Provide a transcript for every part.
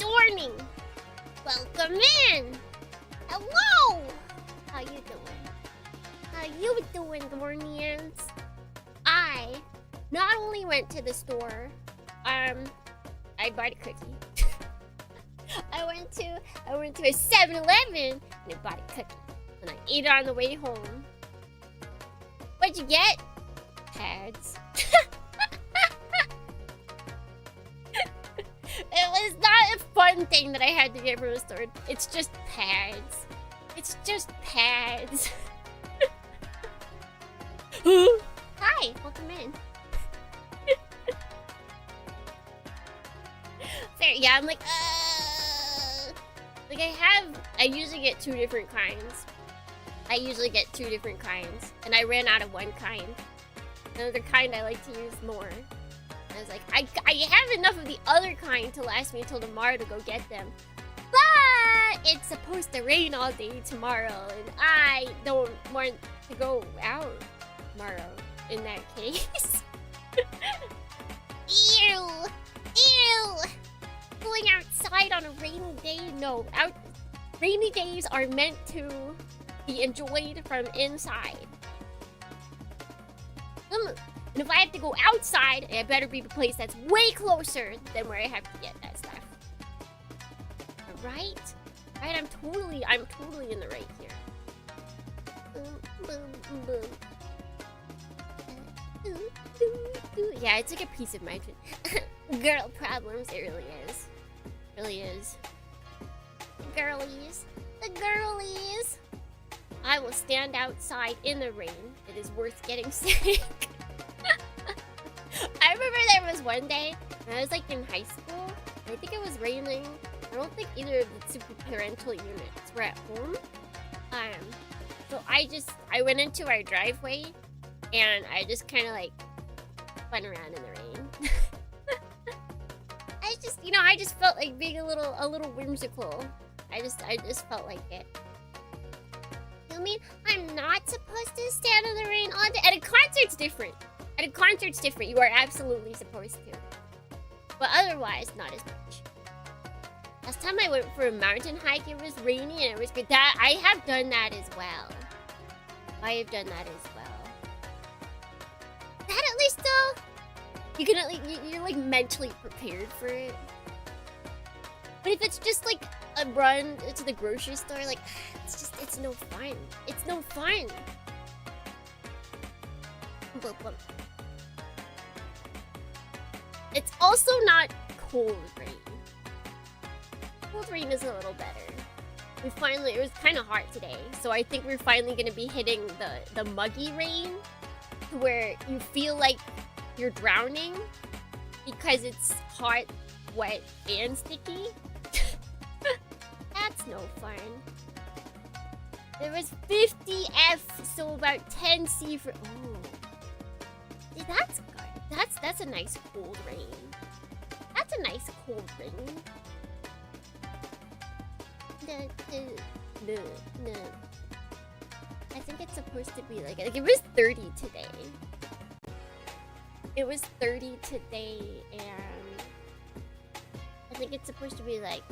morning. Welcome in. Hello. How you doing? How you doing, Gornians? I not only went to the store, I bought a cookie. I went to a 7-Eleven and I bought a cookie. And I ate it on the way home. What'd you get? Pads. It was not a fun thing that I had to get from the store. It's just pads. It's just pads. Hi, welcome in. Fair, yeah, I'm like I usually get two different kinds. And I ran out of one kind. Another kind I like to use more. I was like, I have enough of the other kind to last me until tomorrow to go get them. But it's supposed to rain all day tomorrow, and I don't want to go out tomorrow in that case. Ew! Ew! Going outside on a rainy day? No. Rainy days are meant to be enjoyed from inside. And if I have to go outside, it better be a place that's way closer than where I have to get that stuff. Right? Right, I'm totally in the right here. Yeah, it's like a piece of my girl problems. It really is. It really is. The girlies. The girlies. I will stand outside in the rain. It is worth getting sick. I remember there was one day when I was like in high school. I think it was raining. I don't think either of the super parental units were at home. So I went into our driveway and I just kind of like spun around in the rain. I just felt like being a little whimsical. I just felt like it. You mean I'm not supposed to stand in the rain all day? At a concert's different. At a concert's different. You are absolutely supposed to. But otherwise, not as much. Last time I went for a mountain hike, it was rainy and it was good. I have done that as well. That at least you're like mentally prepared for it. But if it's just like a run to the grocery store, like it's no fun. It's no fun. It's also not cold rain. Cold rain is a little better. It was kind of hot today, so I think we're finally gonna be hitting the muggy rain, where you feel like you're drowning because it's hot, wet, and sticky. That's no fun. There was 50 F, so about 10 C for. Oh, see, that's good. That's a nice cold rain. That's a nice cold rain. No. I think it's supposed to be like it was 30 today. It was 30 today, and I think it's supposed to be like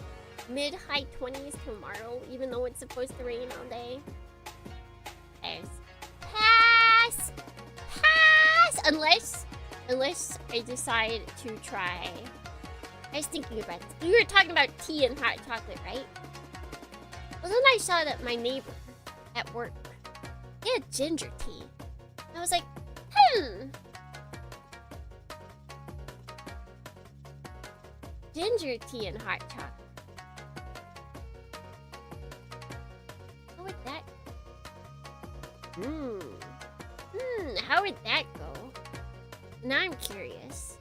mid-high 20s tomorrow, even though it's supposed to rain all day. Pass! Unless I decide to try. I was thinking about this. We were talking about tea and hot chocolate, right? Well, then I saw that my neighbor at work, he had ginger tea. And I was like, ginger tea and hot chocolate. How would that? How would that go? Now I'm curious.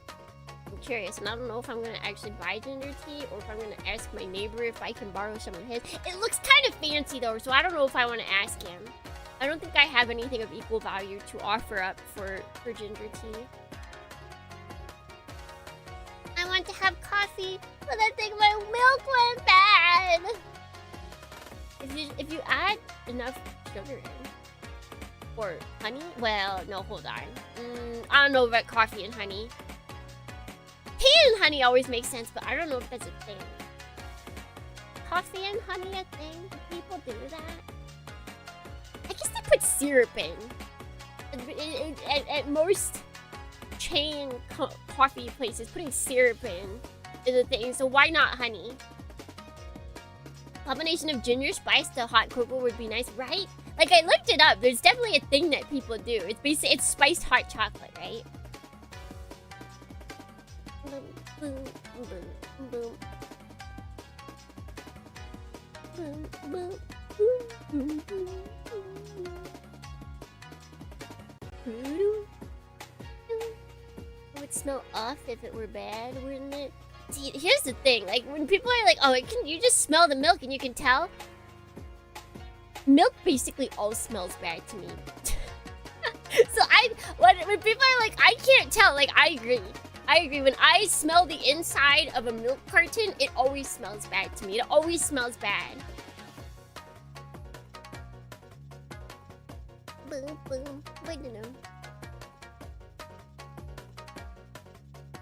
And I don't know if I'm gonna actually buy ginger tea or if I'm gonna ask my neighbor if I can borrow some of his. It looks kind of fancy though, so I don't know if I want to ask him. I don't think I have anything of equal value to offer up for ginger tea. I want to have coffee, but I think my milk went bad. If you add enough sugar in, or honey, well, no, hold on. I don't know about coffee and honey. Tea and honey always makes sense, but I don't know if that's a thing. coffee and honey a thing? Do people do that? I guess they put syrup in. At most chain coffee places, putting syrup in is a thing, so why not honey? Combination of ginger spice to hot cocoa would be nice, right? Like, I looked it up. There's definitely a thing that people do. It's basically, it's spiced hot chocolate, right? Boom, boom, boom, boom. Boom, boom, boom, boom, boom. It would smell off if it were bad, wouldn't it? See, here's the thing. Like, when people are like, oh, you just smell the milk and you can tell? Milk basically all smells bad to me. So when people are like, I can't tell, like, I agree. I agree. When I smell the inside of a milk carton, it always smells bad to me. It always smells bad. Boom, boom. Wait a minute.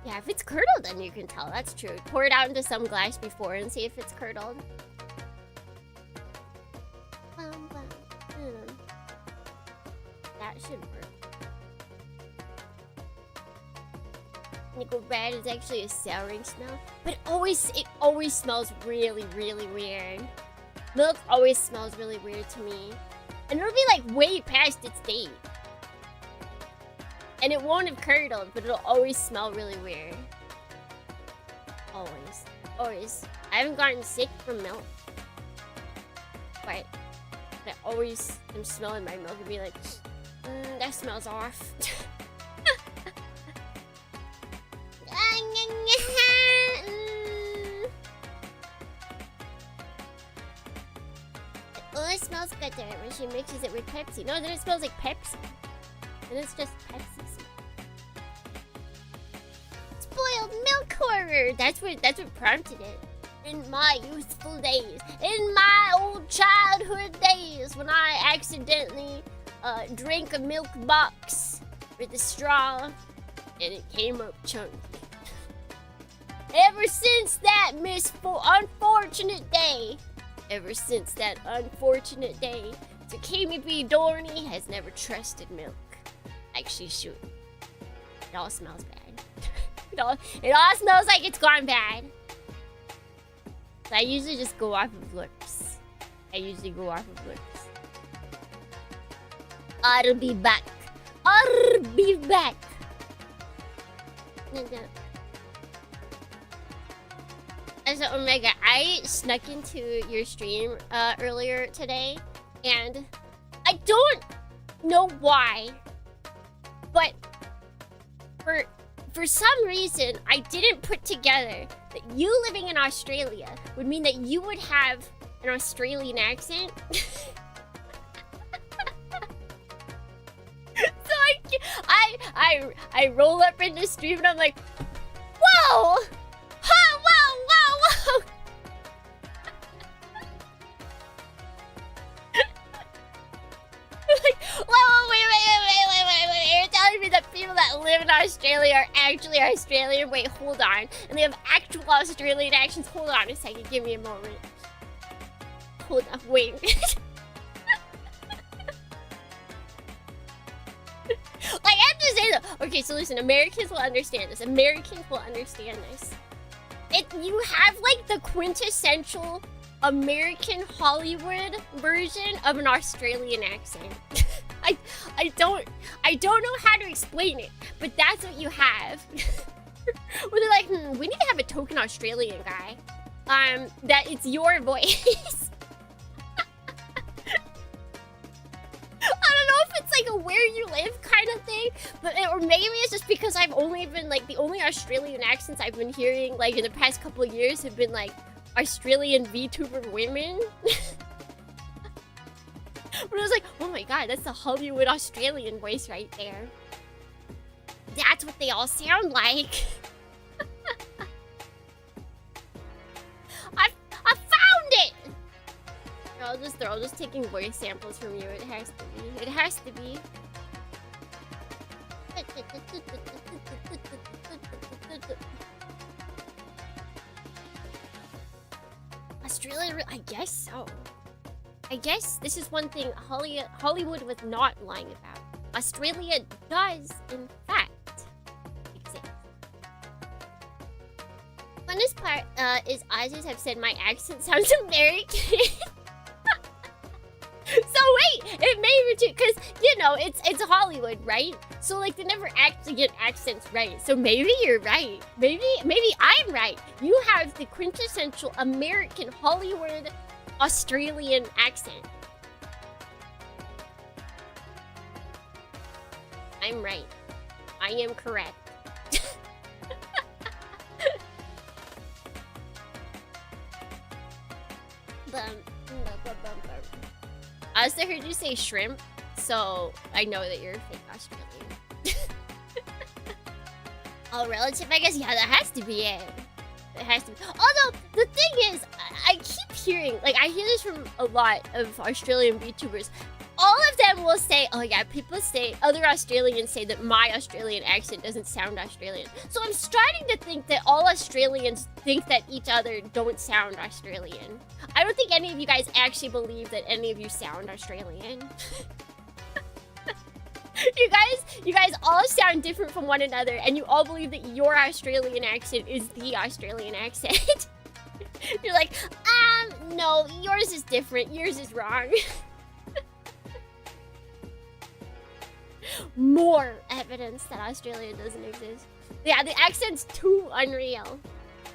Yeah, if it's curdled, then you can tell. That's true. Pour it out into some glass before and see if it's curdled. That should work. Nickel red is actually a souring smell, but it always smells really, really weird. Milk always smells really weird to me, and it'll be like way past its date, and it won't have curdled, but it'll always smell really weird. Always. I haven't gotten sick from milk, but I always am smelling my milk and be like, that smells off. Oh, it smells better when she mixes it with Pepsi. No, then it smells like Pepsi. And it's just Pepsi smell. Spoiled milk horror! That's what prompted it. In my youthful days. In my old childhood days. When I accidentally drank a milk box with a straw. And it came up chunky. Ever since that unfortunate day. Ever since that unfortunate day, Takemi B. Dorney has never trusted milk. Actually, shoot. It all smells bad. it all smells like it's gone bad. So I usually just go off of looks. I'll be back. So Omega, I snuck into your stream earlier today, and I don't know why, but for some reason I didn't put together that you living in Australia would mean that you would have an Australian accent. So I roll up in the stream and I'm like, whoa! Whoa! Like, whoa, wait. You're telling me that people that live in Australia are actually Australian? Wait, hold on. And they have actual Australian accents? Hold on a second, give me a moment. Hold on, wait. Like, I have to say though, okay, so listen, Americans will understand this. You have like the quintessential American Hollywood version of an Australian accent. I don't know how to explain it, but that's what you have. Where they're like, we need to have a token Australian guy. That it's your voice. I don't know if it's like a where you live kind of thing, but or maybe it's just because I've only been like the only Australian accents I've been hearing like in the past couple of years have been like Australian VTuber women. But I was like, oh my god, that's the Hollywood Australian voice right there. That's what they all sound like. I found it! I'll just taking voice samples from you. It has to be. Australia, I guess so. I guess this is one thing Hollywood was not lying about. Australia does, in fact, exist. Funnest part is Oz's have said my accent sounds American. So wait, it may be true, because, you know, it's Hollywood, right? So, like, they never actually get accents right. So maybe you're right. Maybe I'm right. You have the quintessential American Hollywood Australian accent. I'm right. I am correct. I also heard you say shrimp, so I know that you're fake Australian. Oh, relative, I guess. Yeah, that has to be it. It has to be. Although, the thing is, I keep hearing, like, I hear this from a lot of Australian VTubers. All of them will say, oh yeah, people say, other Australians say that my Australian accent doesn't sound Australian. So I'm starting to think that all Australians think that each other don't sound Australian. I don't think any of you guys actually believe that any of you sound Australian. You guys all sound different from one another, and you all believe that your Australian accent is the Australian accent. You're like, no, yours is different, yours is wrong. More evidence that Australia doesn't exist. Yeah, the accent's too unreal.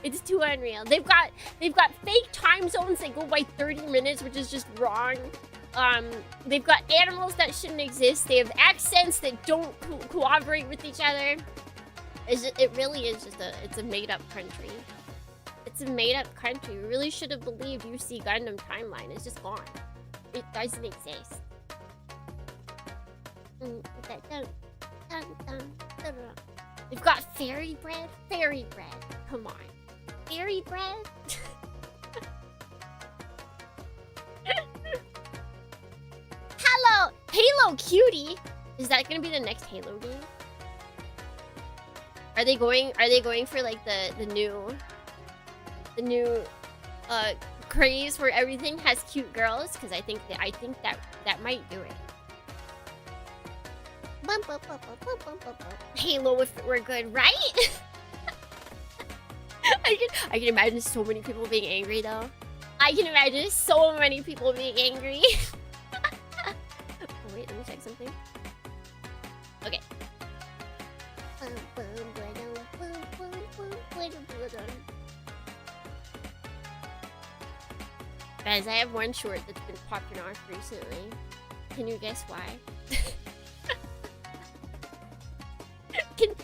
It's too unreal. They've got fake time zones that go by 30 minutes, which is just wrong. They've got animals that shouldn't exist. They have accents that don't cooperate with each other. It really is just it's a made-up country. It's a made-up country. We really should have believed UC Gundam timeline. It's just gone. It doesn't exist. We've got fairy bread. Fairy bread. Come on. Fairy bread? Hello! Halo Cutie! Is that gonna be the next Halo game? Are they going for like the new craze where everything has cute girls? Because I think that might do it. Halo if it were good, right? I can imagine so many people being angry though. I can imagine so many people being angry. Oh, wait, let me check something. Okay. Guys, I have one short that's been popping off recently. Can you guess why? Can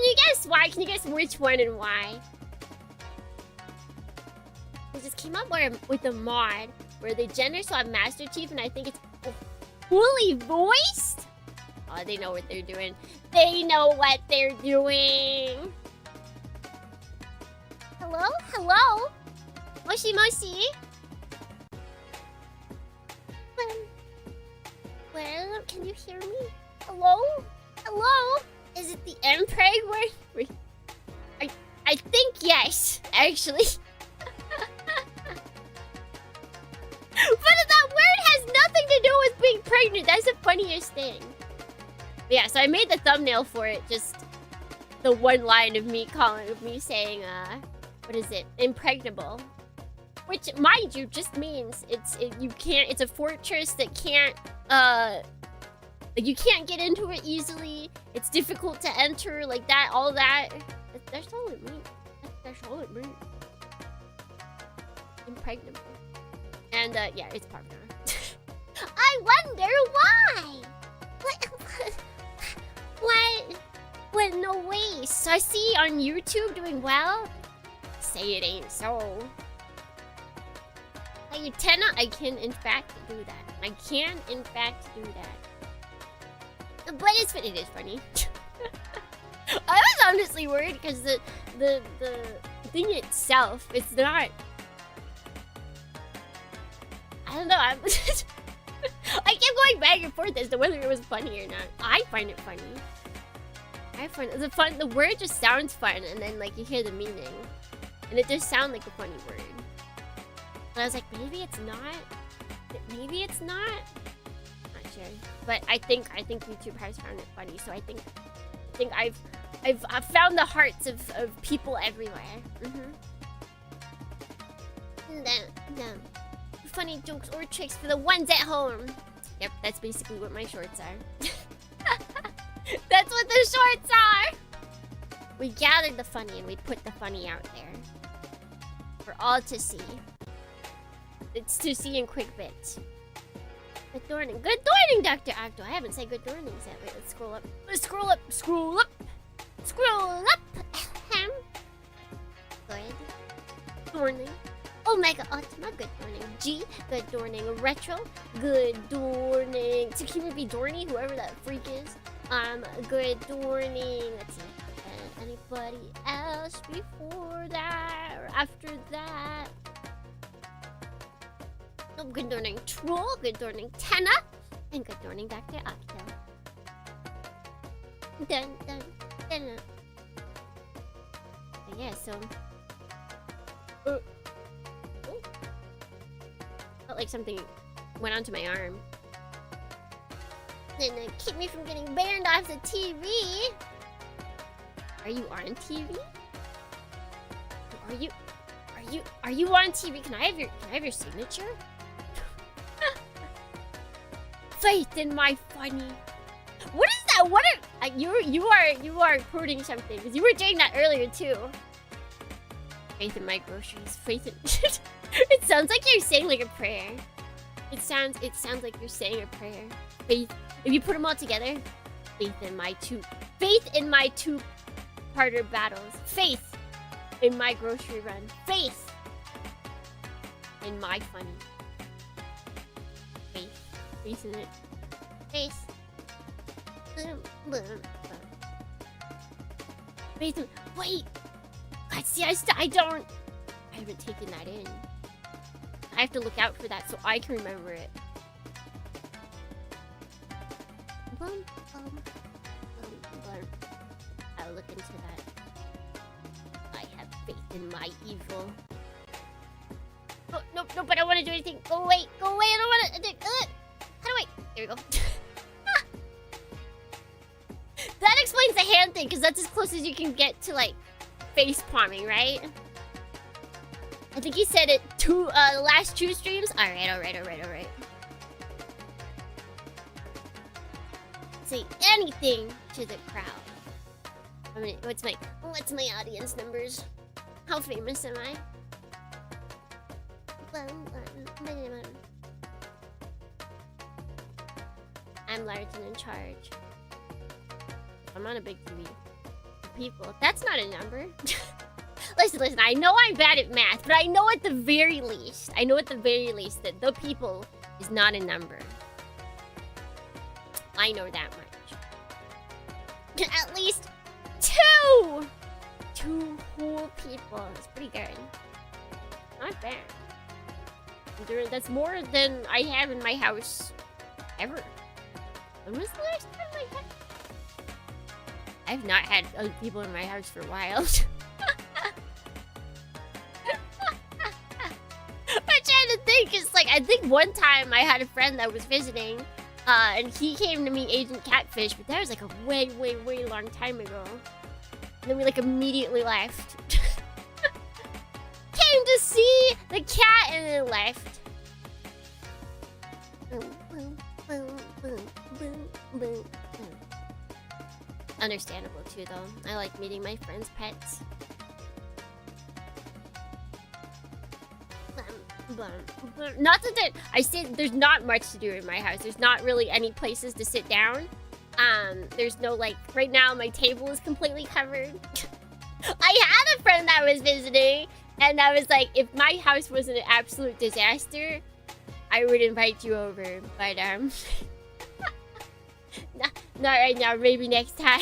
you guess why? Can you guess which one and why? They just came up with a mod where they gender swap Master Chief, and I think it's fully voiced. Oh, they know what they're doing. They know what they're doing. Hello? Hello? Moshi Moshi? Well, can you hear me? Hello? Hello? Is it the MPreg word? I think yes, actually. But that word has nothing to do with being pregnant. That's the funniest thing. But yeah, so I made the thumbnail for it. Just the one line of me saying, what is it? Impregnable. Which, mind you, just means it's a fortress that can't, like you can't get into it easily. It's difficult to enter, like that, all that. That's all it means. That's all it means. Impregnable. And, yeah, it's popular. I wonder why! What? No way. Sussy on YouTube doing well? Say it ain't so. I can, in fact, do that. I can, in fact, do that. But it is funny. I was honestly worried because the thing itself, it's not... I don't know, I kept going back and forth as to whether it was funny or not. I find it funny. The word just sounds fun, and then like you hear the meaning. And it does sound like a funny word. But I was like, maybe it's not. Maybe it's not. Not sure. But I think YouTube has found it funny. So I think I've found the hearts of people everywhere. And then funny jokes or tricks for the ones at home. Yep, that's basically what my shorts are. That's what the shorts are. We gathered the funny and we put the funny out there for all to see. It's to see in quick bits. Good morning. Good morning, Dr. Octo. I haven't said good mornings yet. Wait, let's scroll up. Let's scroll up. Scroll up. Scroll up. Good morning. Omega Ultima, good morning. G, good morning. Retro, good morning. Tsukimi be Dorny, whoever that freak is. Good morning. Let's see. Anybody else before that or after that? Oh, good morning, Troll. Good morning, Tenna. And good morning, Dr. Octo. Dun, dun, dun. But yeah, so... Felt like something went onto my arm. Then keep me from getting banned off the TV. Are you on TV? Are you on TV? Can I have your signature? Faith in my funny. What is that? What are you are quoting something because you were doing that earlier too. Faith in my groceries. Faith in. It sounds like you're saying like a prayer. It sounds like you're saying a prayer. Faith. If you put them all together, faith in my two-parter battles. Faith in my grocery run. Faith in my funny. Faith in it. Faith. Faith in. Wait. God, see, I haven't taken that in. I have to look out for that so I can remember it. I'll look into that. I have faith in my evil. Oh, no, but I don't want to do anything. Go away, I don't want to. How do I? There we go. That explains the hand thing, because that's as close as you can get to, like, face palming, right? I think he said it the last 2 streams. Alright. Say anything to the crowd. I mean, what's my audience numbers? How famous am I? I'm large and in charge. I'm on a big TV. People, that's not a number. Listen, I know I'm bad at math, but I know at the very least that the people is not a number. I know that much. At least 2! 2 whole people. That's pretty good. Not bad. That's more than I have in my house ever. When was the last time I had? I've not had other people in my house for a while. I'm trying to think. It's like, I think one time I had a friend that was visiting, and he came to meet Agent Catfish, but that was like a way long time ago. And then we like immediately left. Came to see the cat and then left. Understandable too, though. I like meeting my friends' pets. Not that I say there's not much to do in my house. There's not really any places to sit down. There's no, like, right now my table is completely covered. I had a friend that was visiting, and I was like, if my house wasn't an absolute disaster, I would invite you over. But not right now. Maybe next time.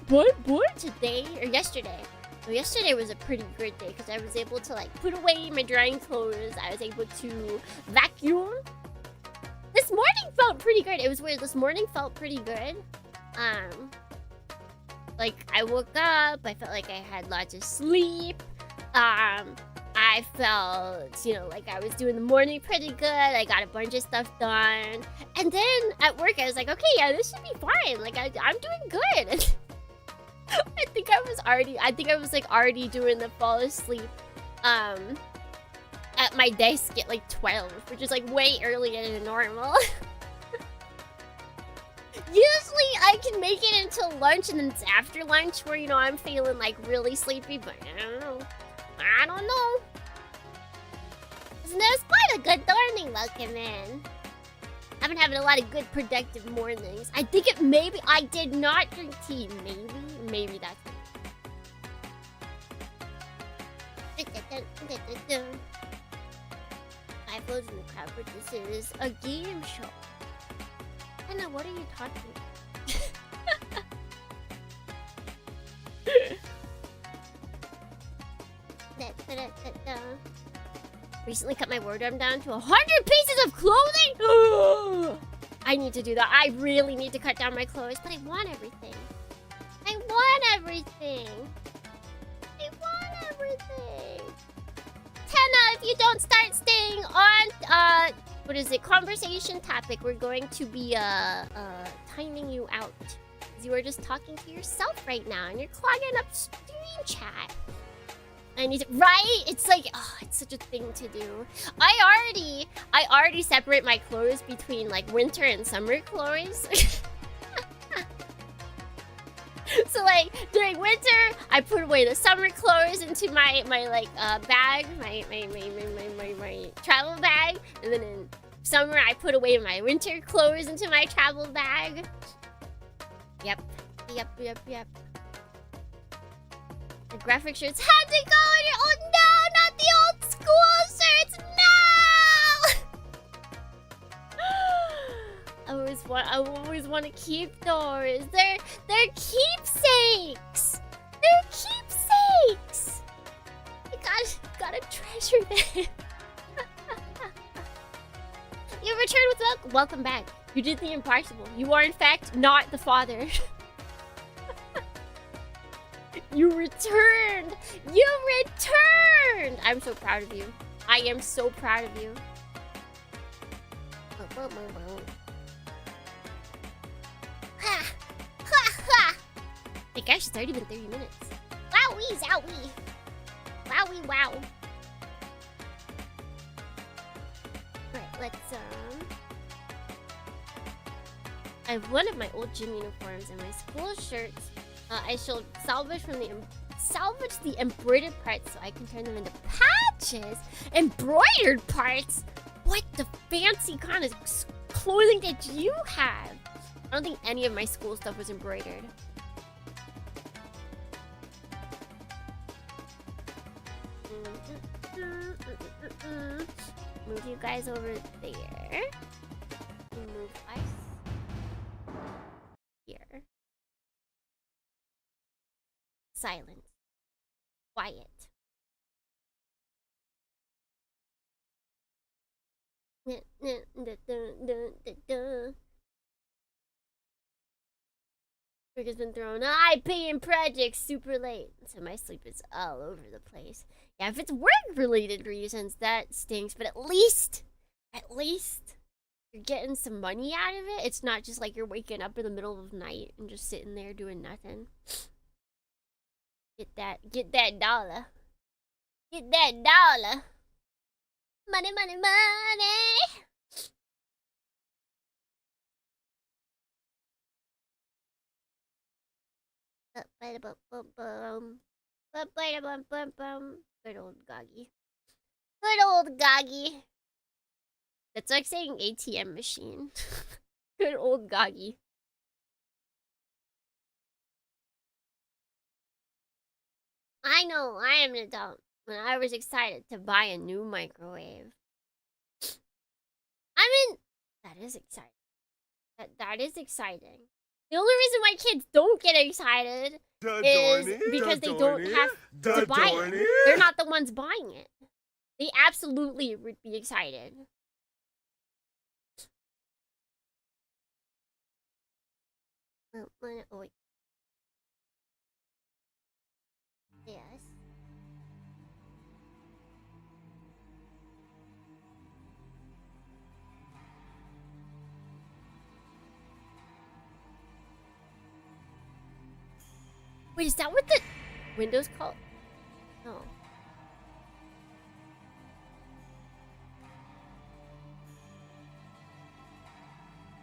But today or yesterday. Well, yesterday was a pretty good day because I was able to like put away my drying clothes. I was able to vacuum. This morning felt pretty good. It was weird. This morning felt pretty good. Like, I woke up, I felt like I had lots of sleep. I felt, you know, like I was doing the morning pretty good. I got a bunch of stuff done. And then at work, I was like, okay, yeah, this should be fine. Like, I'm doing good. I think I was like already doing the fall asleep at my desk at like 12, which is like way earlier than normal. Usually I can make it until lunch, and then it's after lunch where, you know, I'm feeling like really sleepy, but I don't know. I don't know. There's quite a good morning. Welcome in. I've been having a lot of good productive mornings. I think it maybe I did not drink tea. Maybe that's it. I flows in the crowd, but this is a game show. Anna, what are you talking about? Recently cut my wardrobe down to 100 pieces of clothing. I need to do that. I really need to cut down my clothes, but I want everything. I want everything. Tenna, if you don't start staying on, what is it, conversation topic, we're going to be, timing you out. Because you are just talking to yourself right now, and you're clogging up stream chat. I need to, right? It's like, oh, it's such a thing to do. I already separate my clothes between, like, winter and summer clothes. So, like, during winter, I put away the summer clothes into my bag, my travel bag. And then in summer, I put away my winter clothes into my travel bag. Yep. The graphic shirts had to go in your... Oh, no! Not the old school shirts! No! I always want to keep those. They're keepsakes. They're keepsakes. You gotta treasure them. You returned with luck. Welcome back. You did the impossible. You are in fact not the father. You returned. You returned. I'm so proud of you. I am so proud of you. Hey gosh, it's already been 30 minutes. Wowie zowie. Wowie wow. Alright, let's I have one of my old gym uniforms and my school shirts. I shall salvage the embroidered parts so I can turn them into patches. Embroidered parts? What the fancy kind of clothing did you have? I don't think any of my school stuff was embroidered. Move you guys over there. Move us here. Silence. Quiet. Work has been thrown. I pay in projects super late, so my sleep is all over the place. Yeah, if it's work-related reasons, that stinks. But at least you're getting some money out of it. It's not just like you're waking up in the middle of the night and just sitting there doing nothing. Get that dollar. Get that dollar. Money, money, money. Good old Goggy. Good old Goggy. That's like saying ATM machine. Good old Goggy. I know, I am an adult. When I was excited to buy a new microwave. I mean, that is exciting. That is exciting. The only reason why kids don't get excited is because they don't have to buy it. They're not the ones buying it. They absolutely would be excited. Oh, wait. Wait, is that what the window's called? Oh.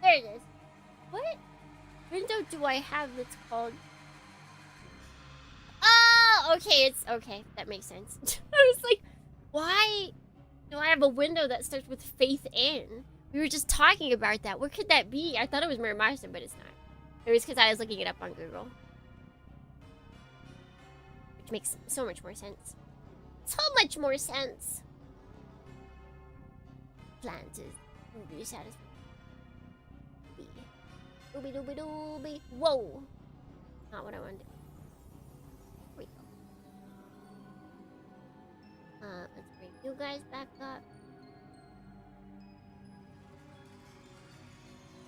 There it is. What window do I have that's called? Oh, okay, it's okay. That makes sense. I was like, why do I have a window that starts with Faith in? We were just talking about that. What could that be? I thought it was Muramasa, but it's not. It was because I was looking it up on Google. Which makes so much more sense. So much more sense. Plan to be satisfied. Dooby dooby dooby. Whoa! Not what I wanted. Here we go. Let's bring you guys back up.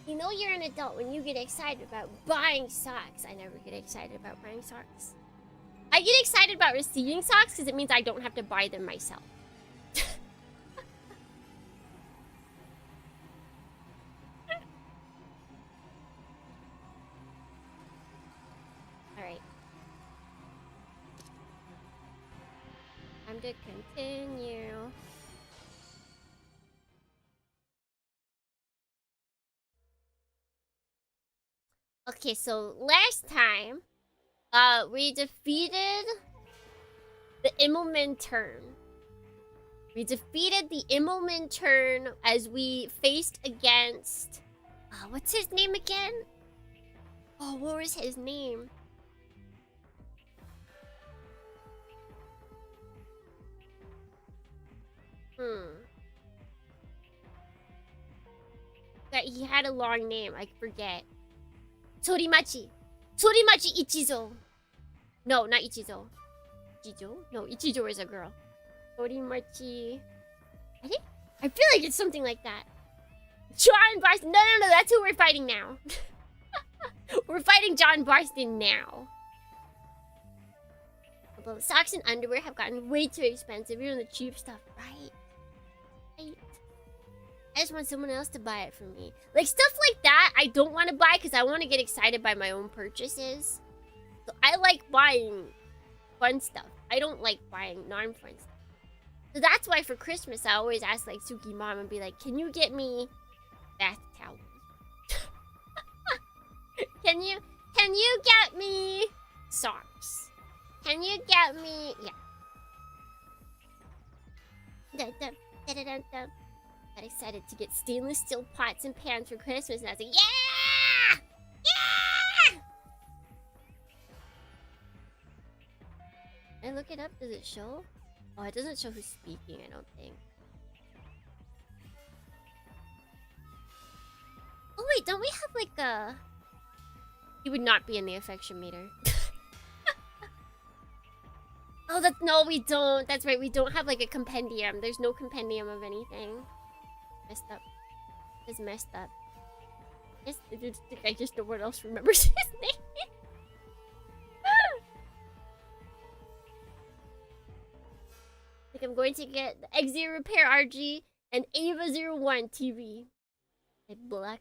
You know you're an adult when you get excited about buying socks. I never get excited about buying socks. I get excited about receiving socks because it means I don't have to buy them myself. Alright. Time to continue. Okay, so last time, we defeated the Immelman turn. We defeated the Immelman turn as we faced against... what's his name again? Oh, what was his name? That he had a long name, I forget. Torimachi. Torimachi Ichizo. No, not Ichizo. Ichijo? No, Ichijo is a girl. Torimachi... I feel like it's something like that. John Barston. No, that's who we're fighting now. We're fighting John Barston now. But socks and underwear have gotten way too expensive. Even the cheap stuff, right? Right. I just want someone else to buy it for me. Like, stuff like that, I don't want to buy because I want to get excited by my own purchases. So I like buying fun stuff. I don't like buying non-fun stuff. So that's why for Christmas, I always ask, like, Suki mom and be like, can you get me bath towels? Can you get me socks? Can you get me... Yeah. Got excited to get stainless steel pots and pans for Christmas, and I was like, yeah! Yeah! I look it up, does it show? Oh, it doesn't show who's speaking, I don't think. Oh wait, don't we have like a... He would not be in the affection meter. Oh, that's... No, we don't. That's right, we don't have like a compendium. There's no compendium of anything. Messed up. It's messed up. I just no one else remembers his name. Like I'm going to get the XZ Repair RG and Ava01 TV. A black.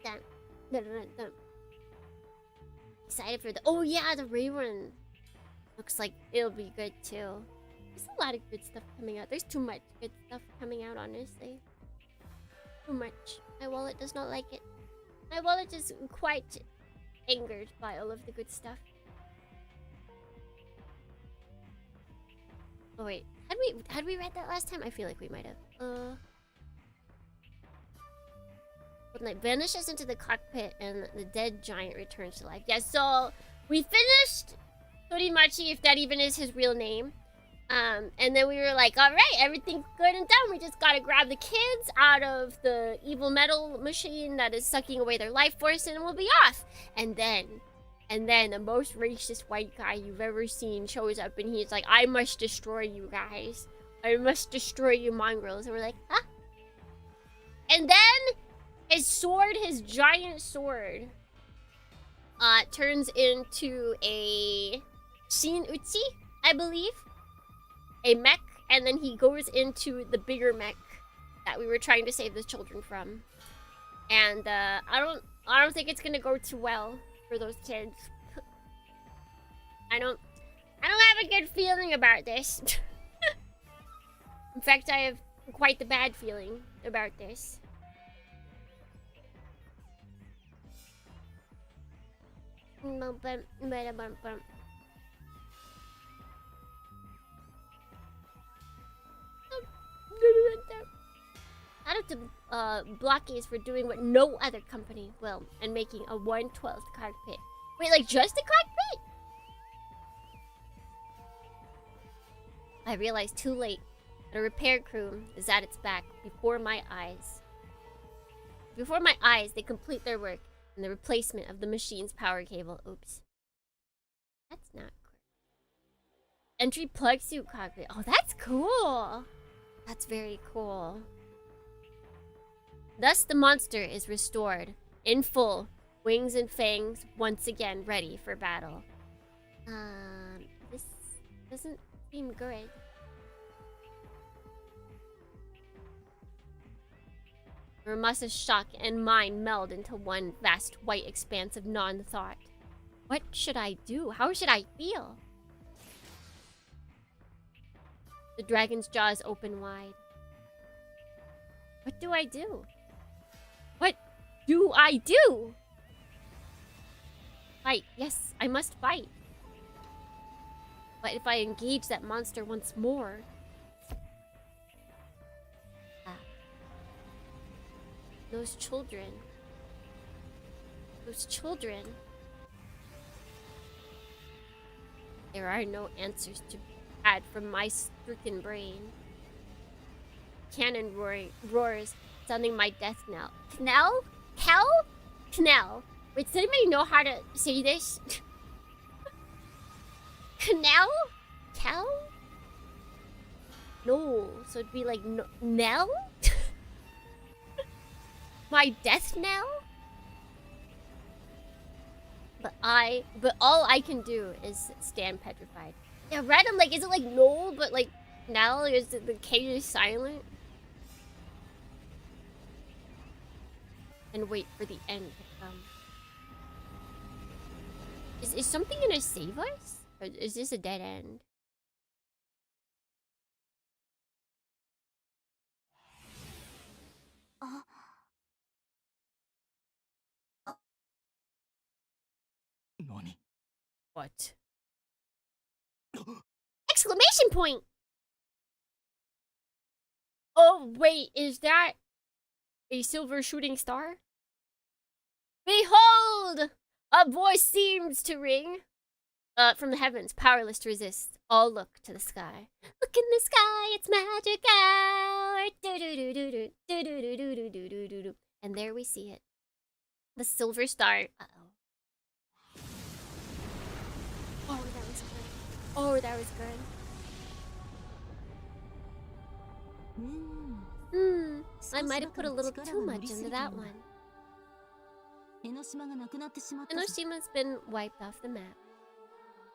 Dun. Excited for the... Oh yeah, the Ray one. Looks like it'll be good too. There's a lot of good stuff coming out. There's too much good stuff coming out, honestly. Too much. My wallet does not like it. My wallet is quite angered by all of the good stuff. Oh wait, had we read that last time? I feel like we might have. When light vanishes into the cockpit and the dead giant returns to life. Yeah, so we finished Torimachi, if that even is his real name. And then we were like, all right, everything's good and done. We just gotta grab the kids out of the evil metal machine that is sucking away their life force and we'll be off. And then the most racist white guy you've ever seen shows up and he's like, I must destroy you guys. I must destroy you mongrels. And we're like, huh? And then his sword, his giant sword, turns into a Shin Uchi, I believe. A mech, and then he goes into the bigger mech that we were trying to save the children from. And I I don't think it's gonna go too well for those kids. I don't have a good feeling about this. In fact, I have quite the bad feeling about this. Out of the blockies for doing what no other company will and making a 1/12 cockpit. Wait, like just a cockpit? I realized too late that a repair crew is at its back before my eyes. Before my eyes, they complete their work in the replacement of the machine's power cable. Oops. That's not cool. Entry plug suit cockpit. Oh, that's cool. That's very cool. Thus, the monster is restored in full, wings and fangs once again ready for battle. This doesn't seem good. Muramasa's shock and mine meld into one vast white expanse of non-thought. What should I do? How should I feel? The dragon's jaws open wide. What do I do? What do I do? Fight. Yes, I must fight. But if I engage that monster once more... Those children. Those children. There are no answers to be had from my stricken brain. Cannon roars, sounding my death knell. Knell? Kel? Knell. Wait, does anybody know how to say this? Knell? Kel? No, so it'd be like Nell? My death knell? But all I can do is stand petrified. Yeah, Red, I'm like, is it like no, but like Nell? Is it the K is silent? And wait for the end to come. Is something gonna save us? Or is this a dead end? What? Exclamation point! Oh, wait, is that a silver shooting star? Behold! A voice seems to ring. From the heavens, powerless to resist. All look to the sky. Look in the sky, it's magic hour. And there we see it. The silver star. Uh-oh. Oh, that was good. Oh, that was good. I might have put a little too much into that one. Enoshima's been wiped off the map.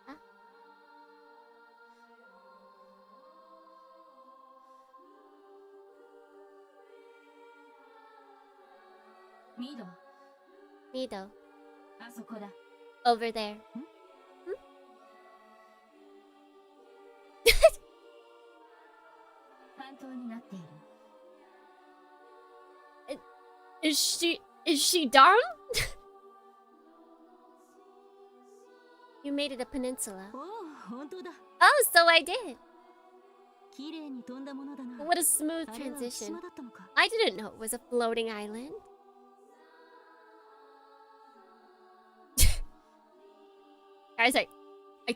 Huh? Mido. Over there. Is she dumb? You made it a peninsula. Oh, so I did. What a smooth transition. I didn't know it was a floating island. Guys, I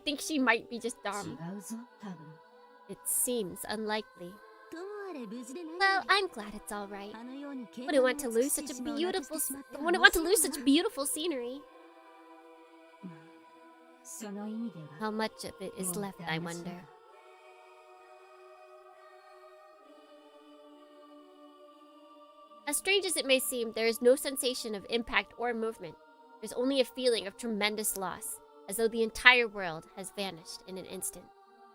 think she might be just dumb. It seems unlikely. Well, I'm glad it's all right. Wouldn't want to lose such beautiful scenery. How much of it is left, I wonder. As strange as it may seem, there is no sensation of impact or movement. There's only a feeling of tremendous loss, as though the entire world has vanished in an instant,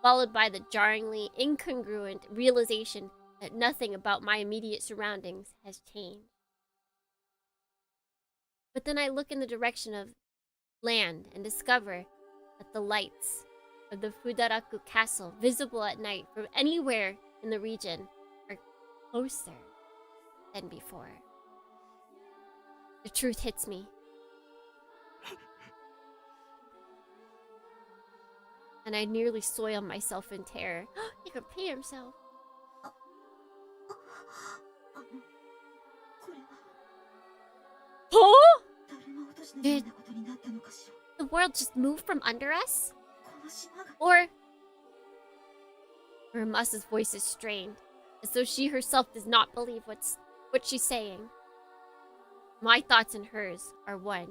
followed by the jarringly incongruent realization that nothing about my immediate surroundings has changed. But then I look in the direction of land and discover that the lights of the Fudaraku castle, visible at night from anywhere in the region, are closer than before. The truth hits me. And I nearly soil myself in terror. He could pee himself. Huh? Did the world just move from under us? Or... Muramasa's voice is strained, as though she herself does not believe what she's saying. My thoughts and hers are one.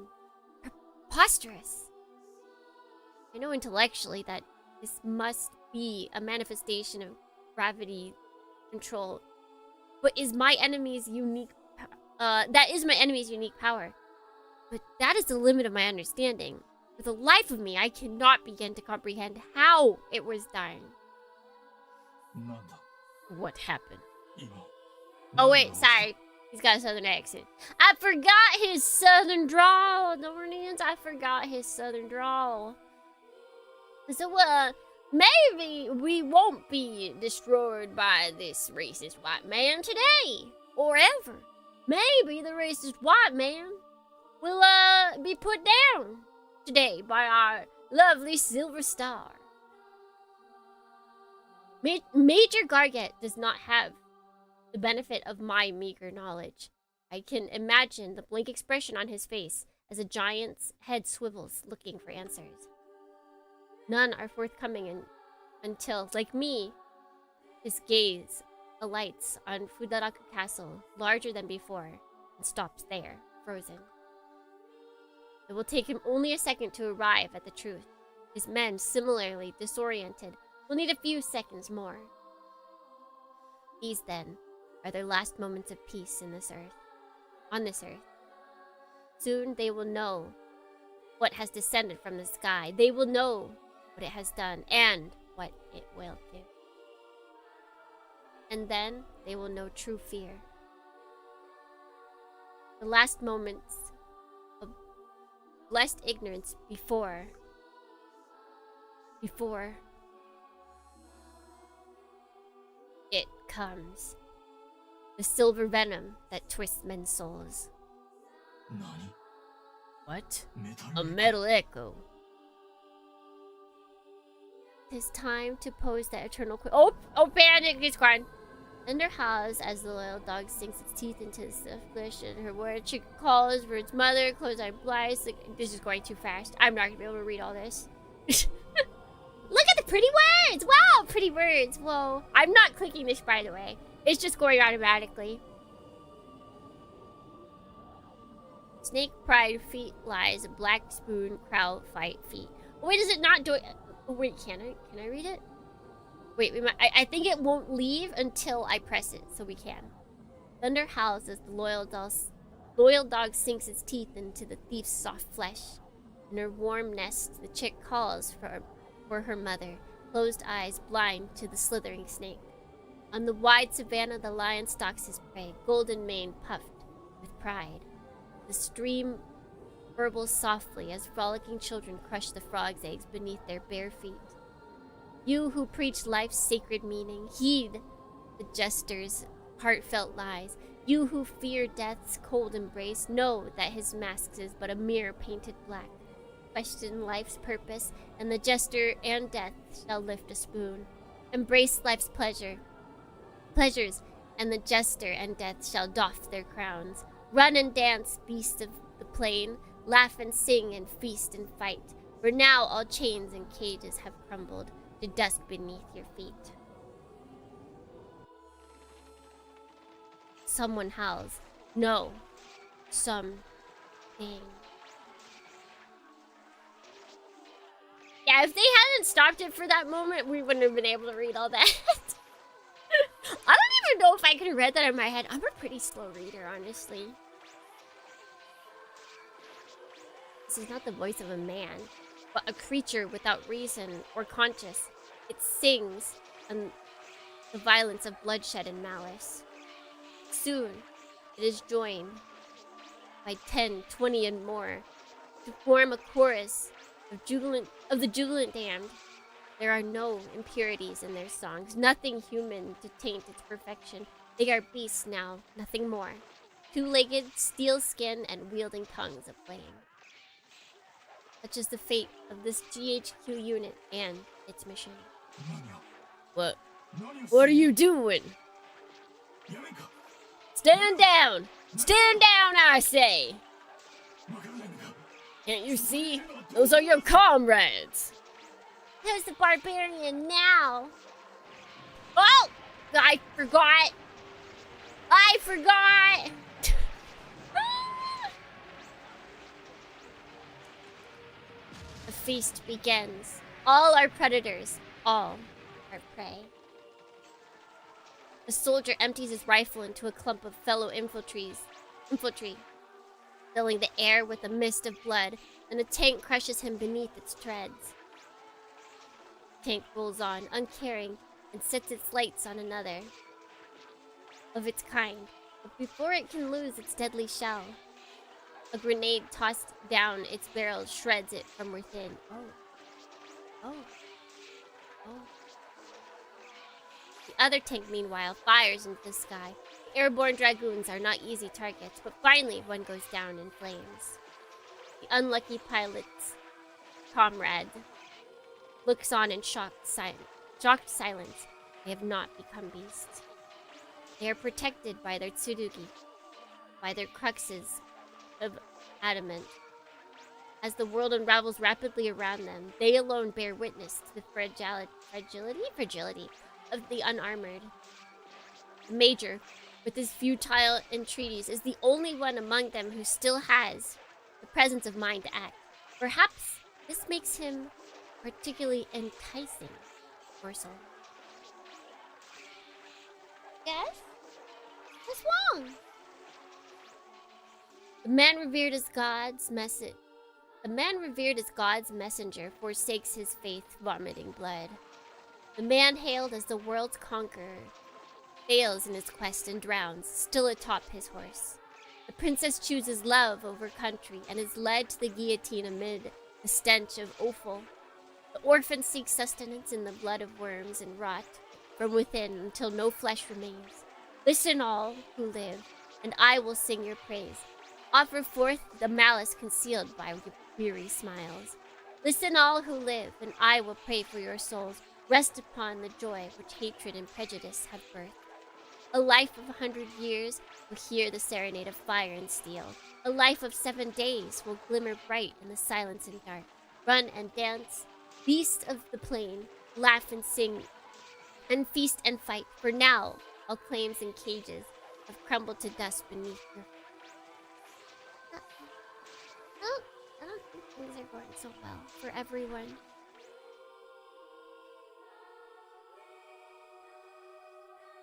Preposterous. I know intellectually that this must be a manifestation of gravity control, but is my enemy's unique that is my enemy's unique power. But that is the limit of my understanding. For the life of me, I cannot begin to comprehend how it was done. What happened? Oh wait, sorry. He's got a southern accent. I forgot his southern drawl, Dornians. I forgot his southern drawl. So, maybe we won't be destroyed by this racist white man today. Or ever. Maybe the racist white man will, be put down today by our lovely silver star. Major Garget does not have the benefit of my meager knowledge. I can imagine the blank expression on his face as a giant's head swivels, looking for answers. None are forthcoming until, like me, his gaze alights on Fudaraku Castle, larger than before, and stops there, frozen. It will take him only a second to arrive at the truth. His men, similarly disoriented, will need a few seconds more. These, then, are their last moments of peace on this earth. Soon they will know what has descended from the sky. They will know what it has done and what it will do. And then they will know true fear. The last moments of blessed ignorance before it comes. The silver venom that twists men's souls. What? A metal echo. Tis time to pose that eternal Oh, panic! He's crying. Thunder howls as the loyal dog sinks its teeth into the flesh, and her word chick calls for its mother. Close-eyed blights. This is going too fast. I'm not gonna be able to read all this. Look at the pretty words! Wow, pretty words. Whoa. I'm not clicking this, by the way. It's just going automatically. Snake pride feet lies a black spoon crowd fight feet. Wait, is it not doing? Oh, wait, can I read it? Wait, we might. I think it won't leave until I press it, so we can. Thunder howls as the loyal dog sinks its teeth into the thief's soft flesh. In her warm nest, the chick calls for her mother, closed eyes blind to the slithering snake. On the wide savanna, the lion stalks his prey, golden mane puffed with pride. The stream burbles softly as frolicking children crush the frog's eggs beneath their bare feet. You who preach life's sacred meaning, heed the jester's heartfelt lies. You who fear death's cold embrace, know that his mask is but a mirror painted black. Question life's purpose, and the jester and death shall lift a spoon. Embrace life's pleasures, and the jester and death shall doff their crowns. Run and dance, beasts of the plain, laugh and sing and feast and fight. For now all chains and cages have crumbled to dust beneath your feet. Someone howls. No. Something. Yeah, if they hadn't stopped it for that moment, we wouldn't have been able to read all that. I don't even know if I could have read that in my head. I'm a pretty slow reader, honestly. This is not the voice of a man, but a creature without reason or conscience. It sings on the violence of bloodshed and malice. Soon, it is joined by 10, 20, and more to form a chorus of the jubilant damned. There are no impurities in their songs, nothing human to taint its perfection. They are beasts now, nothing more. Two-legged, steel skin, and wielding tongues of flame. Such is the fate of this GHQ unit and its mission. What? What are you doing? Stand down! Stand down, I say! Can't you see? Those are your comrades! Who's the barbarian now? Oh! I forgot! I forgot! The feast begins. All are predators. All are prey. The soldier empties his rifle into a clump of fellow infantry, filling the air with a mist of blood, and a tank crushes him beneath its treads. The tank rolls on, uncaring, and sets its lights on another of its kind. But before it can lose its deadly shell, a grenade tossed down its barrel shreds it from within. Oh. The other tank, meanwhile, fires into the sky. The airborne dragoons are not easy targets, but finally one goes down in flames. The unlucky pilot's comrade looks on in shocked silence. They have not become beasts. They are protected by their tsurugi, by their cruxes of adamant. As the world unravels rapidly around them, they alone bear witness to the fragility of the unarmored. The Major, with his futile entreaties, is the only one among them who still has the presence of mind to act. Perhaps this makes him particularly enticing, or so. Yes? What's wrong? The man revered as God's messenger forsakes his faith, vomiting blood. The man hailed as the world's conqueror fails in his quest and drowns, still atop his horse. The princess chooses love over country and is led to the guillotine amid the stench of offal. The orphan seeks sustenance in the blood of worms and rot from within until no flesh remains. Listen, all who live, and I will sing your praise. Offer forth the malice concealed by weary smiles. Listen, all who live, and I will pray for your souls. Rest upon the joy which hatred and prejudice have birthed. A life of 100 years will hear the serenade of fire and steel. A life of 7 days will glimmer bright in the silence and dark. Run and dance, beasts of the plain, laugh and sing, and feast and fight. For now, all claims and cages have crumbled to dust beneath your feet. I don't think things are going so well for everyone.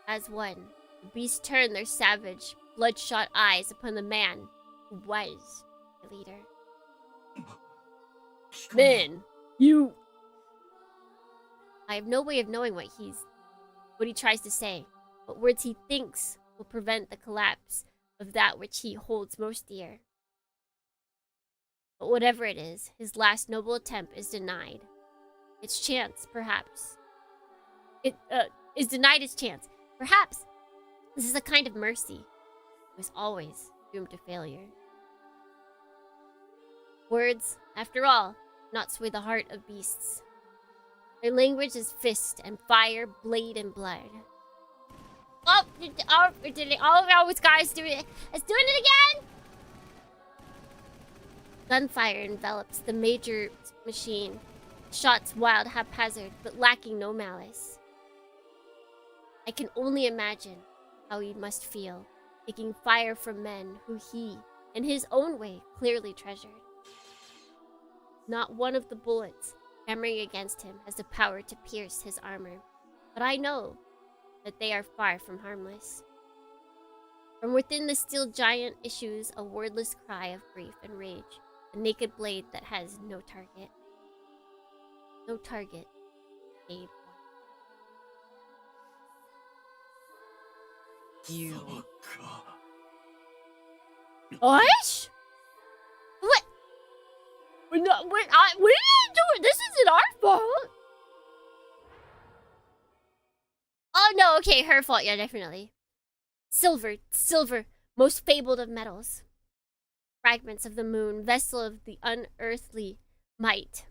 As one, the beasts turn their savage, bloodshot eyes upon the man who was the leader. Man, you... I have no way of knowing what he tries to say, what words he thinks will prevent the collapse of that which he holds most dear. But whatever it is, his last noble attempt is denied. Its chance, perhaps. Is denied its chance. Perhaps this is a kind of mercy. It was always doomed to failure. Words, after all, not sway the heart of beasts. Their language is fist and fire, blade and blood. Oh, all those guys doing it. It's doing it again! Gunfire envelops the major machine. Shots wild haphazard, but lacking no malice. I can only imagine how he must feel, taking fire from men who he, in his own way, clearly treasured. Not one of the bullets hammering against him has the power to pierce his armor, but I know that they are far from harmless. From within the steel giant issues a wordless cry of grief and rage, a naked blade that has no target. No target, save one. You. Oish? No, we didn't do it. This isn't our fault. Oh no, okay, her fault. Yeah, definitely. Silver, most fabled of metals. Fragments of the moon, vessel of the unearthly might.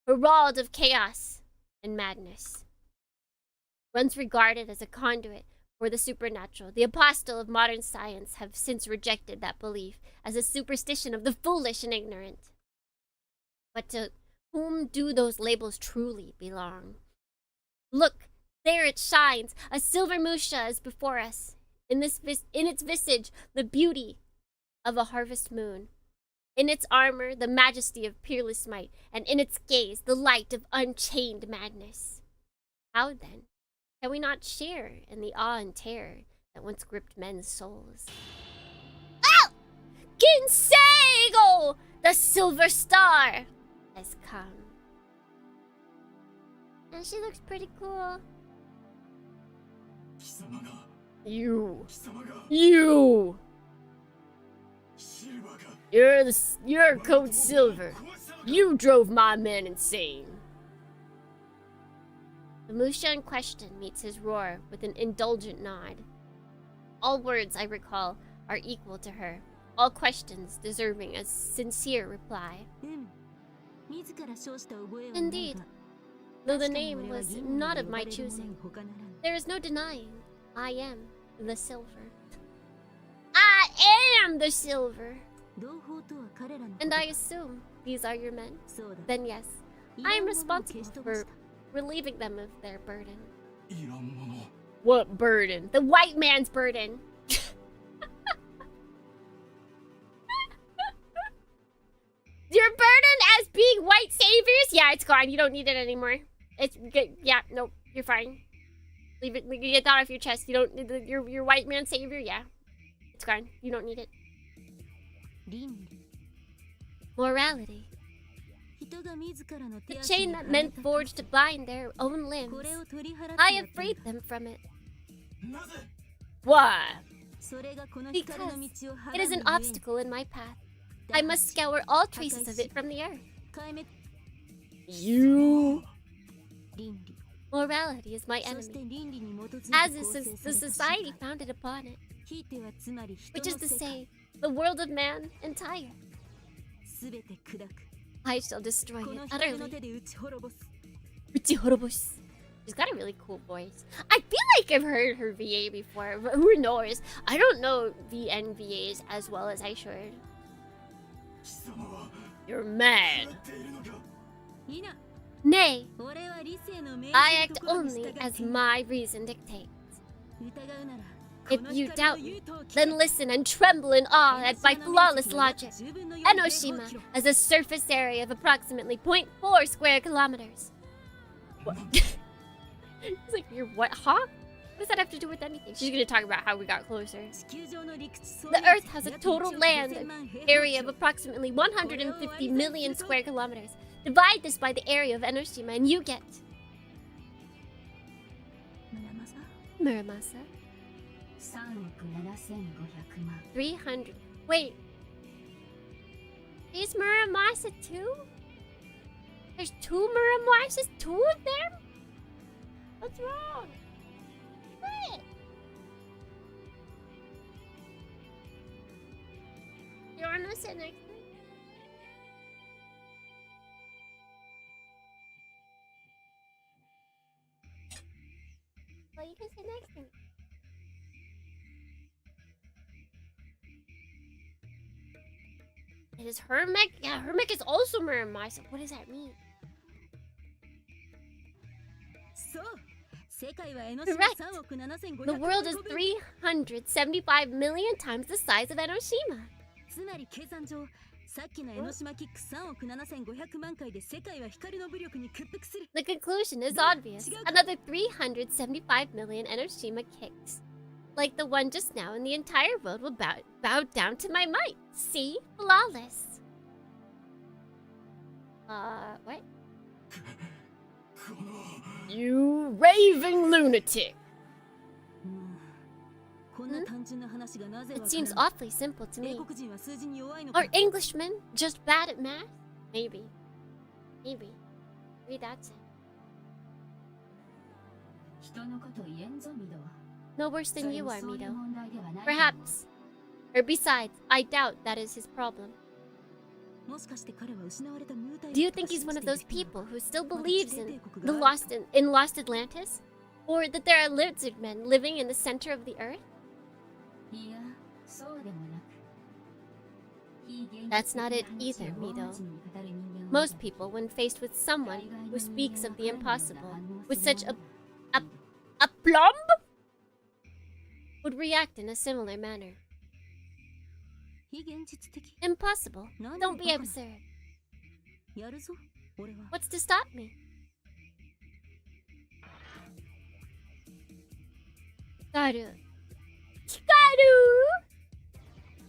Herald of chaos and madness. Once regarded as a conduit for the supernatural, the apostle of modern science have since rejected that belief as a superstition of the foolish and ignorant. But to whom do those labels truly belong? Look, there it shines. A silver musha is before us. In its visage, the beauty of a harvest moon. In its armor, the majesty of peerless might. And in its gaze, the light of unchained madness. How then can we not share in the awe and terror that once gripped men's souls? Oh! Kinseigo! The silver star has come. And she looks pretty cool. You. You're Code Silver. You drove my men insane. The Musha in question meets his roar with an indulgent nod. All words, I recall, are equal to her. All questions deserving a sincere reply. Indeed, though the name was not of my choosing, there is no denying I am the Silver. I am the Silver! And I assume these are your men? Then yes, I am responsible for relieving them of their burden. What burden? The white man's burden! Your burden as being white saviors? Yeah, it's gone. You don't need it anymore. It's good. Yeah, nope. You're fine. Leave it. Get that off your chest. You don't need your white man savior. Yeah, it's gone. You don't need it. Morality. The chain that men forged to bind their own limbs. I have freed them from it. Why? Because it is an obstacle in my path. I must scour all traces of it from the earth. You. Morality is my enemy, as is the society founded upon it, which is to say, the world of man entire. I shall destroy it utterly. She's got a really cool voice. I feel like I've heard her VA before, but who knows? I don't know VN VAs as well as I should. You're mad. Nay, I act only as my reason dictates. If you doubt me, then listen and tremble in awe at my flawless logic. Enoshima has a surface area of approximately 0.4 square kilometers. What? It's like, you're what? Huh? What does that have to do with anything? She's gonna talk about how we got closer. The Earth has a total land area of approximately 150 million square kilometers. Divide this by the area of Enoshima and you get... Muramasa? 300... Wait. Is Muramasa too? There's two Muramasas? Two of them? What's wrong? What? You wanna sit next to me? Well, you can sit next to me. It is her mech? Yeah, her mech is also Muramasa. What does that mean? Correct. The world is 375 million times the size of Enoshima. The conclusion is obvious. Another 375 million Enoshima kicks, like the one just now, and the entire world will bow down to my might. See? Flawless. What? You raving lunatic! It seems awfully simple to me. Are Englishmen just bad at math? Maybe. Maybe. Maybe that's it. No worse than you are, Mido. Perhaps. Or besides, I doubt that is his problem. Do you think he's one of those people who still believes in lost Atlantis? Or that there are lizard men living in the center of the earth? That's not it either, Mido. Most people, when faced with someone who speaks of the impossible with such a plumb, would react in a similar manner. Impossible. Don't be absurd. What's to stop me? Hikaru.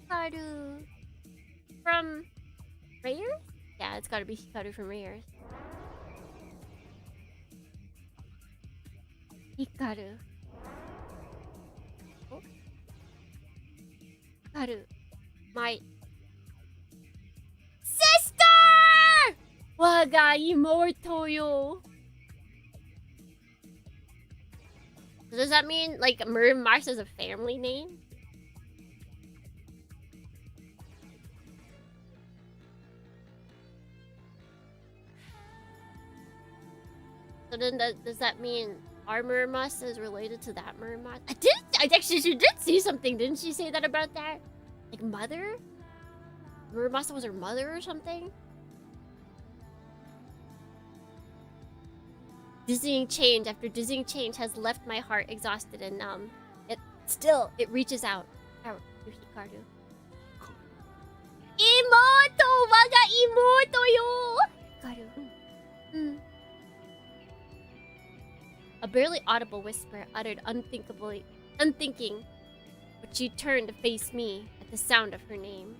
Hikaru. From Rayers? Yeah, it's gotta be Hikaru from Rayers. Hikaru. Oh. Hikaru. My sister! Waga imoto yo. So does that mean like Muramasa is a family name? So then does that mean our Muramasa is related to that Muramasa? She did see something, didn't she say that about that? Like mother? Muramasa was her mother or something? Dizzying change after dizzying change has left my heart exhausted and numb. It reaches out. Hikaru. Imoto! Waga imoto yo! Hikaru. A barely audible whisper uttered unthinking, but she turned to face me at the sound of her name.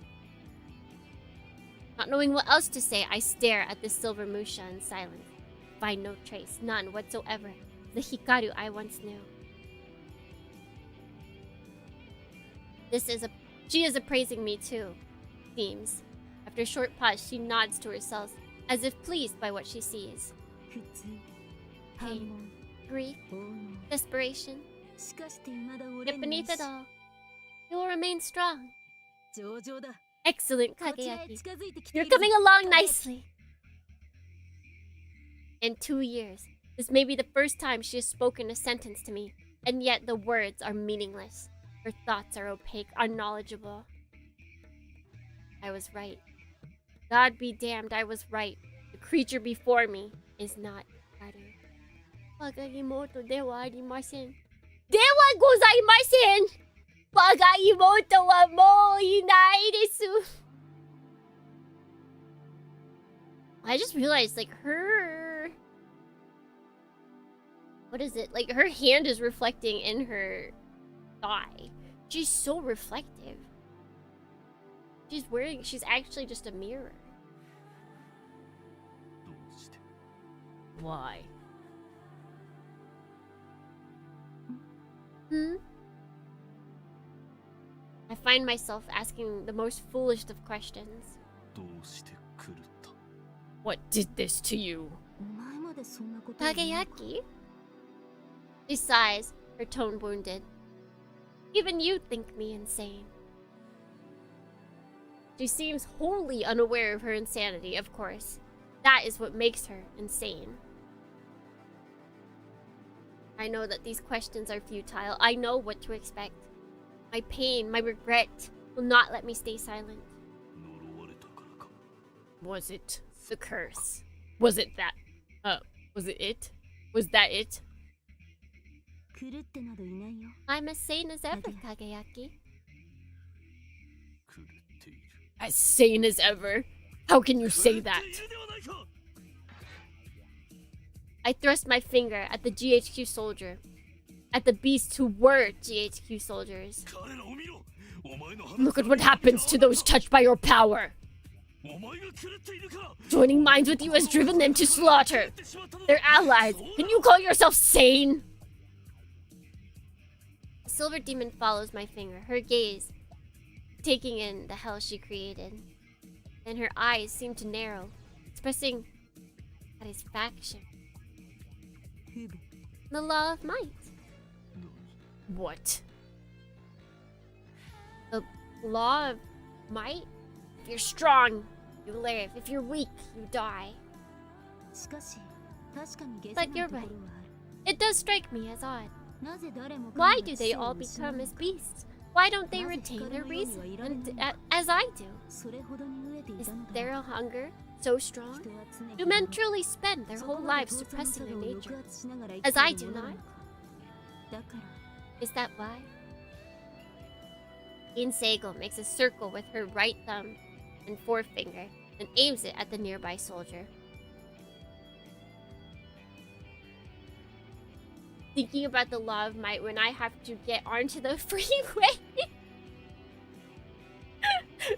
Not knowing what else to say, I stare at the silver musha in silence. Find no trace, none whatsoever, of the Hikaru I once knew. She is appraising me too, seems. After a short pause, she nods to herself, as if pleased by what she sees. Pain, grief, desperation. Yet beneath it all, you will remain strong. Excellent, Kageyaki. You're coming along nicely. In 2 years, this may be the first time she has spoken a sentence to me, and yet the words are meaningless. Her thoughts are opaque, unknowledgeable. I was right. God be damned, I was right. The creature before me is not Hikaru. Wagagimoto dewa arimasen. Dewa gozaimasen! Wagagimoto wa mou inai desu. I just realized, like, her... What is it? Like, her hand is reflecting in her thigh. She's so reflective. She's actually just a mirror. Why? I find myself asking the most foolish of questions. What did this to you? Kageyaki? She sighs, her tone wounded. Even you think me insane. She seems wholly unaware of her insanity, of course. That is what makes her insane. I know that these questions are futile. I know what to expect. My pain, my regret, will not let me stay silent. Was it the curse? Was it that? Was it it? Was that it? I'm as sane as ever, Kageyaki. As sane as ever? How can you say that? I thrust my finger at the GHQ soldier. At the beasts who were GHQ soldiers. Look at what happens to those touched by your power. Joining minds with you has driven them to slaughter. They're allies. Can you call yourself sane? A silver demon follows my finger, her gaze taking in the hell she created. And her eyes seem to narrow, expressing satisfaction. The law of might. What? The law of might? If you're strong, you live. If you're weak, you die. But you're right. It does strike me as odd. Why do they all become as beasts? Why don't they retain their reason, as I do? Is there a hunger so strong? Do men truly spend their whole lives suppressing their nature, as I do not? Is that why? Inseigo makes a circle with her right thumb and forefinger and aims it at the nearby soldier. Thinking about the law of might when I have to get onto the freeway.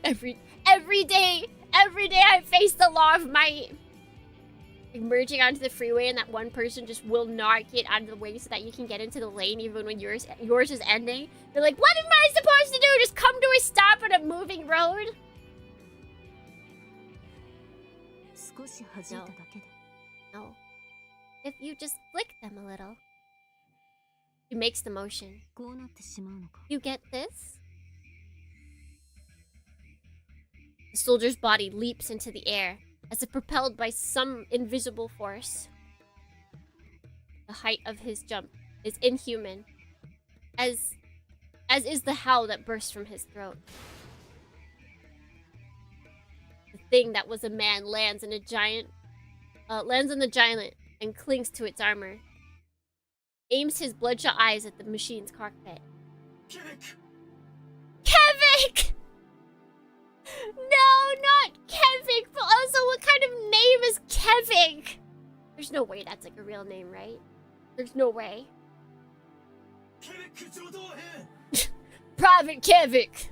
every day I face the law of might. Merging onto the freeway and that one person just will not get out of the way so that you can get into the lane even when yours is ending. You're like, what am I supposed to do? Just come to a stop on a moving road? No. If you just flick them a little. He makes the motion. You get this? The soldier's body leaps into the air as if propelled by some invisible force. The height of his jump is inhuman, as is the howl that bursts from his throat. The thing that was a man lands on the giant and clings to its armor. Aims his bloodshot eyes at the machine's cockpit. Kevik! No, not Kevik, but also what kind of name is Kevik? There's no way that's like a real name, right? There's no way. Private Kevik!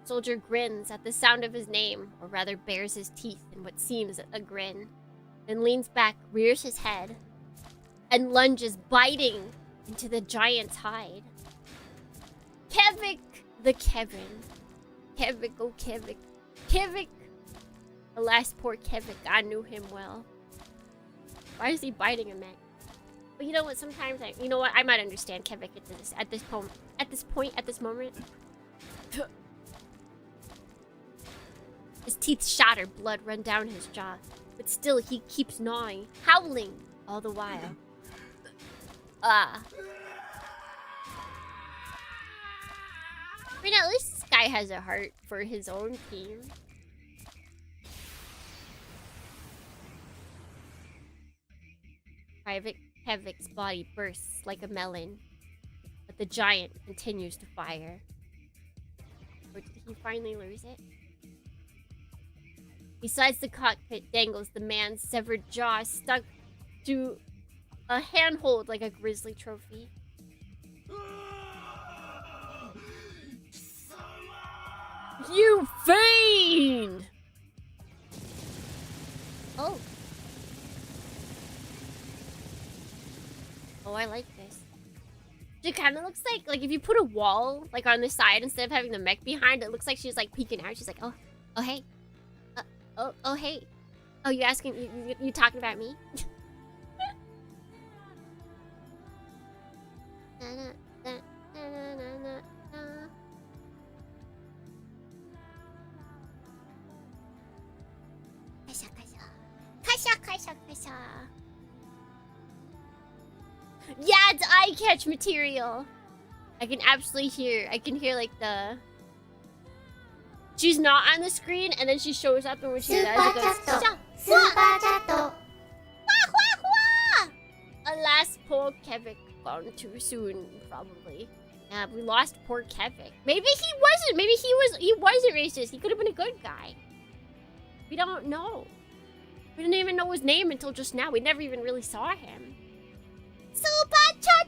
Soldier grins at the sound of his name, or rather bares his teeth in what seems a grin. Then leans back, rears his head, and lunges, biting into the giant's hide. Kevik the Kevin. Kevik, oh Kevik. Kevik! Alas, poor Kevik, I knew him well. Why is he biting a man? But you know what, sometimes you know what, I might understand Kevik at this moment. His teeth shatter, blood run down his jaw. But still, he keeps gnawing, howling all the while. I mean, at least this guy has a heart for his own team. Private Kevik's body bursts like a melon, but the giant continues to fire. Or did he finally lose it? Besides the cockpit dangles the man's severed jaw stuck to a handhold like a grisly trophy. You fiend! Oh. Oh, I like this. It kind of looks like if you put a wall like on the side instead of having the mech behind, it looks like she's like peeking out. She's like, oh hey. Oh, hey. Oh, you asking, you talking about me? Kasha. Yeah, it's eye catch material. I can hear like the... She's not on the screen, and then she shows up, and when she does, it goes... Super chat! Alas, poor Kevik. Gone too soon, probably. Yeah, we lost poor Kevik. Maybe he wasn't. Maybe he wasn't racist. He could have been a good guy. We don't know. We didn't even know his name until just now. We never even really saw him. Super chat!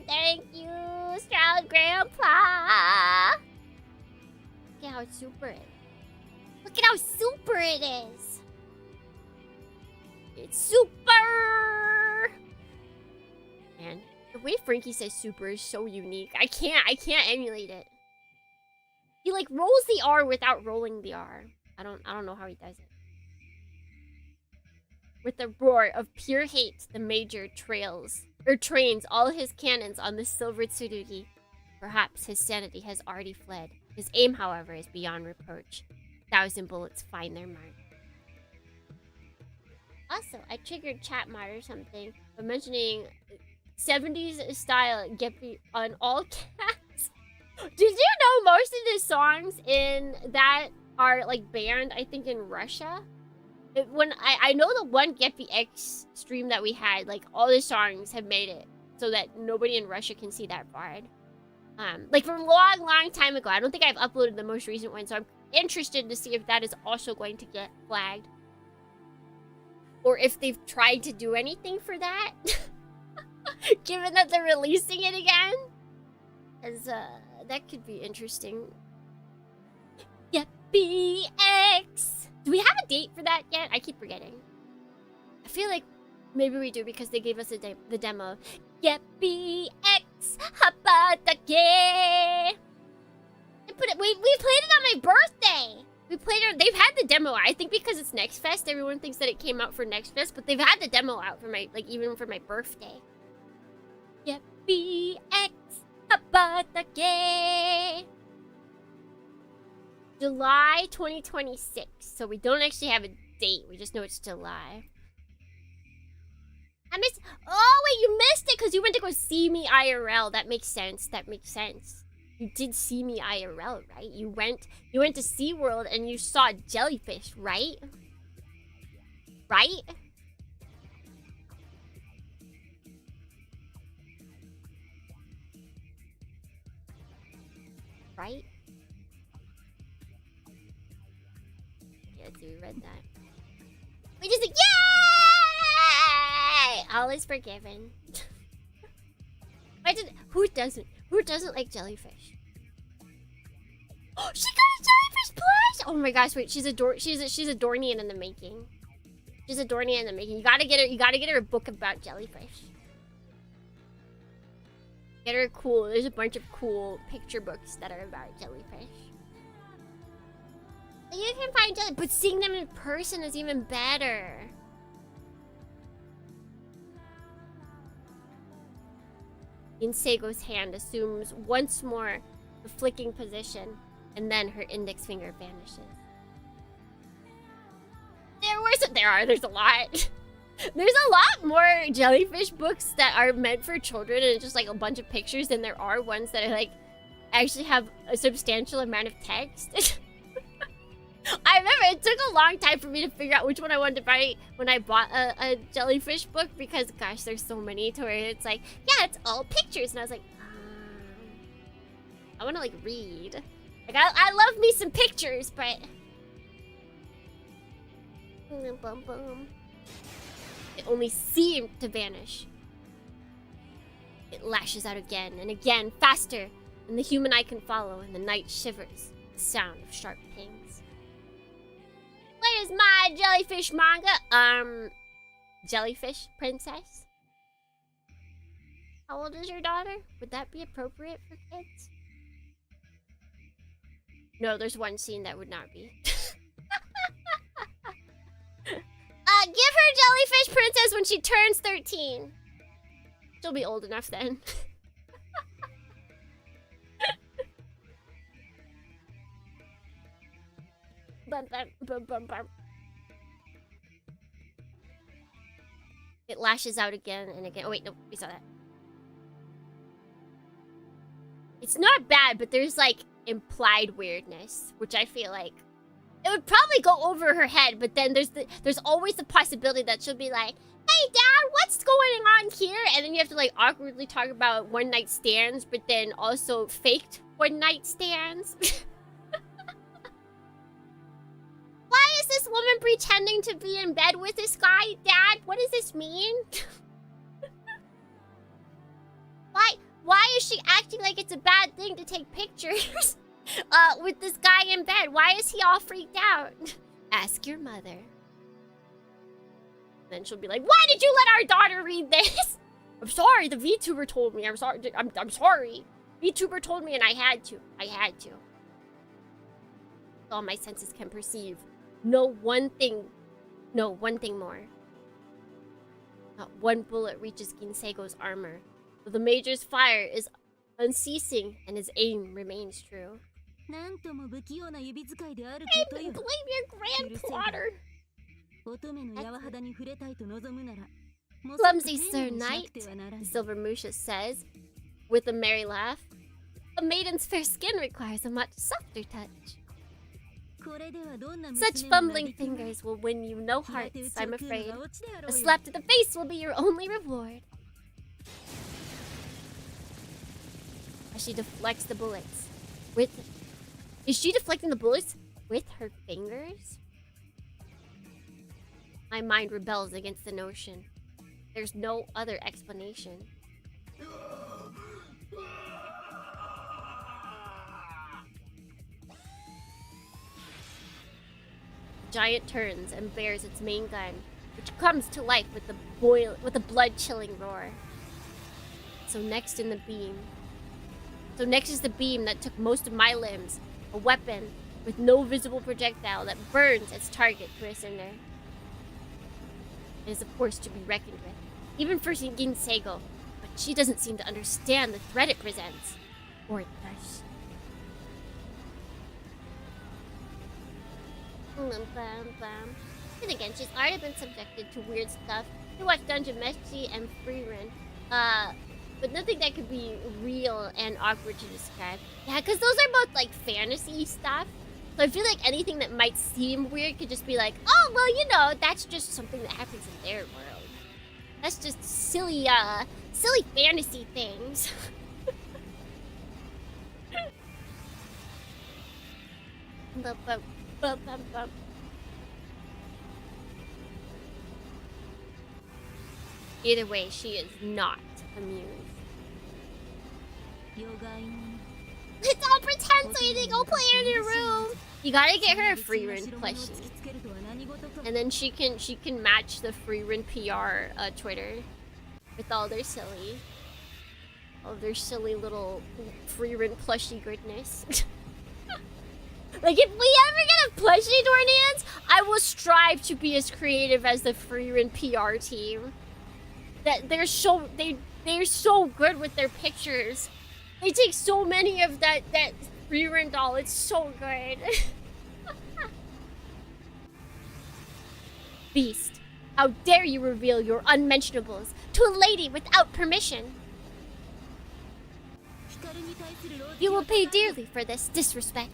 Thank you! Strong Grandpa! Look at how super it is. Look at how super it is. It's super! Man, the way Frankie says super is so unique. I can't emulate it. He like rolls the R without rolling the R. I don't know how he does it. With the roar of pure hate, the major trains all his cannons on the silver tsurugi. Perhaps his sanity has already fled. His aim, however, is beyond reproach. 1,000 bullets find their mark. Also, I triggered chat mod or something by mentioning 70s style Geppy on all caps. Did you know most of the songs in that are like banned, I think, in Russia? When I know the one Geppy X stream that we had, like all the songs have made it so that nobody in Russia can see that bard. Like from a long time ago. I don't think I've uploaded the most recent one, so I'm interested to see if that is also going to get flagged. Or if they've tried to do anything for that. Given that they're releasing it again. As that could be interesting. Geppy X. Do we have a date for that yet? I keep forgetting. I feel like maybe we do because they gave us the demo. Geppy X Habatake. We played it on my birthday. We played it. They've had the demo. I think because it's Next Fest, everyone thinks that it came out for Next Fest, but they've had the demo out for my even for my birthday. Geppy X Habatake. July 2026. So we don't actually have a date. We just know it's July. I missed. Oh wait, you missed it because you went to go see me IRL. That makes sense. That makes sense. You did see me IRL, right? You went to SeaWorld and you saw jellyfish, right? Right? Right? Yeah, let's see, we read that. We just, yay! All is forgiven. Who doesn't like jellyfish? Oh, she got a jellyfish plush! Oh my gosh, wait, she's a Dornian in the making. She's a Dornian in the making. You gotta get her a book about jellyfish. Get her there's a bunch of cool picture books that are about jellyfish. You can find jellyfish, but seeing them in person is even better. Insego's hand assumes once more the flicking position, and then her index finger vanishes. There's a lot. There's a lot more jellyfish books that are meant for children and it's just like a bunch of pictures than there are ones that are like actually have a substantial amount of text. I remember it took a long time for me to figure out which one I wanted to buy when I bought a jellyfish book because gosh, there's so many to where it's like, yeah, it's all pictures. And I was like, I want to like read. Like I love me some pictures, but boom, boom. It only seemed to vanish. It lashes out again and again, faster than the human eye can follow, and the night shivers, the sound of sharp pings. What is my jellyfish manga? Jellyfish Princess? How old is your daughter? Would that be appropriate for kids? No, there's one scene that would not be. Give her Jellyfish Princess when she turns 13. She'll be old enough then. Bum, bum, bum, bum, bum. It lashes out again and again. Oh wait, no, we saw that. It's not bad, but there's like implied weirdness, which I feel like it would probably go over her head, but then there's always the possibility that she'll be like, hey dad, what's going on here? And then you have to like awkwardly talk about one night stands, but then also faked one night stands. Why is this woman pretending to be in bed with this guy, dad? What does this mean? Why is she acting like it's a bad thing to take pictures? With this guy in bed. Why is he all freaked out? Ask your mother. Then she'll be like, why did you let our daughter read this? I'm sorry, the VTuber told me. I'm sorry. I'm sorry. VTuber told me and I had to. All my senses can perceive. No one thing more. Not one bullet reaches Ginsego's armor. But the Major's fire is unceasing and his aim remains true. Hey, blame your grand plotter. Clumsy Sir Knight, Silver Musha says, with a merry laugh. A maiden's fair skin requires a much softer touch. Such fumbling fingers will win you no hearts, I'm afraid. A slap to the face will be your only reward. As she deflects the bullets Is she deflecting the bullets with her fingers? My mind rebels against the notion. There's no other explanation. The giant turns and bares its main gun, which comes to life with a blood-chilling roar. So next is the beam that took most of my limbs, a weapon with no visible projectile that burns its target to a cinder. It is a force to be reckoned with, even for Ginsego, but she doesn't seem to understand the threat it presents. Or it does. And again, she's already been subjected to weird stuff. She watched Dungeon Meshi and Freerun. But nothing that could be real and awkward to describe. Yeah, because those are both, like, fantasy stuff. So I feel like anything that might seem weird could just be like, oh, well, you know, that's just something that happens in their world. That's just silly fantasy things. Either way, she is not amused. It's all pretend so you can go play in your room. You gotta get her a Freerun plushie. And then she can match the Freerun PR Twitter with all their silly little Freerun plushie goodness. Like, if we ever get a plushie, Dornans, I will strive to be as creative as the Freerun PR team. That they're so good with their pictures. They take so many of that Freerun doll. It's so good. Beast, how dare you reveal your unmentionables to a lady without permission? You will pay dearly for this disrespect.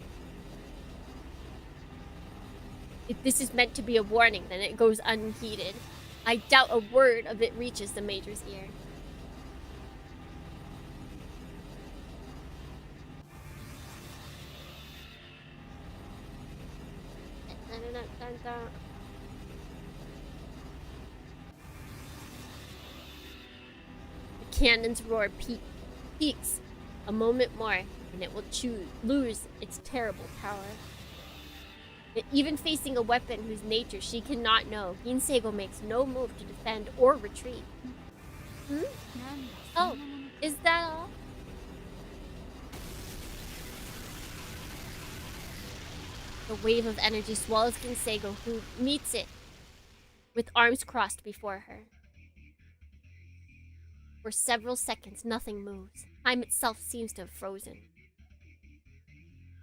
If this is meant to be a warning, then it goes unheeded. I doubt a word of it reaches the Major's ear. The cannon's roar peaks. A moment more, and it will lose its terrible power. Even facing a weapon whose nature she cannot know, Ginsego makes no move to defend or retreat. Oh, is that all? The wave of energy swallows Ginsego, who meets it with arms crossed before her. For several seconds, nothing moves. Time itself seems to have frozen.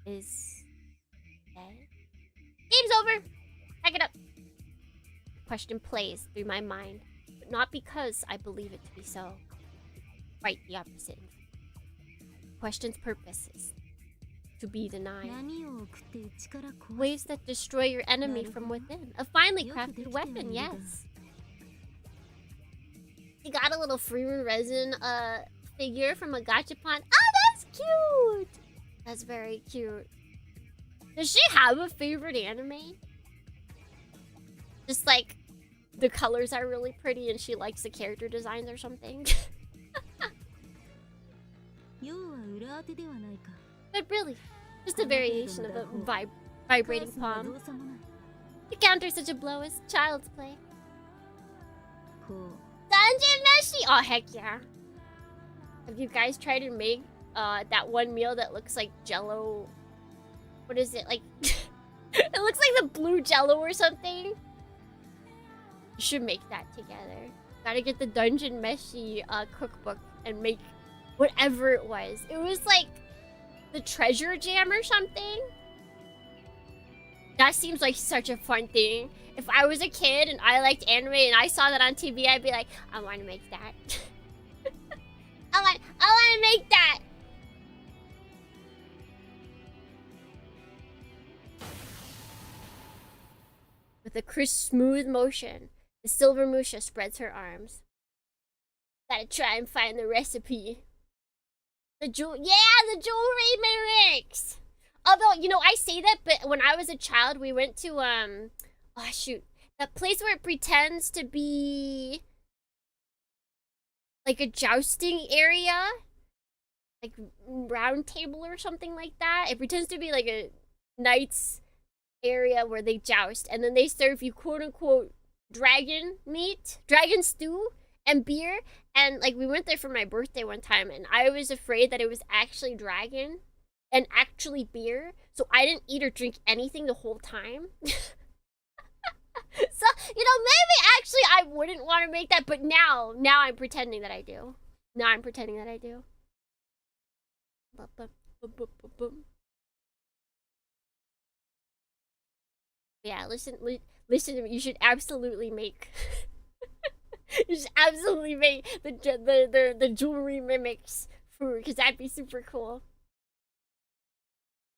Is dead? Game's over! Pack it up! The question plays through my mind, but not because I believe it to be so. Quite the opposite. The question's purpose is to be denied. Waves that destroy your enemy from within. A finely crafted weapon, yes. You got a little Freerun resin figure from a gachapon. Oh, that's cute! That's very cute. Does she have a favorite anime? Just like the colors are really pretty and she likes the character designs or something. But really, just a variation of a vibrating palm. To counter such a blow is child's play. Dungeon Meshi! Oh, heck yeah. Have you guys tried to make that one meal that looks like Jello? What is it? Like It looks like the blue jello or something. You should make that together. Gotta get the Dungeon Meshi cookbook and make whatever it was. It was like the treasure jam or something. That seems like such a fun thing. If I was a kid and I liked anime and I saw that on TV, I'd be like, I want to make that. I want to make that. With a crisp, smooth motion, the silver Musha spreads her arms. Gotta try and find the recipe. The jewelry mimics! Although, you know, I say that, but when I was a child, we went to, oh shoot, that place where it pretends to be like a jousting area, like round table or something like that. It pretends to be like a knight's area where they joust, and then they serve you quote-unquote dragon meat, dragon stew, and beer. And like we went there for my birthday one time, and I was afraid that it was actually dragon and actually beer, so I didn't eat or drink anything the whole time. So, you know, maybe actually I wouldn't want to make that, but now I'm pretending that I do. Yeah, listen to me. You should absolutely make. You should absolutely make the jewelry mimics food, because that'd be super cool.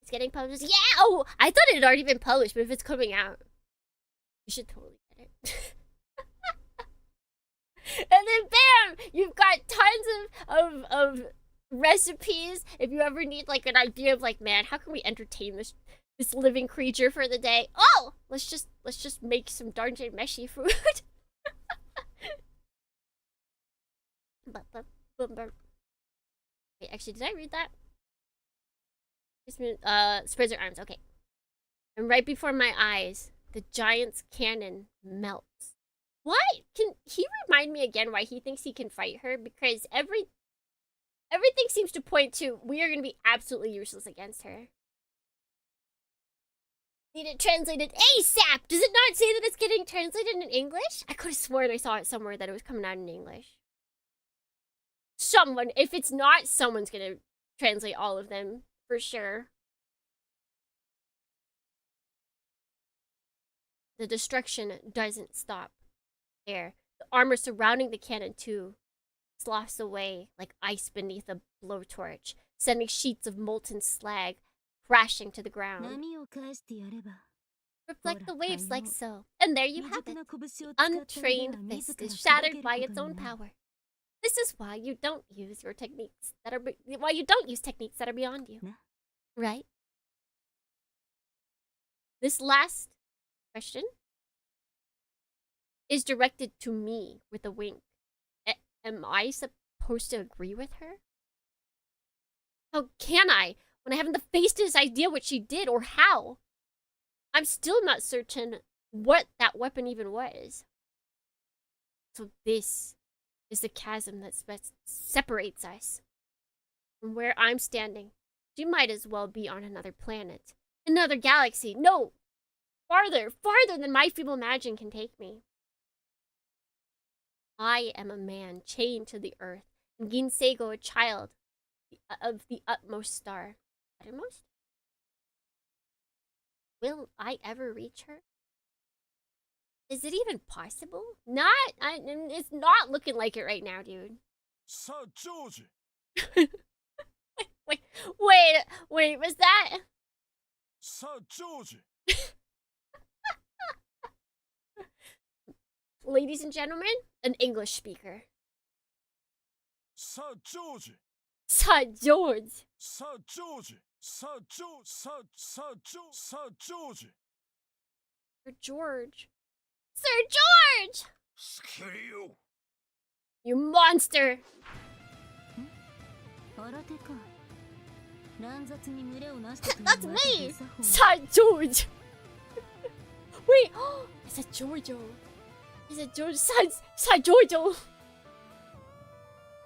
It's getting published. Yeah. Oh, I thought it had already been published, but if it's coming out, you should totally get it. And then bam, you've got tons of recipes. If you ever need like an idea of like, man, how can we entertain this living creature for the day? Oh, let's just make some Dungeon Meshi food. Wait, actually, did I read that? Spreads her arms. Okay. And right before my eyes, the giant's cannon melts. What? Can he remind me again why he thinks he can fight her? Because everything seems to point to we are going to be absolutely useless against her. Need it translated ASAP! Does it not say that it's getting translated in English? I could have sworn I saw it somewhere that it was coming out in English. Someone, if it's not, someone's gonna translate all of them, for sure. The destruction doesn't stop there. The armor surrounding the cannon, too, sloughs away like ice beneath a blowtorch, sending sheets of molten slag crashing to the ground. Reflect the waves like so. And there you have it. The untrained fist is shattered by its own power. This is why you don't use your techniques that are techniques that are beyond you. Right? This last question is directed to me with a wink. Am I supposed to agree with her? How can I when I haven't the faintest idea what she did or how? I'm still not certain what that weapon even was. So this is the chasm that separates us. From where I'm standing, she might as well be on another planet, another galaxy. No, farther than my feeble imagination can take me. I am a man chained to the earth, and Ginseigo a child of the utmost star. Uttermost? Will I ever reach her? Is it even possible? It's not looking like it right now, dude. wait, was that? Ladies and gentlemen, an English speaker. Sir George. Sir George. Sir George. Sir George! You monster! That's me! Sir George! Wait! It's a Giorgio. It's a George. Sir Giorgio!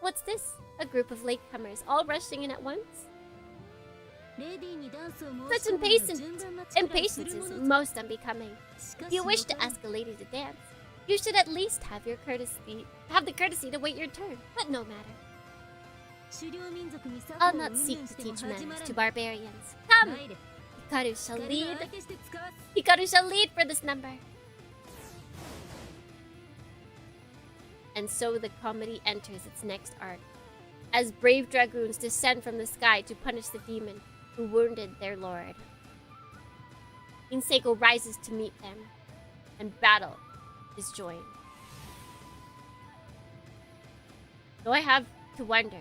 What's this? A group of latecomers all rushing in at once? Such impatience is most unbecoming. If you wish to ask a lady to dance, you should at least have the courtesy to wait your turn. But no matter. I'll not seek to teach manners to barbarians. Come! Hikaru shall lead. Hikaru shall lead for this number. And so the comedy enters its next arc, as brave dragoons descend from the sky to punish the demon who wounded their lord. Kinseigo rises to meet them, and battle is joined. Though I have to wonder,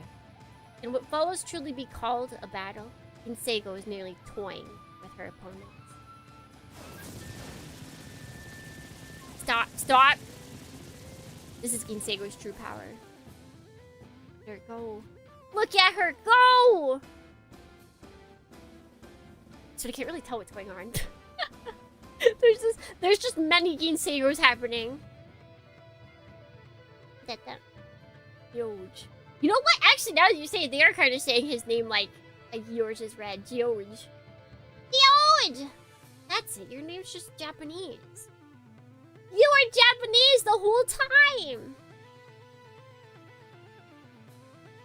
can what follows truly be called a battle? Kinseigo is nearly toying with her opponents. Stop! This is Kinseigo's true power. There go. Look at her go! So I can't really tell what's going on. There's just many Kinseigos happening. George. You know what? Actually, now that you say it, they are kind of saying his name like yours is red. George. George! That's it. Your name's just Japanese. You were Japanese the whole time!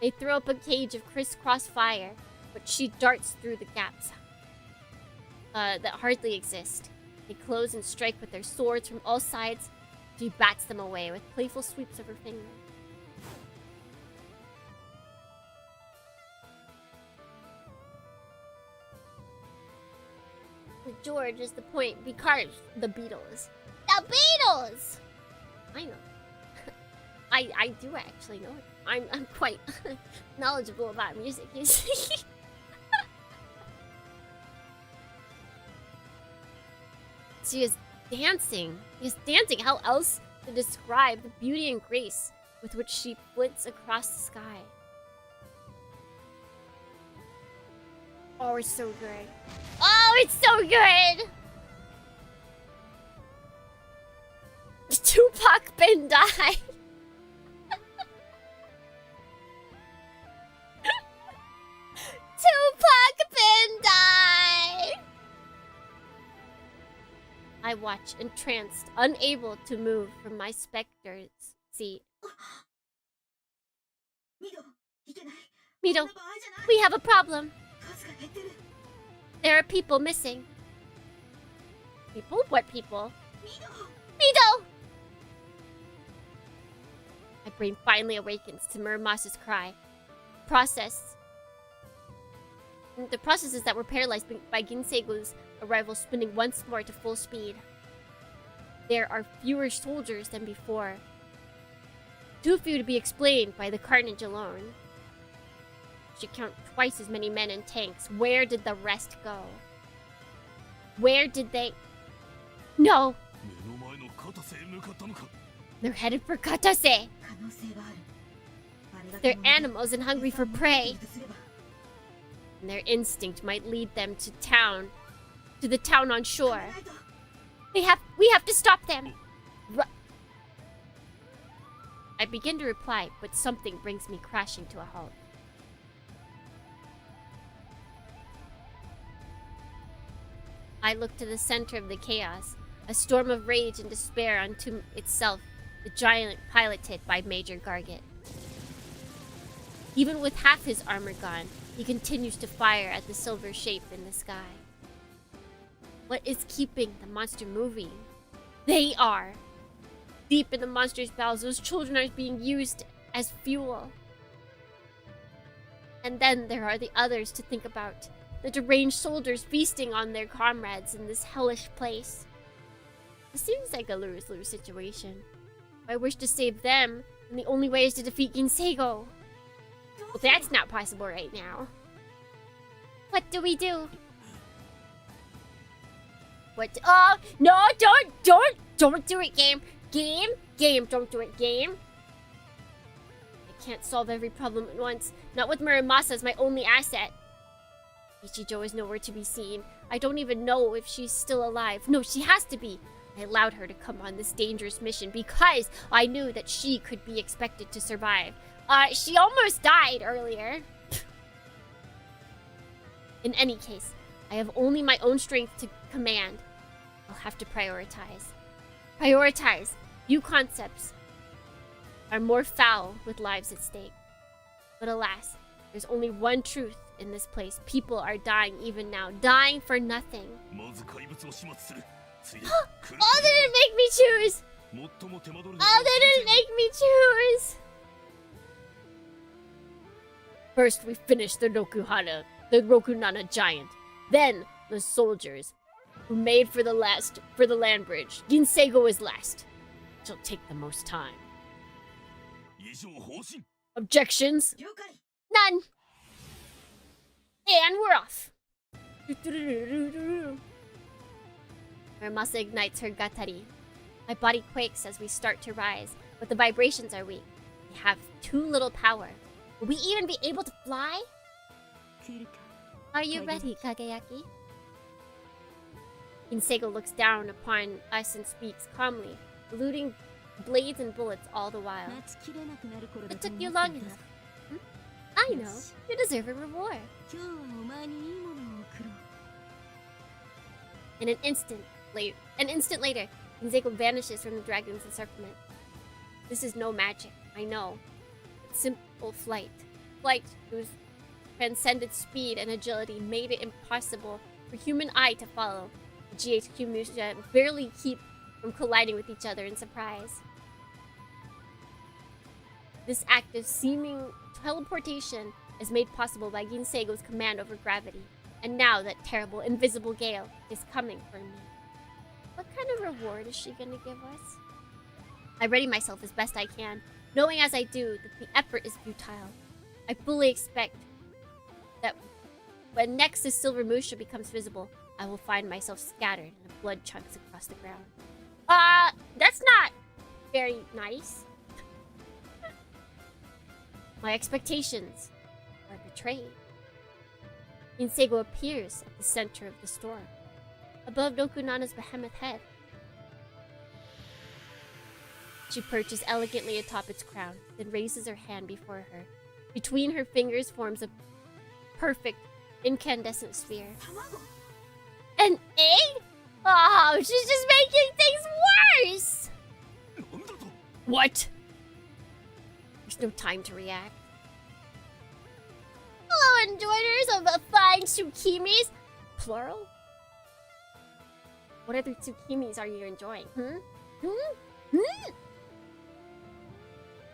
They throw up a cage of crisscross fire, but she darts through the gaps that hardly exist. They close and strike with their swords from all sides. She bats them away with playful sweeps of her finger. George is the point because the Beatles. The Beatles! I know. I do actually know it. I'm quite knowledgeable about music, you see. She is dancing. She's dancing. How else to describe the beauty and grace with which she flits across the sky? Oh, it's so good. Oh, it's so good! Tupac Bandai. Tupac Bandai! I watch, entranced, unable to move from my specter's seat. Mido, we have a problem. There are people missing. People? What people? Mido! My brain finally awakens to Muramasa's cry. The processes that were paralyzed by Kinseigo's arrival spinning once more to full speed. There are fewer soldiers than before. Too few to be explained by the carnage alone. Should count twice as many men and tanks. Where did the rest go? Where did they... No! They're headed for Katase! They're animals and hungry for prey. And their instinct might lead them to town. To the town on shore. We have to stop them! I begin to reply, but something brings me crashing to a halt. I look to the center of the chaos, a storm of rage and despair unto itself, the giant piloted by Major Garget. Even with half his armor gone, he continues to fire at the silver shape in the sky. What is keeping the monster moving? They are! Deep in the monster's bowels, those children are being used as fuel. And then there are the others to think about. The deranged soldiers feasting on their comrades in this hellish place. It seems like a lose-lose situation. If I wish to save them, then the only way is to defeat Kinseigo. Well, that's not possible right now. What do we do? What? Oh, no, don't do it, game. Game, don't do it, game. I can't solve every problem at once. Not with Muramasa as my only asset. Ichijo is nowhere to be seen. I don't even know if she's still alive. No, she has to be. I allowed her to come on this dangerous mission because I knew that she could be expected to survive. She almost died earlier. In any case, I have only my own strength to command. I'll have to prioritize. Prioritize! Few concepts are more foul with lives at stake. But alas, there's only one truth in this place. People are dying even now, dying for nothing. Oh, they didn't make me choose! Oh, they didn't make me choose! First, we finished the Rokunana giant. Then, the soldiers, who made for the land bridge. Ginseigo is last. She'll take the most time. Objections? None! And we're off! Muramasa ignites her gatari. My body quakes as we start to rise, but the vibrations are weak. We have too little power. Will we even be able to fly? Are you ready, Kageyaki? Ginseigo looks down upon us and speaks calmly, eluding blades and bullets all the while. It took you long enough. I know. You deserve a reward. In an instant later, Ginseigo vanishes from the dragon's encirclement. This is no magic, I know. It's simple flight. Flight whose transcended speed and agility made it impossible for human eye to follow. The GHQ Musha barely keep from colliding with each other in surprise. This act of seeming teleportation is made possible by Ginseigo's command over gravity. And now that terrible invisible gale is coming for me. What kind of reward is she gonna give us? I ready myself as best I can, knowing as I do that the effort is futile. I fully expect that when next the silver Musha becomes visible, I will find myself scattered in blood chunks across the ground. That's not very nice. My expectations are betrayed. Ginseigo appears at the center of the storm, above Rokunana's behemoth head. She perches elegantly atop its crown, then raises her hand before her. Between her fingers forms a perfect incandescent sphere. An egg? Oh, she's just making things worse! What? There's no time to react. Hello, enjoyers of flying tsukimis. Plural? What other tsukimis are you enjoying?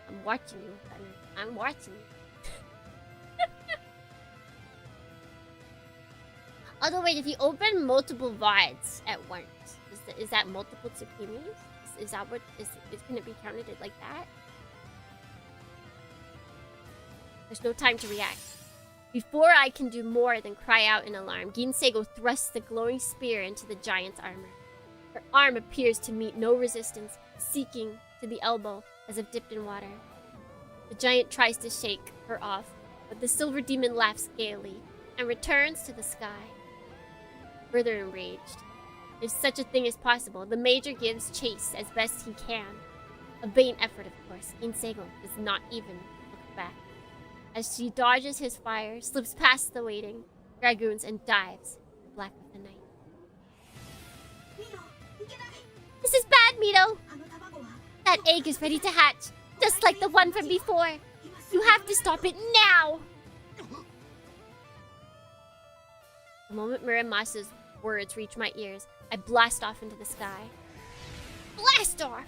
I'm watching you, Thunder. I'm watching you. Although, wait, if you open multiple VODs at once, is that multiple tsukimis? Is that what can it be counted like that? There's no time to react. Before I can do more than cry out in alarm, Ginseigo thrusts the glowing spear into the giant's armor. Her arm appears to meet no resistance, seeking to the elbow as if dipped in water. The giant tries to shake her off, but the silver demon laughs gaily and returns to the sky. Further enraged, if such a thing is possible, the Major gives chase as best he can. A vain effort, of course. Ginseigo does not even look back. As she dodges his fire, slips past the waiting dragoons, and dives in the black of the night. This is bad, Mito! That egg is ready to hatch, just like the one from before. You have to stop it now! The moment Muramasa's words reach my ears, I blast off into the sky. Blast off!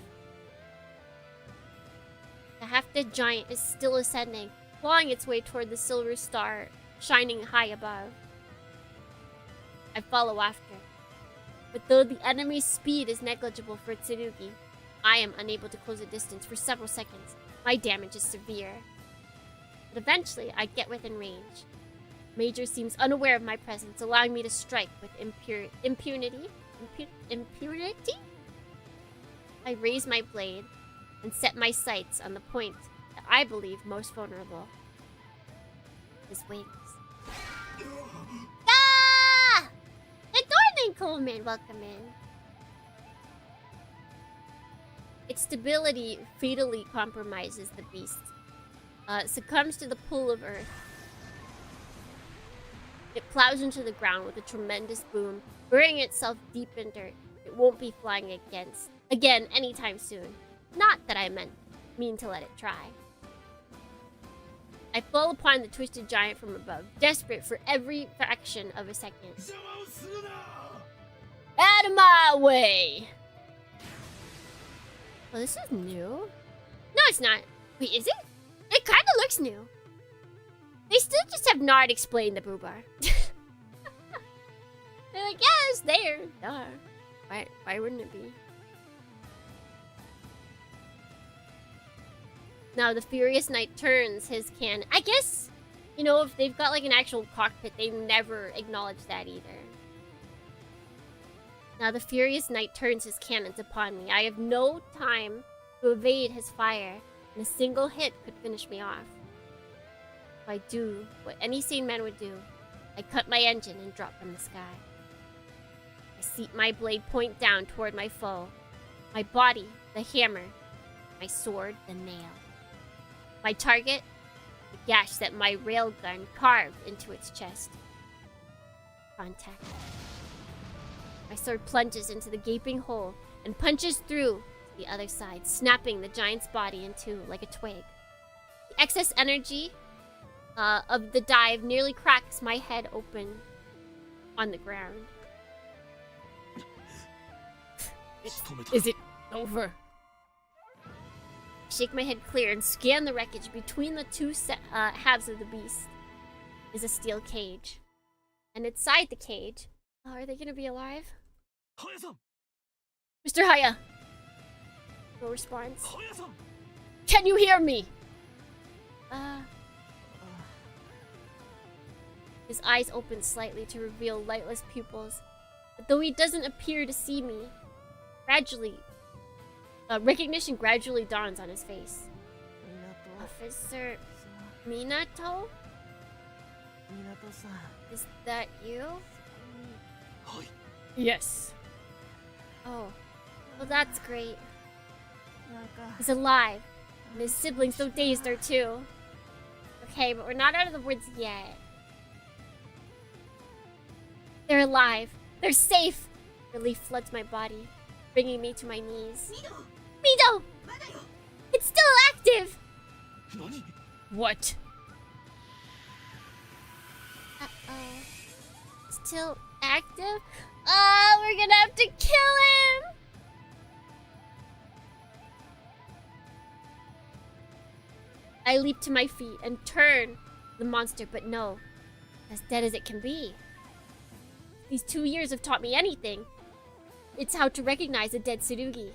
The half-dead giant is still ascending, clawing its way toward the silver star shining high above. I follow after. But though the enemy's speed is negligible for Tsurugi, I am unable to close a distance for several seconds. My damage is severe. But eventually, I get within range. Major seems unaware of my presence, allowing me to strike with impunity. I raise my blade and set my sights on the point that I believe most vulnerable. His wings. Ah! The Thornton Coleman, welcome in. Its stability fatally compromises the beast. Succumbs to the pull of Earth. It plows into the ground with a tremendous boom, burying itself deep in dirt. It won't be flying again anytime soon. Not that I mean to let it try. I fall upon the twisted giant from above, desperate for every fraction of a second. Out of my way! Well, this is new. No, it's not. Wait, is it? It kind of looks new. They still just have not explained the boo bar. They're like, yeah, it's there. Duh. Why wouldn't it be? Now the Furious Knight turns his cannon. I guess, you know, if they've got like an actual cockpit, they never acknowledge that either. Now the Furious Knight turns his cannons upon me. I have no time to evade his fire, and a single hit could finish me off. If I do what any sane man would do, I cut my engine and drop from the sky. I seat my blade point down toward my foe. My body, the hammer. My sword, the nail. My target, the gash that my railgun carved into its chest. Contact. My sword plunges into the gaping hole and punches through to the other side, snapping the giant's body in two like a twig. The excess energy of the dive nearly cracks my head open on the ground. Is it over? I shake my head clear and scan the wreckage. Between the two halves of the beast is a steel cage. And inside the cage... Oh, are they gonna be alive? Mr. Haya! No response. Can you hear me? His eyes open slightly to reveal lightless pupils. But though he doesn't appear to see me, recognition gradually dawns on his face. Officer Minato? Is that you? Yes. Oh, well that's great. He's alive, and his siblings so dazed are too. Okay, but we're not out of the woods yet. They're alive. They're safe. Relief floods my body, bringing me to my knees. Mido! It's still active! What? Uh-oh. Still active? Oh, we're gonna have to kill him! I leap to my feet and turn the monster, but no. As dead as it can be. These 2 years have taught me anything. It's how to recognize a dead Tsurugi.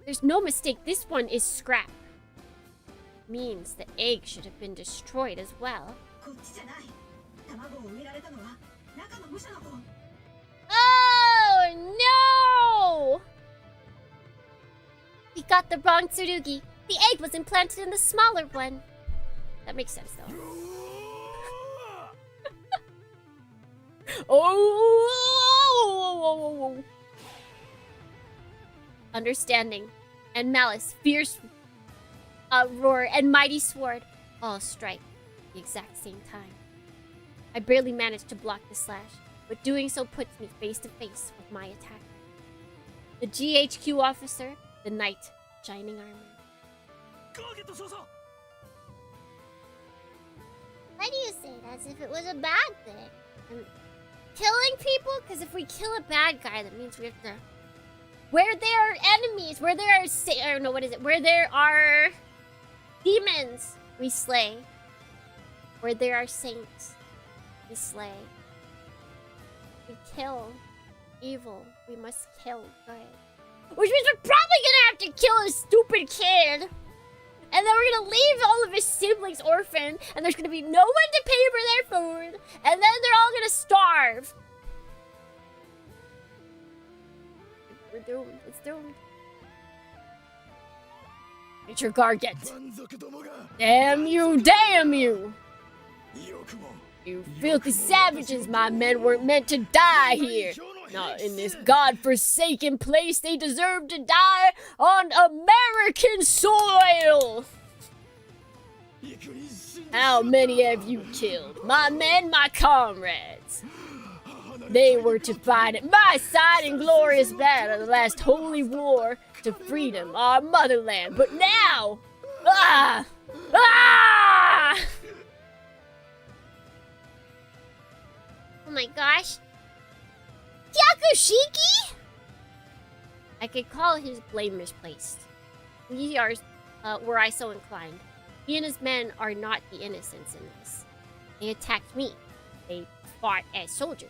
There's no mistake, this one is scrap. Means the egg should have been destroyed as well. Oh no! We got the wrong Tsurugi. The egg was implanted in the smaller one. That makes sense though. Oh! Understanding and malice, fierce roar, and mighty sword all strike at the exact same time. I barely managed to block the slash, but doing so puts me face to face with my attacker. The GHQ officer, the knight, shining armor. Why do you say that as if it was a bad thing? Killing people? Because if we kill a bad guy, that means we have to... Where there are enemies, where there are... Where there are demons, we slay. Where there are saints, we slay. We kill evil, we must kill good. Which means we're probably gonna have to kill a stupid kid. And then we're gonna leave all of his siblings orphaned, and there's gonna be no one to pay for their food, and then they're all gonna starve. We're doomed. It's doomed. It's your Garget. Damn you, damn you! You filthy savages, my men weren't meant to die here. Not in this godforsaken place. They deserve to die on American soil. How many have you killed? My men, my comrades. Scots. They were to fight at my side in glorious battle, the last holy war to freedom, our motherland. But now, ah! Oh my gosh. Yakushiki? I could call his blame misplaced. We are, were I so inclined. He and his men are not the innocents in this. They attacked me. They fought as soldiers.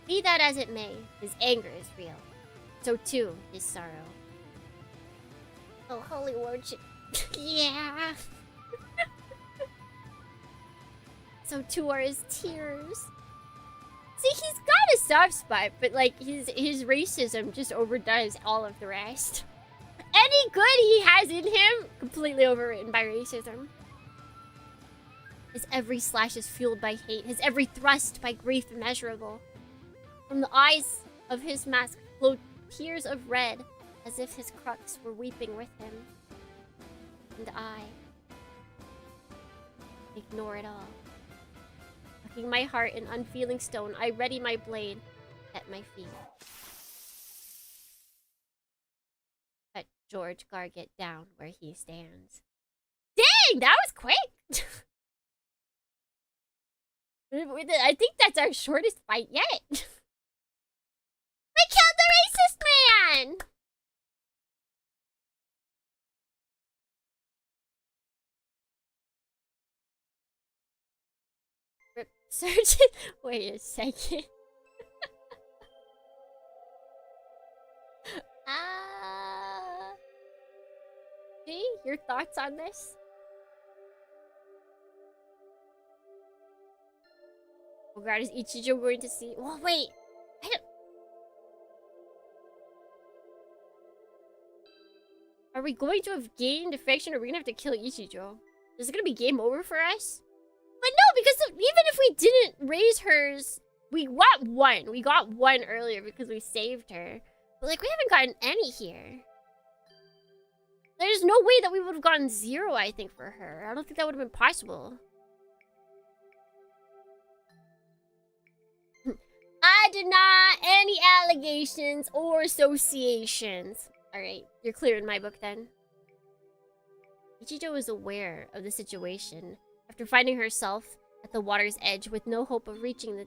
Be that as it may, his anger is real. So too, his sorrow. Oh, holy lordship. Yeah. So too are his tears. See, he's got a soft spot, but like his racism just overdoes all of the rest. Any good he has in him, completely overwritten by racism. His every slash is fueled by hate, his every thrust by grief immeasurable. From the eyes of his mask flowed tears of red, as if his crux were weeping with him. And I ignore it all. Locking my heart in unfeeling stone, I ready my blade at my feet. Cut George Gargett down where he stands. Dang, that was quick! I think that's our shortest fight yet. We killed the racist man! Surgeon, wait a second. See, your thoughts on this? Oh god, is Ichijo going to see? Oh wait, I don't... Are we going to have gained affection, or are we gonna have to kill Ichijo? Is it gonna be game over for us? But no, because even if we didn't raise hers, we got one. We got one earlier because we saved her. But like, we haven't gotten any here. There's no way that we would have gotten 0, I think, for her. I don't think that would have been possible. I deny any allegations or associations. Alright, you're clear in my book then. Ichijo is aware of the situation. After finding herself at the water's edge with no hope of reaching the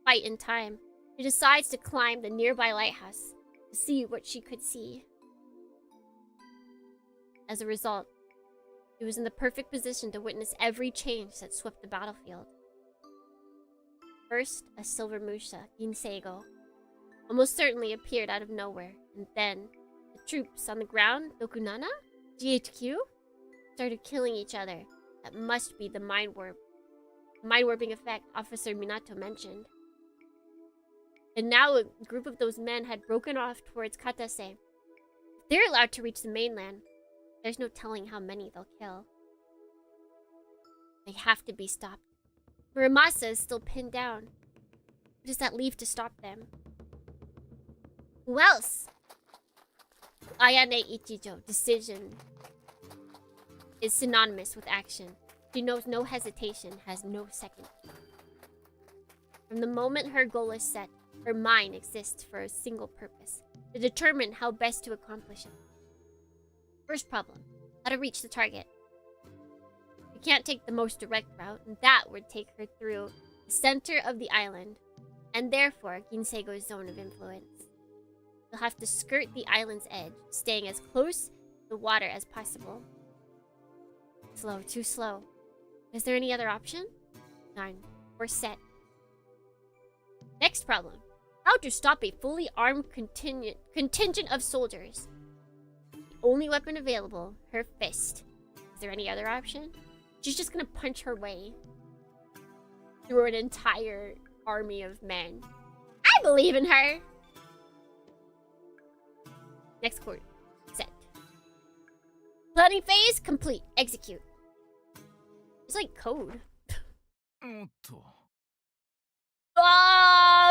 fight in time, she decides to climb the nearby lighthouse to see what she could see. As a result, she was in the perfect position to witness every change that swept the battlefield. First, a silver musha, Ginseigo, almost certainly appeared out of nowhere, and then the troops on the ground, Dokunana, GHQ, started killing each other. That must be the mind warping effect Officer Minato mentioned. And now a group of those men had broken off towards Katase. If they're allowed to reach the mainland, there's no telling how many they'll kill. They have to be stopped. Muramasa is still pinned down. What does that leave to stop them? Who else? Ayane Ichijo, decision is synonymous with action. She knows no hesitation, has no second thought. From the moment her goal is set, her mind exists for a single purpose, to determine how best to accomplish it. First problem, how to reach the target. We can't take the most direct route, and that would take her through the center of the island, and therefore Ginseigo's zone of influence. You'll have to skirt the island's edge, staying as close to the water as possible. Slow, too slow. Is there any other option? None. We're set. Next problem. How to stop a fully armed contingent of soldiers. The only weapon available, her fist. Is there any other option? She's just gonna punch her way through an entire army of men. I believe in her! Next court. Set. Planning phase complete. Execute. It's like code.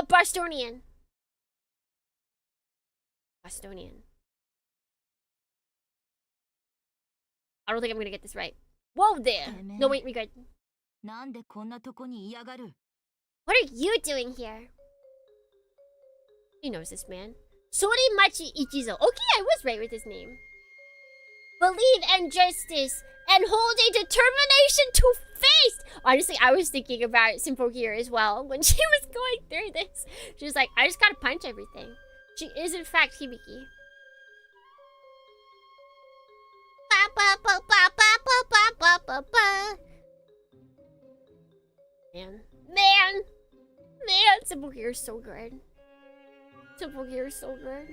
Bostonian. Bostonian. I don't think I'm gonna get this right. Whoa there! No, wait, we good. なんでこんなとこに嫌がる What are you doing here? He knows this man. Sorimachi Ichizo. Okay, I was right with his name. Believe in justice and hold a determination to face. Honestly, I was thinking about Simple here as well when she was going through this. She was like, I just gotta punch everything. She is in fact Hibiki. Ba ba ba ba ba ba ba ba ba ba. Man, Simple here is so good. Simple here is so good.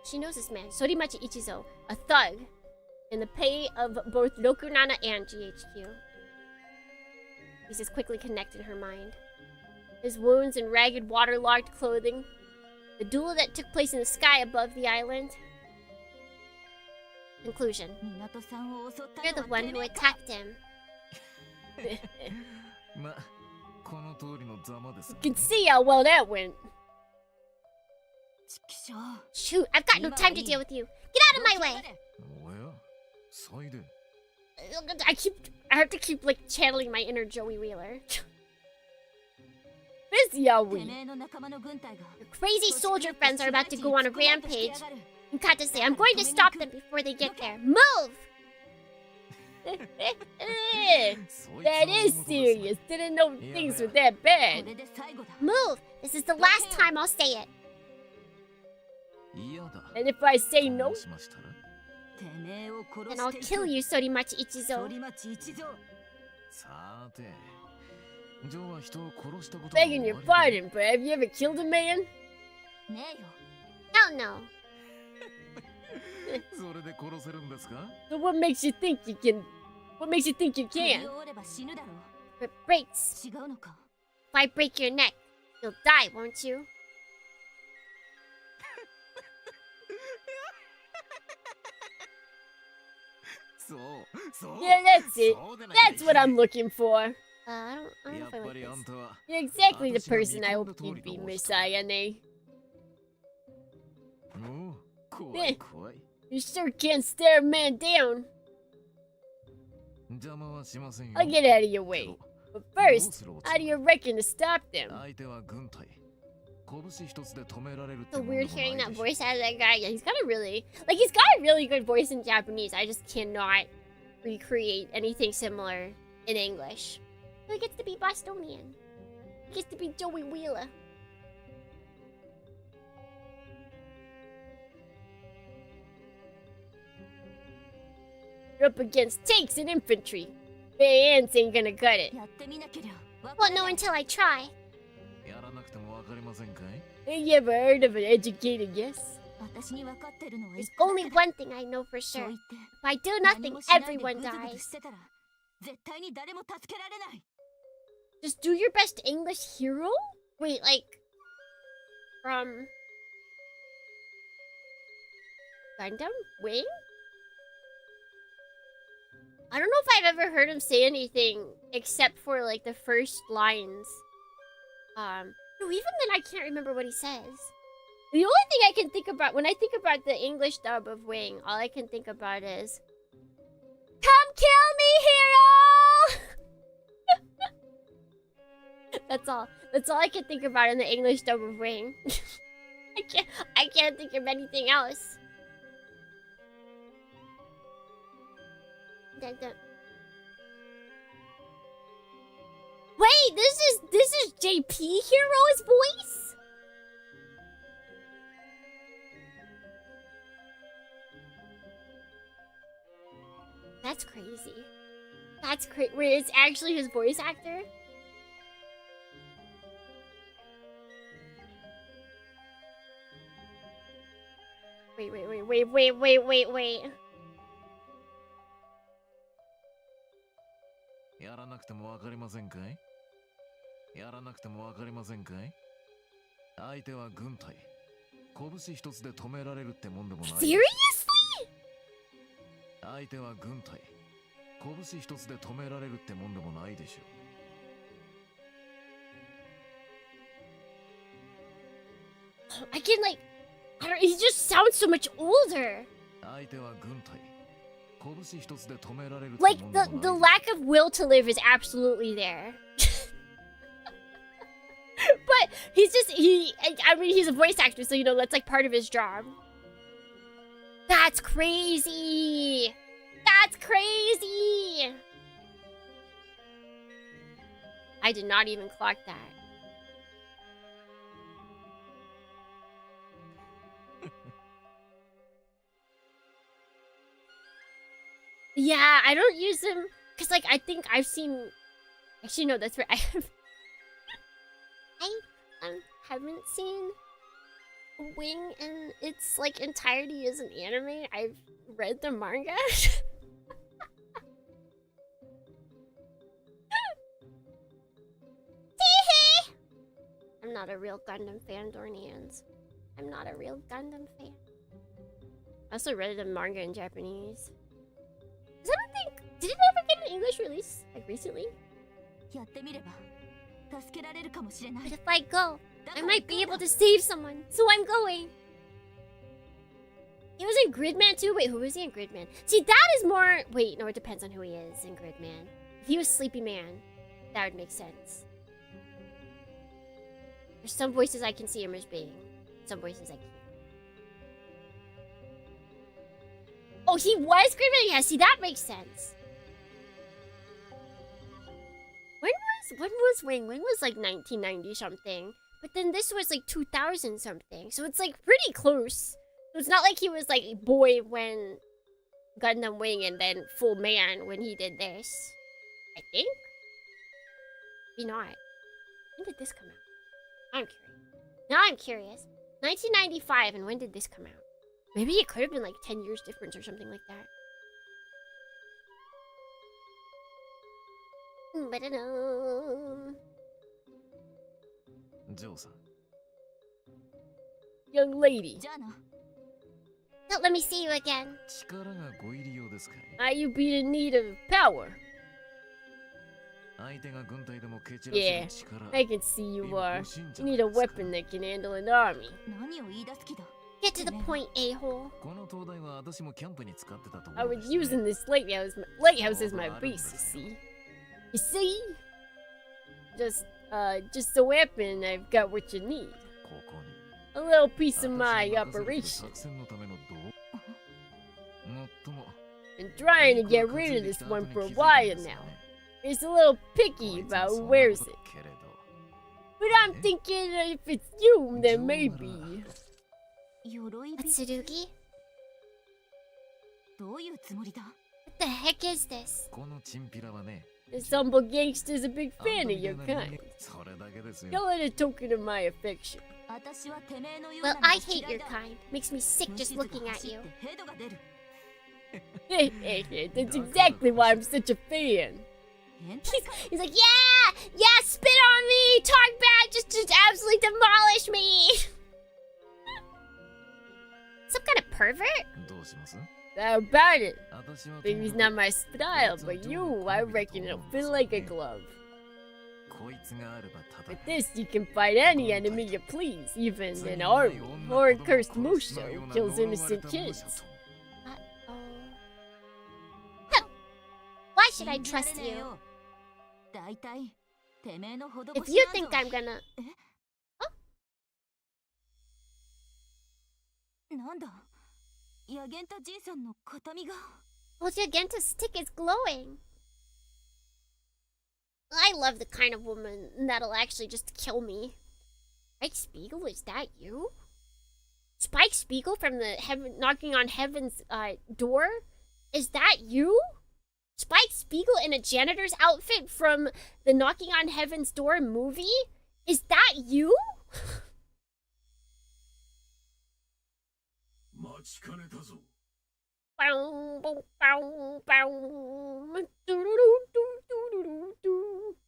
She knows this man, Sorimachi Ichizo, a thug, in the pay of both Rokunana and GHQ. Pieces quickly connect in her mind. His wounds and ragged, waterlogged clothing, the duel that took place in the sky above the island. Conclusion. You're the one who attacked him. You can see how well that went. Shoot, I've got no time to deal with you. Get out of my way! I have to keep like channeling my inner Joey Wheeler. Miss Yaoi. Your crazy soldier friends are about to go on a rampage. And Katase, I'm going to stop them before they get there. Move! That is serious. Didn't know things were that bad. Move! This is the last time I'll say it. And if I say no, then I'll kill you, Sorimachi Ichizo. Begging your pardon, but have you ever killed a man? Hell no. So what makes you think you can? What makes you think you can? If it breaks. If I break your neck, you'll die, won't you? Yeah, that's it. That's what I'm looking for. I don't know if I like this. You're exactly the person I hoped you'd be, Miss Ayane. You sure can't stare a man down. I'll get out of your way. But first, how do you reckon to stop them? So weird hearing that voice out of that guy. Yeah, he's got a really good voice in Japanese. I just cannot recreate anything similar in English. He gets to be Bostonian. He gets to be Joey Wheeler. You're up against tanks and infantry. Bare hands ain't gonna cut it. Won't know until I try. Have you ever heard of an educated guess? There's only one thing I know for sure. If I do nothing, everyone dies. Just do your best English hero? Wait, like... From... Gundam? Wing? I don't know if I've ever heard him say anything except for, like, the first lines. No, even then I can't remember what he says. The only thing I can think about, when I think about the English dub of Wing, all I can think about is... Come kill me, hero! That's all I can think about in the English dub of Wing. I can't think of anything else. Wait, this is JP Hero's voice? That's crazy. That's crazy. Wait, it's actually his voice actor? Wait. やらなくてもわかりませんかいやらなくてもわかりませんかい相手は軍隊。拳一つで止められるってもんでもない。Seriously? 相手は軍隊。拳一つで止められるってもんでもないでしょ。I can like, I don't. He just sounds so much older. 相手は軍隊。拳一つで止められるっても Like んでも the ない。 lack of will to live is absolutely there. But I mean he's a voice actor, so you know that's like part of his job. That's crazy. That's crazy. I did not even clock that. Yeah, I don't use him because like I think I've seen. Actually, no, that's right. I haven't seen Wing in its like entirety as an anime. I've read the manga. I'm not a real Gundam fan, Dornians. I'm not a real Gundam fan. I also read the manga in Japanese. 'Cause I don't think... Did it ever get an English release? Like, recently? やってみれば助けられるかもしれない But if I go, I might be able to save someone. So I'm going. He was in Gridman too? Wait, who was he in Gridman? See, that is more... Wait, no, it depends on who he is in Gridman. If he was Sleepy Man, that would make sense. There's some voices I can see him as being. Some voices I can't. Oh, he was Gridman? Yeah, see, that makes sense. When was Wing? Wing was like 1990 something. But then this was like 2000 something. So it's like pretty close. So it's not like he was like boy when Gundam Wing and then full man when he did this. I think? Maybe not. When did this come out? I'm curious. Now I'm curious. 1995, and when did this come out? Maybe it could have been like 10 years difference or something like that. Ba-da-dum. ジョーさん。 Young lady. じゃあな Don't let me see you again. 力がご入り用ですかい？ Are you be in need of power? 相手が軍隊でも蹴散らせる力。 I can see you 今 are. 欲しいんじゃ You ない need a ですか？ weapon that can handle an army. 何を言い出す気だ Get to the point, a-hole. この灯台は私もキャンプに使ってたとこ I ろで was すね。 using this lighthouse as my base, you see? You see? Just a weapon, I've got what you need. ここに。 A little piece of 私 my に任せてる operation. 作戦のための道もっとも Been trying to get rid of this one for a while now. It's a little picky about who wears it. けれど But I'm thinking that if it's you, then maybe. 鎧 Atsurugi? どういうつもりだ What the heck is this? このチンピラはね This humble gangster's a big あん fan た of みたい your な人間 kind. それだけですよ Call it a token of my affection. 私はてめえのよう Well, な I のが hate 嫌 your いだ kind. Makes me sick 無 just 静か looking に at 走 you. ってヘドが出る That's exactly why I'm such a fan. 変態か He's like, yeah, spit on me, talk back, just absolutely demolish me. Some kind of pervert? どうします How about it? 私は Maybe it's not my style, but you, I reckon it'll fit like a glove. こいつがあれば戦 With this, you can fight any enemy you please, even an army, or a cursed Musho who kills innocent kids. Uh-oh. Huh. Why should I 信じられ trust ねえ you? よ大体てめえの施 If し you なん think ぞ I'm gonna... なんだヤゲンタじいさんの形見が Well, Gigenta's stick is glowing. I love the kind of woman that'll actually just kill me. Spike Spiegel, is that you? Spike Spiegel from the heaven knocking on heaven's door? Is that you? Spike Spiegel in a janitor's outfit from the Knocking on Heaven's Door movie? Is that you? 待ちかねたぞ。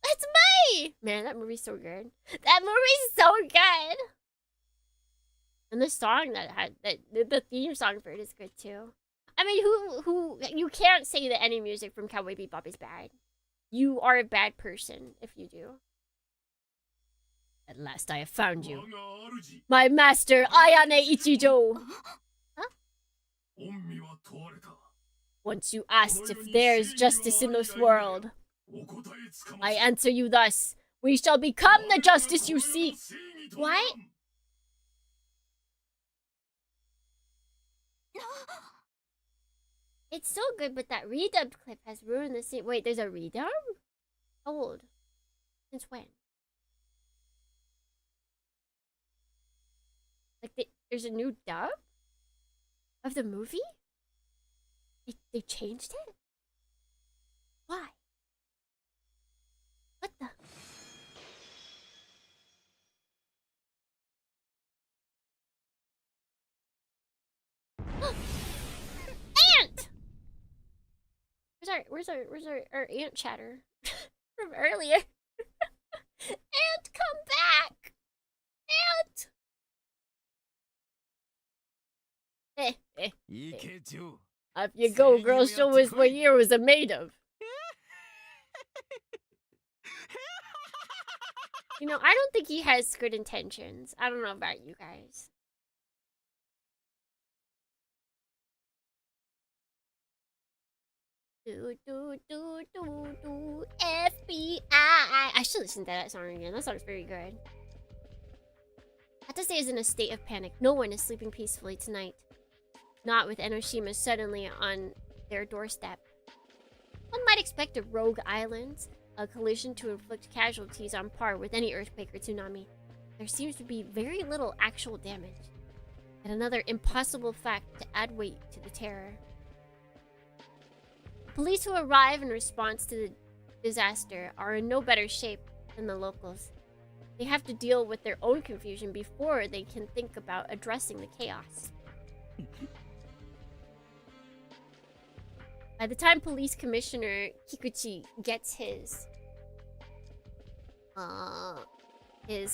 That's me! Man, that movie's so good. That movie's so good! And the song the theme song for it is good too. I mean, who you can't say that any music from Cowboy Bebop is bad. You are a bad person if you do. At last I have found you. My master, Ayane Ichijo! Once you asked if there's justice in this world, I answer you thus. We shall become the justice you seek. What? It's so good, but that redubbed clip has ruined the scene. Wait, there's a redub? How old? Since when? Like, there's a new dub? Of the movie? They changed it? Why? What the? Ant! Where's our ant chatter from earlier? Ant, come back! Ant! Up you go, girl. Show us what year was it made of. You know, I don't think he has good intentions. I don't know about you guys. FBI. I should listen to that song again. That song's very good. Katase is in a state of panic. No one is sleeping peacefully tonight. Not with Enoshima suddenly on their doorstep. One might expect a rogue island, a collision to inflict casualties on par with any earthquake or tsunami. There seems to be very little actual damage. And another impossible fact to add weight to the terror. Police who arrive in response to the disaster are in no better shape than the locals. They have to deal with their own confusion before they can think about addressing the chaos. By the time Police Commissioner Kikuchi gets his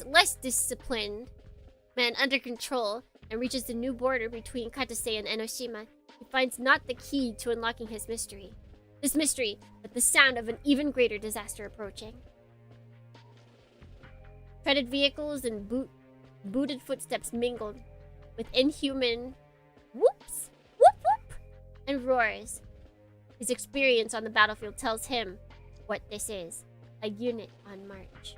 less disciplined man under control and reaches the new border between Katase and Enoshima, he finds not the key to unlocking his mystery. This mystery, but the sound of an even greater disaster approaching. Treaded vehicles and booted footsteps mingled with inhuman whoops, whoop whoop, and roars. His experience on the battlefield tells him what this is, a unit on march.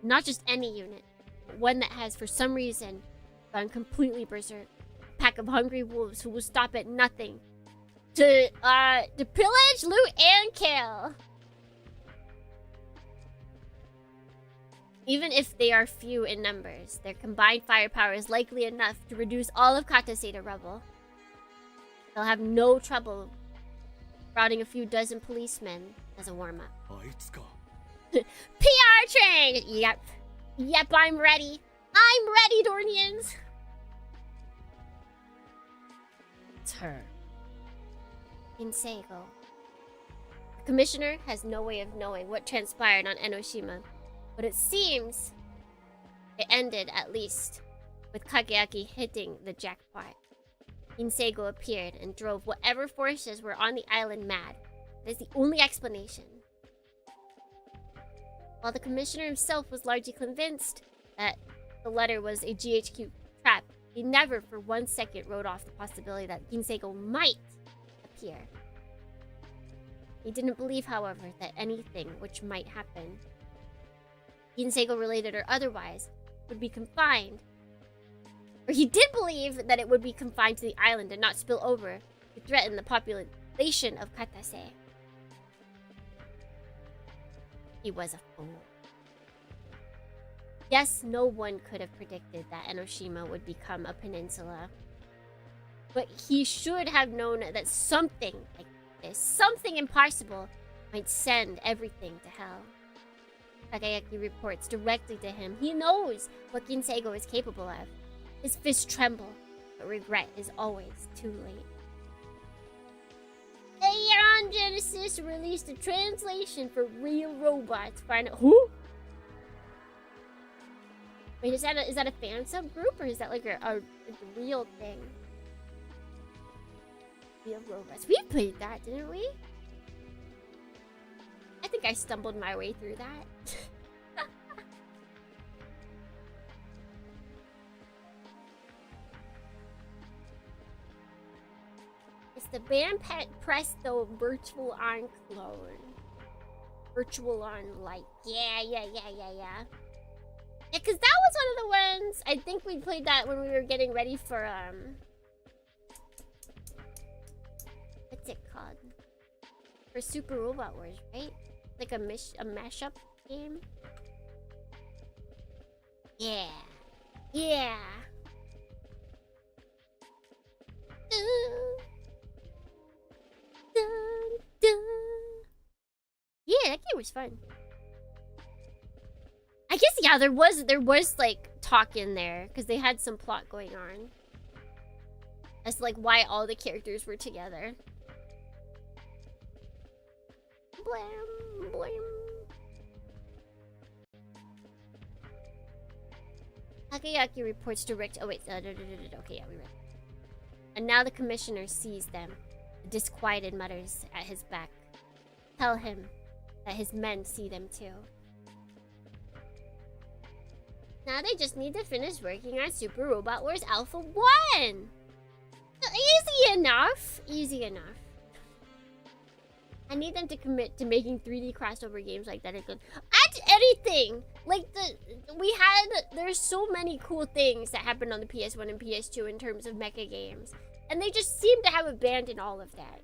Not just any unit, but one that has, for some reason, gone completely berserk. A pack of hungry wolves who will stop at nothing to pillage, loot, and kill. Even if they are few in numbers, their combined firepower is likely enough to reduce all of Katase to rubble. They'll have no trouble routing a few dozen policemen as a warm-up. PR train! Yep. Yep, I'm ready. I'm ready, Dornians! It's her. Kinseigo. The commissioner has no way of knowing what transpired on Enoshima, but it seems it ended, at least, with Kageaki hitting the jackpot. Kinseigo appeared and drove whatever forces were on the island mad. That is the only explanation. While the commissioner himself was largely convinced that the letter was a GHQ trap, he never for 1 second wrote off the possibility that Kinseigo might appear. He didn't believe, however, that anything which might happen, Kinseigo related or otherwise, would be confined. Or he did believe that it would be confined to the island and not spill over to threaten the population of Katase. He was a fool. Yes, no one could have predicted that Enoshima would become a peninsula. But he should have known that something like this, something impossible, might send everything to hell. Kageaki reports directly to him. He knows what Kinseigo is capable of. His fists tremble, but regret is always too late. Aeon Genesis released a translation for Real Robots. Find out who? Wait, is that a fan subgroup or is that like a real thing? Real Robots. We played that, didn't we? I think I stumbled my way through that. It's the band pet presto virtual on clone. Virtual on light. Yeah. Yeah, because that was one of the ones, I think we played that when we were getting ready for, what's it called? For Super Robot Wars, right? Like a mashup game? Yeah. Yeah. Yeah, that game was fun. I guess, yeah, there was like talk in there because they had some plot going on as to, like, why all the characters were together. Blam, blam. Takayaki reports to Rick. Oh wait, okay, yeah, we read. And now the commissioner sees them. The disquieted mutters at his back. Tell him that his men see them too. Now they just need to finish working on Super Robot Wars Alpha 1! Easy enough! Easy enough. I need them to commit to making 3D crossover games like that again. Add anything! Like, there's so many cool things that happened on the PS1 and PS2 in terms of mecha games. And they just seem to have abandoned all of that.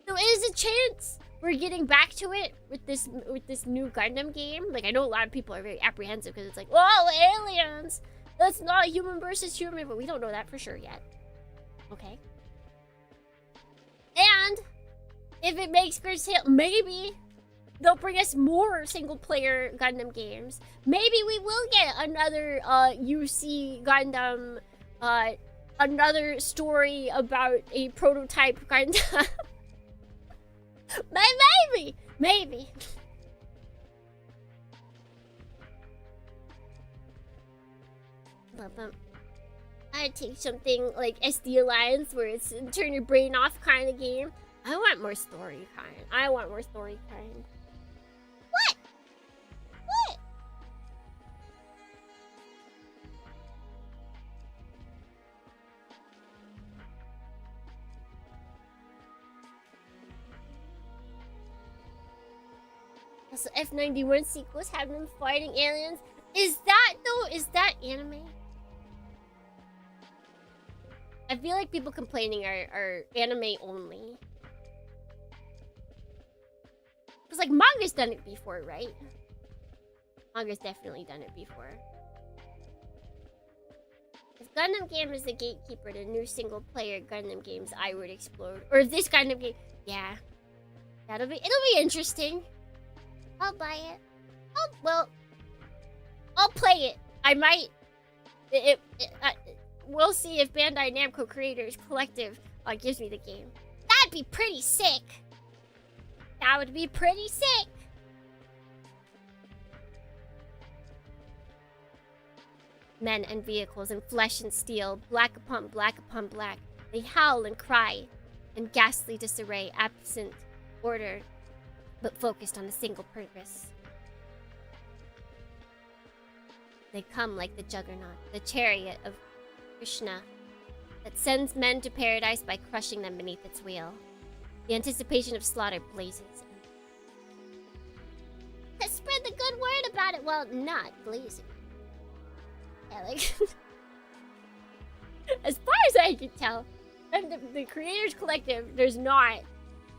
So is a chance we're getting back to it with this new Gundam game. Like, I know a lot of people are very apprehensive because it's like, oh, aliens! That's not human versus human, but we don't know that for sure yet. Okay. And if it makes good sale, maybe they'll bring us more single-player Gundam games. Maybe we will get another UC Gundam, another story about a prototype Gundam. Maybe. I'd take something like SD Alliance where it's turn your brain off kind of game. I want more story kind. What? Also, F91 sequels have them fighting aliens. Is that anime? I feel like people complaining are anime only. Because, like, manga's done it before, right? Manga's definitely done it before. If Gundam game is the gatekeeper to new single-player Gundam games, I would explode. Or if this Gundam game... Yeah. It'll be interesting. I'll buy it. I'll play it. I might... we'll see if Bandai Namco Creators Collective gives me the game. That'd be pretty sick. That would be pretty sick. Men and vehicles in flesh and steel, black upon black upon black. They howl and cry in ghastly disarray, absent order, but focused on a single purpose. They come like the juggernaut, the chariot of Krishna that sends men to paradise by crushing them beneath its wheel. The anticipation of slaughter blazes. To spread the good word about it, well, not blazing. Yeah, like... as far as I can tell, the Creators Collective does not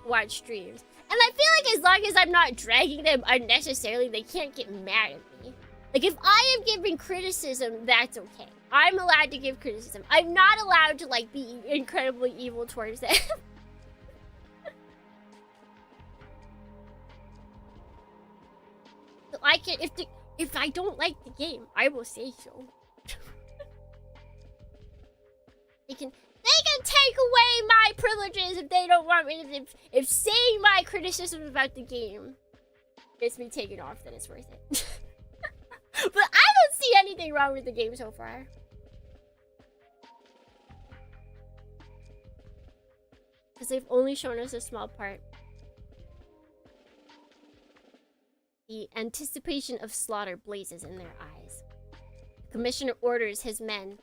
watch streams. And I feel like as long as I'm not dragging them unnecessarily, they can't get mad at me. Like, if I am giving criticism, that's okay. I'm allowed to give criticism. I'm not allowed to, like, be incredibly evil towards them. So I can, if I don't like the game, I will say so. They can take away my privileges if they don't want me. If saying my criticism about the game gets me taken off, then it's worth it. But I don't see anything wrong with the game so far. Because they've only shown us a small part. The anticipation of slaughter blazes in their eyes. The commissioner orders his men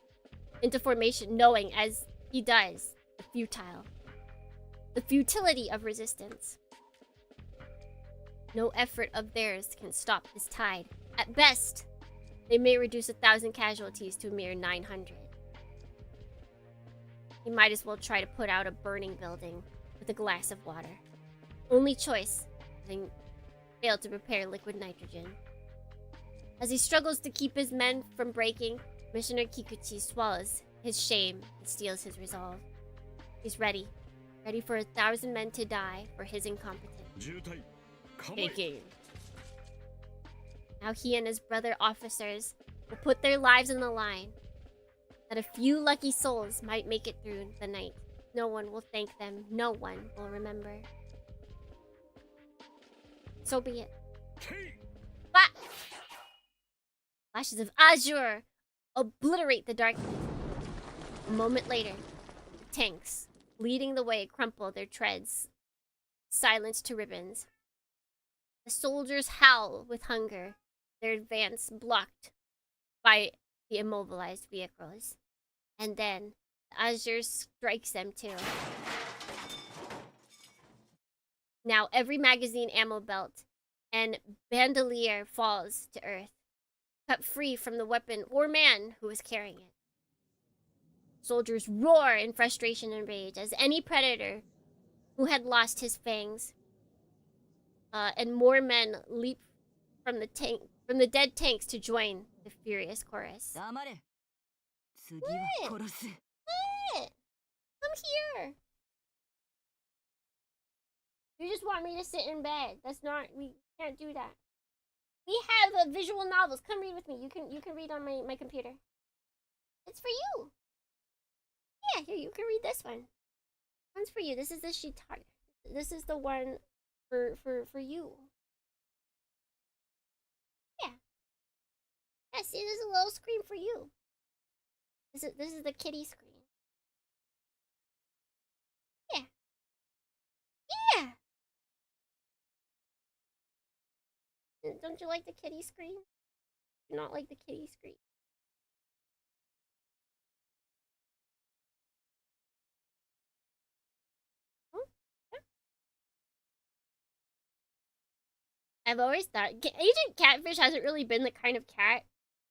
into formation, knowing, as he does, the futile the futility of resistance. No effort of theirs can stop this tide. At best, they may reduce 1,000 casualties to a mere 900. He might as well try to put out a burning building with a glass of water. Only choice, having failed to prepare liquid nitrogen. As he struggles to keep his men from breaking, Commissioner Kikuchi swallows his shame and steals his resolve. He's ready for 1,000 men to die for his incompetence. Taking. Now he and his brother officers will put their lives on the line, that a few lucky souls might make it through the night. No one will thank them. No one will remember. So be it. Flashes of azure obliterate the darkness. A moment later, the tanks, leading the way, crumple their treads, silenced to ribbons. The soldiers howl with hunger, their advance blocked by the immobilized vehicles. And then, the azure strikes them too. Now every magazine ammo belt and bandolier falls to earth, cut free from the weapon or man who was carrying it. Soldiers roar in frustration and rage as any predator who had lost his fangs, and more men leap from the dead tanks to join the furious chorus. What? Come here. You just want me to sit in bed. That's not. We can't do that. We have visual novels. Come read with me. You can read on my computer. It's for you. Yeah, here, you can read this one. One's for you. This is the Shitari. This is the one for you. Yeah. Yeah, see, there's a little screen for you. This is the kitty screen. Yeah. Yeah. Don't you like the kitty screen? Do you not like the kitty screen? I've always thought Agent Catfish hasn't really been the kind of cat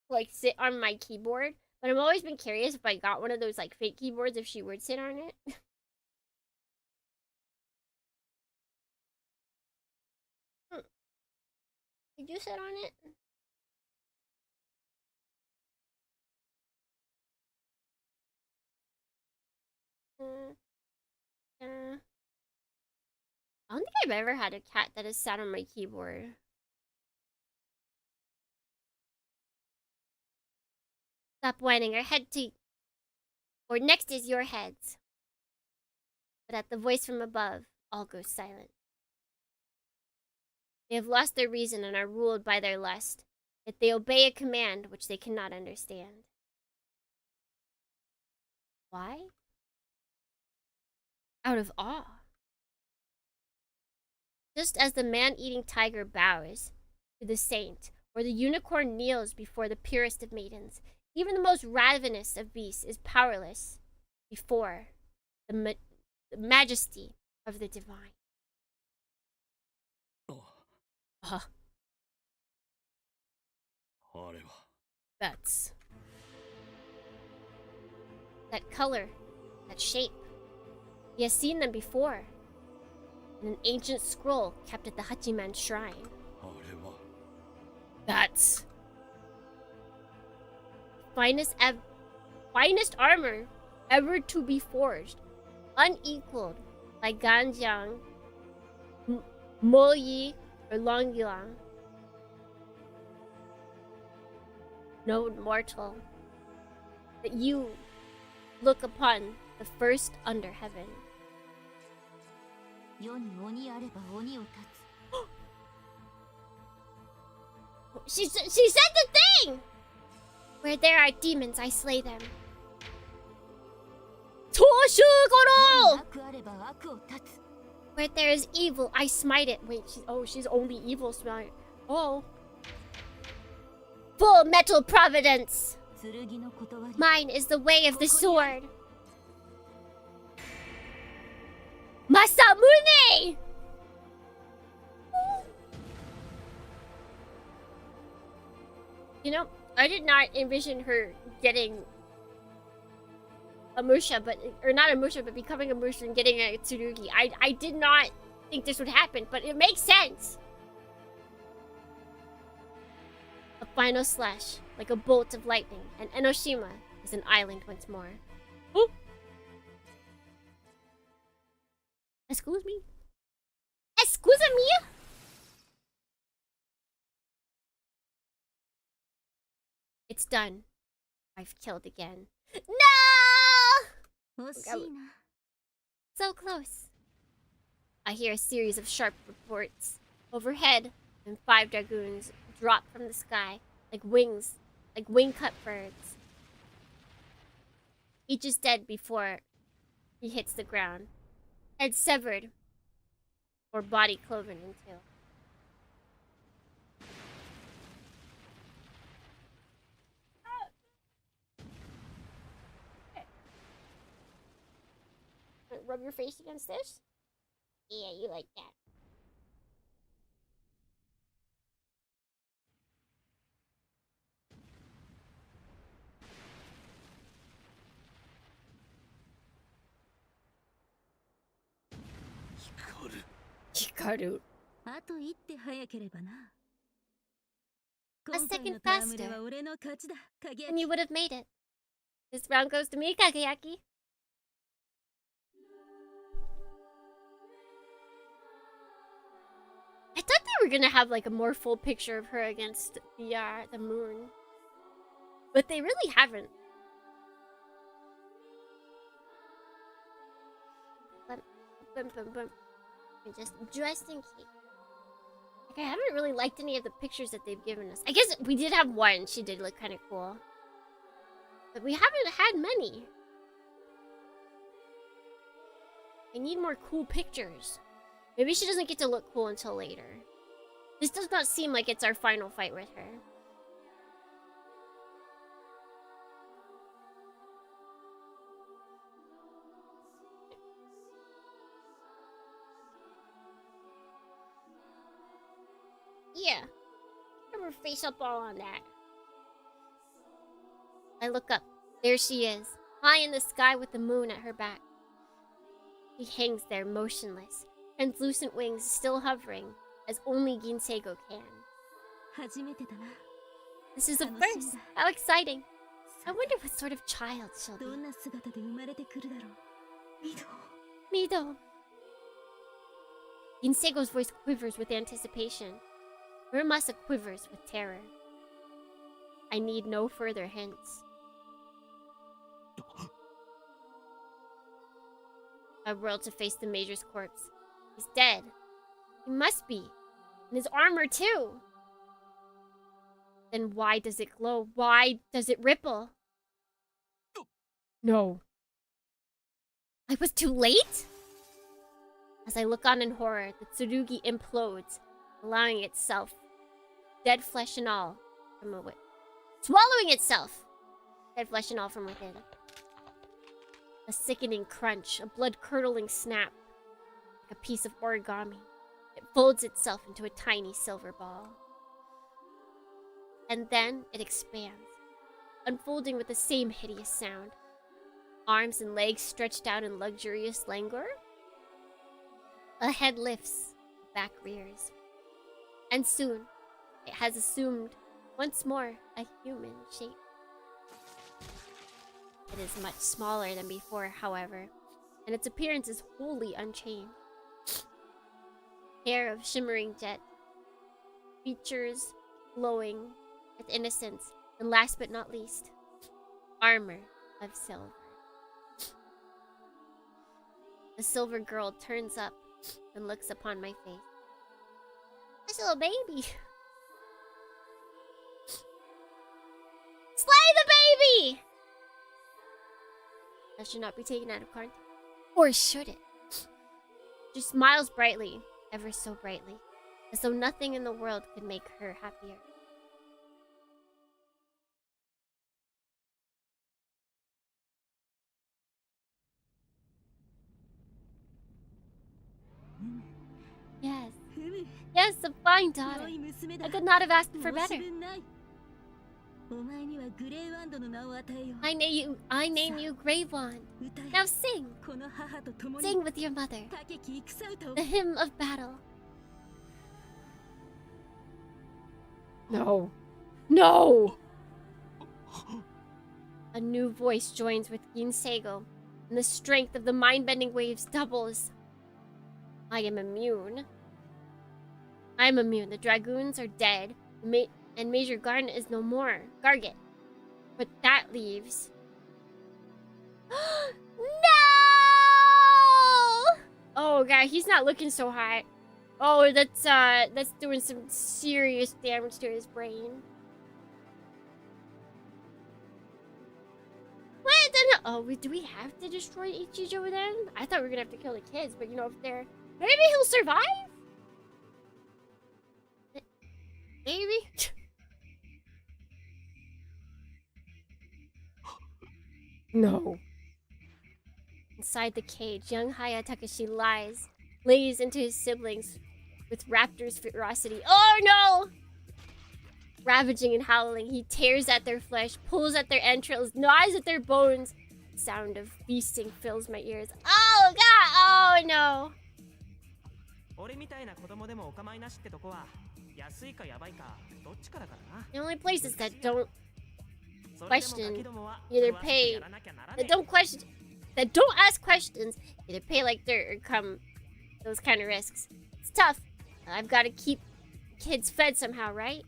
to like sit on my keyboard, but I've always been curious if I got one of those like fake keyboards, if she would sit on it. Did you sit on it? I don't think I've ever had a cat that has sat on my keyboard. Stop whining. Our head to... Or next is your heads. But at the voice from above, all goes silent. They have lost their reason and are ruled by their lust, yet they obey a command which they cannot understand. Why? Out of awe. Just as the man-eating tiger bows to the saint, or the unicorn kneels before the purest of maidens, even the most ravenous of beasts is powerless before the majesty of the divine. That's... that color, that shape. He has seen them before. In an ancient scroll kept at the Hachiman shrine. That's... finest armor ever to be forged. Unequaled by Ganjiang, Moyi, or Longyang. No mortal that you look upon the first under heaven. She said the thing! Where there are demons, I slay them. Toshugoro! Where there is evil, I smite it. Wait, she's only evil smite. Oh. Full metal providence. Mine is the way of the sword. Masamune! You know, I did not envision her getting a Musha, or not a Musha, but becoming a Musha and getting a Tsurugi. I did not think this would happen, but it makes sense. A final slash, like a bolt of lightning, and Enoshima is an island once more. Ooh. Excuse me? Excuse me? It's done. I've killed again. No! 惜しいな。 So close. I hear a series of sharp reports. Overhead, and 5 dragoons drop from the sky like wings, like wing-cut birds. Each is dead before he hits the ground. Head severed, or body cloven in two. Rub your face against this? Yeah, you like that. Hikaru. あと一手早ければな。 A 今回 second の戯れ faster, は俺の勝ちだ、影 and 焼 you would have made it. This round goes to me, Kageyaki. I thought they were gonna have like a more full picture of her against the moon, but they really haven't. Bum, bum, bum. Just in case. Like, I haven't really liked any of the pictures that they've given us. I guess we did have one. She did look kind of cool, but we haven't had many. I need more cool pictures. Maybe she doesn't get to look cool until later. This does not seem like it's our final fight with her. Yeah. Have her face up all on that. I look up. There she is, high in the sky with the moon at her back. She hangs there motionless, translucent wings still hovering, as only Ginseigo can. 初めてだな。 This is a first. How exciting. I wonder what sort of child she'll どん be. な姿で生まれてくるだろう。ミド。 Mido. Ginseigo's voice quivers with anticipation. Muramasa quivers with terror. I need no further hints. I whirl to face the Major's corpse. He's dead. He must be. And his armor, too. Then why does it glow? Why does it ripple? No. I was too late? As I look on in horror, the Tsurugi implodes, allowing itself, dead flesh and all, from within. Swallowing itself! Dead flesh and all from within. A sickening crunch, a blood-curdling snap. Like a piece of origami. It folds itself into a tiny silver ball. And then it expands, unfolding with the same hideous sound. Arms and legs stretched out in luxurious languor. A head lifts, back rears. And soon, it has assumed, once more, a human shape. It is much smaller than before, however, and its appearance is wholly unchanged. Hair of shimmering jet, features glowing with innocence, and last but not least, armor of silver. The silver girl turns up and looks upon my face. This little baby. Slay the baby! That should not be taken out of context. Or should it? She smiles brightly, ever so brightly, as though nothing in the world could make her happier. Yes, a fine daughter. 良い娘だ I could not have asked for 申 better. し分ないお前にはグレーワンドの名を与えよう I name you Grey Wand. 歌え Now sing. この母と共に Sing with your mother. 高き戦歌を The hymn of battle. No. No! A new voice joins with Ginseigo, and the strength of the mind-bending waves doubles. I am immune. I'm immune. The dragoons are dead, and Major Garnet is no more. Garget. But that leaves... No! Oh god, he's not looking so hot. Oh, that's doing some serious damage to his brain. What the hell? Oh, do we have to destroy Ichijo then? I thought we were gonna have to kill the kids, but you know, if they're... Maybe he'll survive? Maybe? No. Inside the cage, young Haya Takashi lays into his siblings with raptor's ferocity. Oh no! Ravaging and howling, he tears at their flesh, pulls at their entrails, gnaws at their bones. The sound of feasting fills my ears. Oh god! Oh no! 俺みたいな子供でもお構いなしってとこは安いかやばいかどっちかだからな The only places that don't それでも question ガキどもは either 詳しく pay やらなきゃなら that ね don't question that don't ask questions either pay like dirt or come those kind of risks. It's tough. I've got to keep kids fed somehow, right?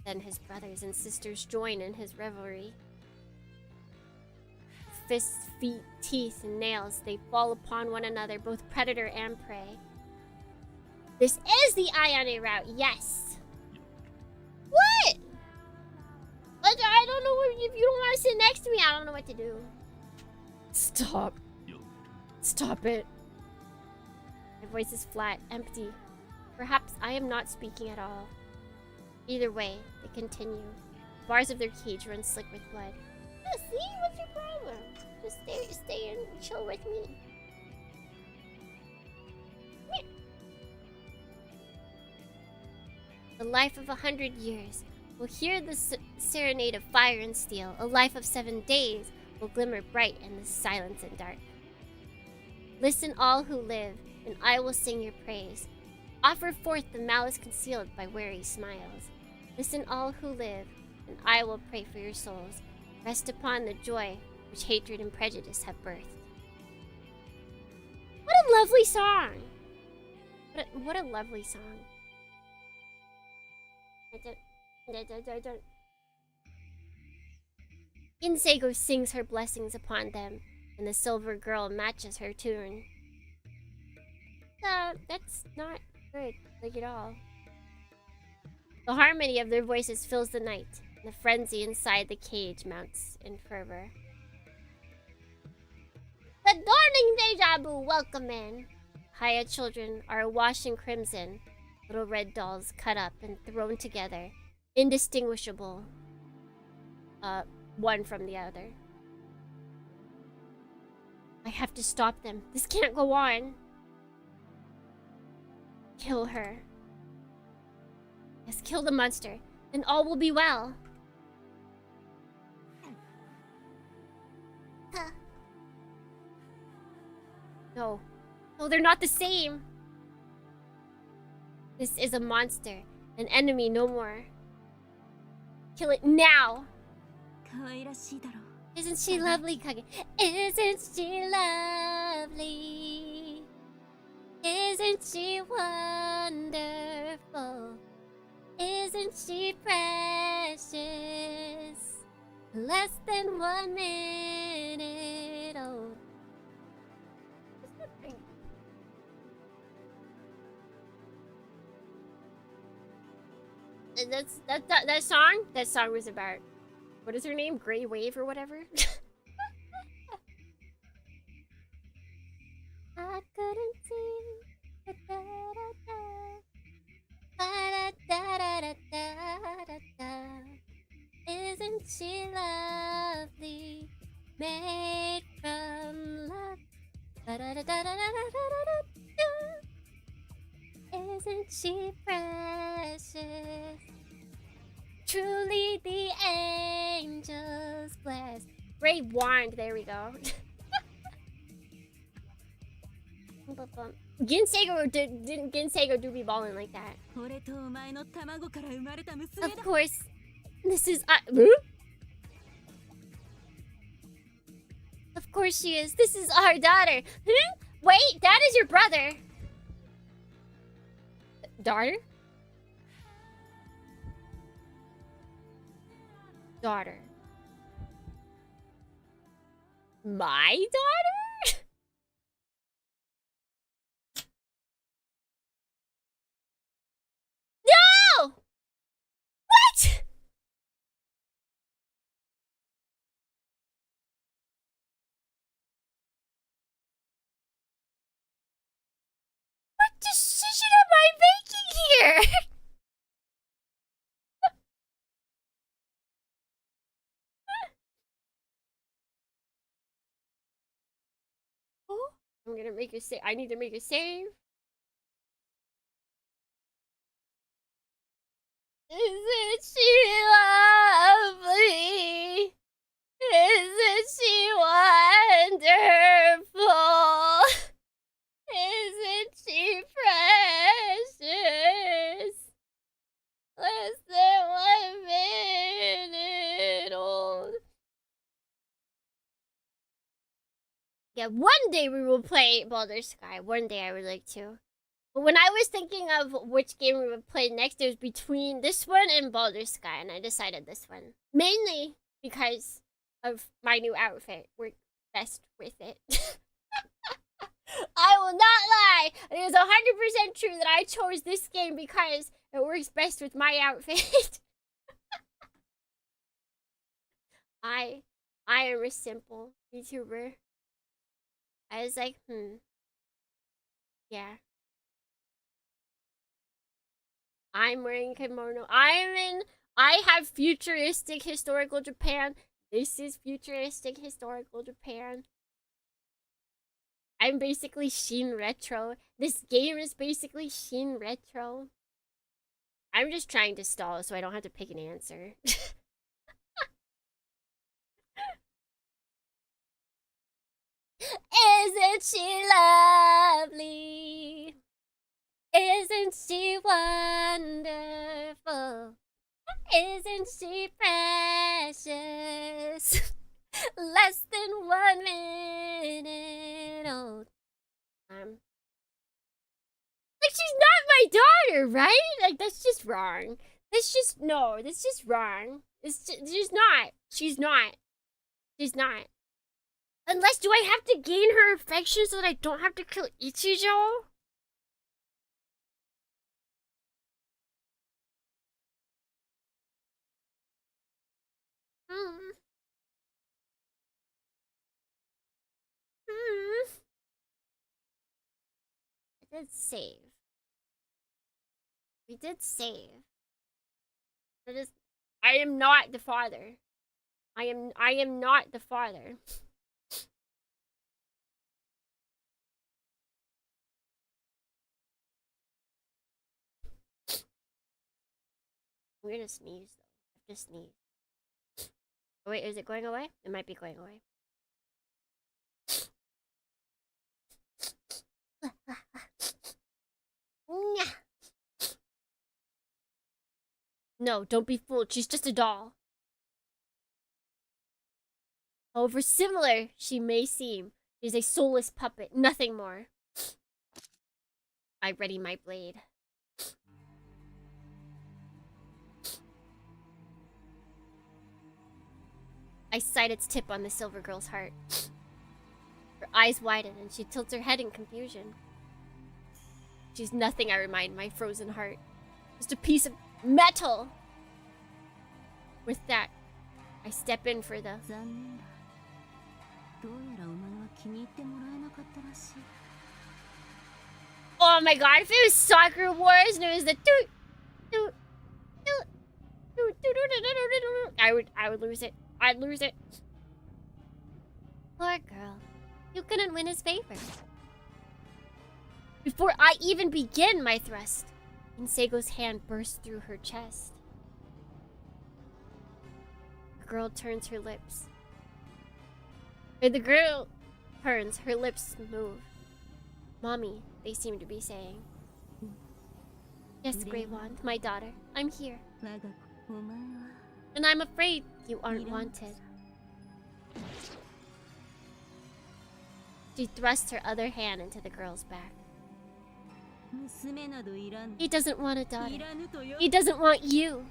Then his brothers and sisters join in his revelry. Fists, feet, teeth, and nails, they fall upon one another, both predator and prey. This is the Ayane route, yes! What? I don't know what, if you don't want to sit next to me, I don't know what to do. Stop. Stop it. My voice is flat, empty. Perhaps I am not speaking at all. Either way, they continue. The bars of their cage run slick with blood. Yeah, see? What's your problem? Just stay and chill with me. Yeah. The life of 100 years will hear the serenade of fire and steel. A life of 7 days will glimmer bright in the silence and dark. Listen, all who live, and I will sing your praise. Offer forth the malice concealed by wary smiles. Listen, all who live, and I will pray for your souls. Rest upon the joy which hatred and prejudice have birthed. What a lovely song! What a lovely song. Inseigo sings her blessings upon them, and the silver girl matches her tune. That's not good, like at all. The harmony of their voices fills the night, and the frenzy inside the cage mounts in fervor. The dawning deja vu, welcome in! Haya children are awash in crimson, little red dolls cut up and thrown together, indistinguishable, one from the other. I have to stop them. This can't go on. Kill her. Yes, kill the monster, and all will be well. No. No, they're not the same. This is a monster. An enemy no more. Kill it now. 可愛らしいだろ Isn't she lovely, Kage? Isn't she lovely? Isn't she wonderful? Isn't she precious? Less than 1 minute old. That song? That song was about, what is her name? Grey Wave or whatever? I couldn't see. Isn't she lovely? Made from love. Isn't she precious? Truly the angels bless. Great wand, there we go. Didn't Ginseigo do be balling like that? 俺とお前の卵から生まれた娘 Of だ course. This is Of course she is. This is our daughter. Wait, that is your brother. Daughter? Daughter. My daughter? No! What? What decision am I making here? Oh, I'm gonna make a save. I need to make a save. Isn't she lovely? Isn't she wonderful? Isn't she precious? Less than 1 minute old. Yeah, one day we will play Baldur's Sky. One day I would like to. But when I was thinking of which game we would play next, it was between this one and Baldur's Sky, and I decided this one. Mainly because of my new outfit. We're best with it. I will not lie. It is 100% true that I chose this game because it works best with my outfit. I am a simple YouTuber. I was like, yeah. I'm wearing kimono. I have futuristic historical Japan. This is futuristic historical Japan. I'm basically Shin Retro. This game is basically Shin Retro. I'm just trying to stall so I don't have to pick an answer. Isn't she lovely? Isn't she wonderful? Isn't she precious? Less than 1 minute old. Like, she's not my daughter, right? Like, that's just wrong. That's just wrong. She's not. She's not. Unless, do I have to gain her affection so that I don't have to kill Ichijo? I did save. We did save. I am not the father. I am not the father. I'm gonna sneeze though. I have to sneeze. Oh, wait, is it going away? It might be going away. No, don't be fooled. She's just a doll. However similar she may seem, she's a soulless puppet, nothing more. I ready my blade. I sight its tip on the silver girl's heart. Her eyes widen and she tilts her head in confusion. She's nothing I remind my frozen heart. Just a piece of metal. With that, I step in for the... 残念だどうやらお前は気に入ってもらえなかったらしい Oh my god, if it was Soccer Wars and it was the toot, toot, toot, toot, toot, toot, I would lose it. I'd lose it. Poor girl. You couldn't win his favor. Before I even begin my thrust, Insego's hand bursts through her chest. The girl turns, her lips move. Mommy, they seem to be saying. Yes, Grey Wand, my daughter, I'm here. And I'm afraid you aren't wanted. She thrusts her other hand into the girl's back. He doesn't want a daughter. He doesn't want you.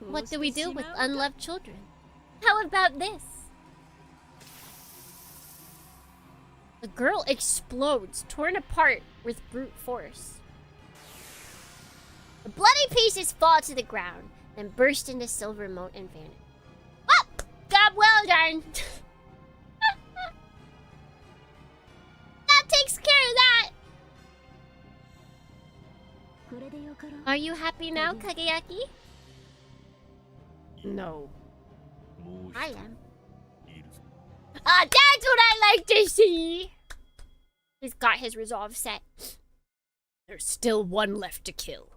What do we do with unloved children? How about this? The girl explodes, torn apart with brute force. The bloody pieces fall to the ground, then burst into silver mote and vanish. Oh! Job well done! That takes care of that! Are you happy now, Kageyaki? No. I am. Ah, that's what I like to see! He's got his resolve set. There's still one left to kill.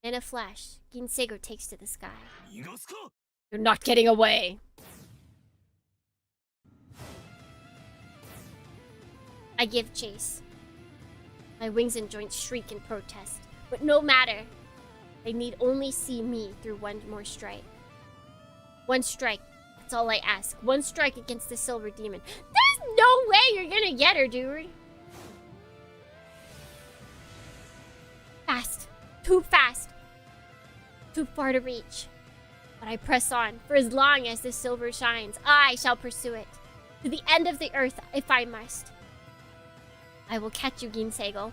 In a flash, Ginsego takes to the sky. You're not getting away. I give chase. My wings and joints shriek in protest. But no matter. They need only see me through one more strike. One strike. That's all I ask. One strike against the silver demon. There's no way you're gonna get her, dude. Fast. Too fast. Too far to reach. But I press on. For as long as the silver shines, I shall pursue it. To the end of the earth, if I must. I will catch you, Ginsego.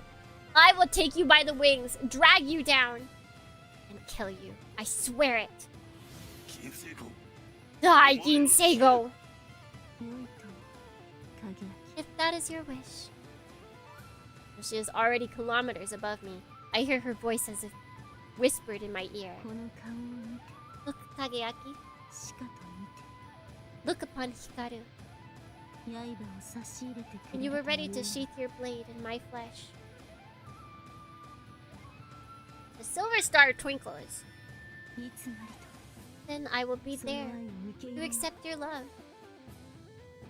I will take you by the wings, drag you down, and kill you. I swear it. Die, Ginsego! If that is your wish. She is already kilometers above me. I hear her voice as if whispered in my ear. Look, Kageyaki. Look upon Hikaru. And you were ready to sheath your blade in my flesh. The silver star twinkles. Then I will be there to accept your love.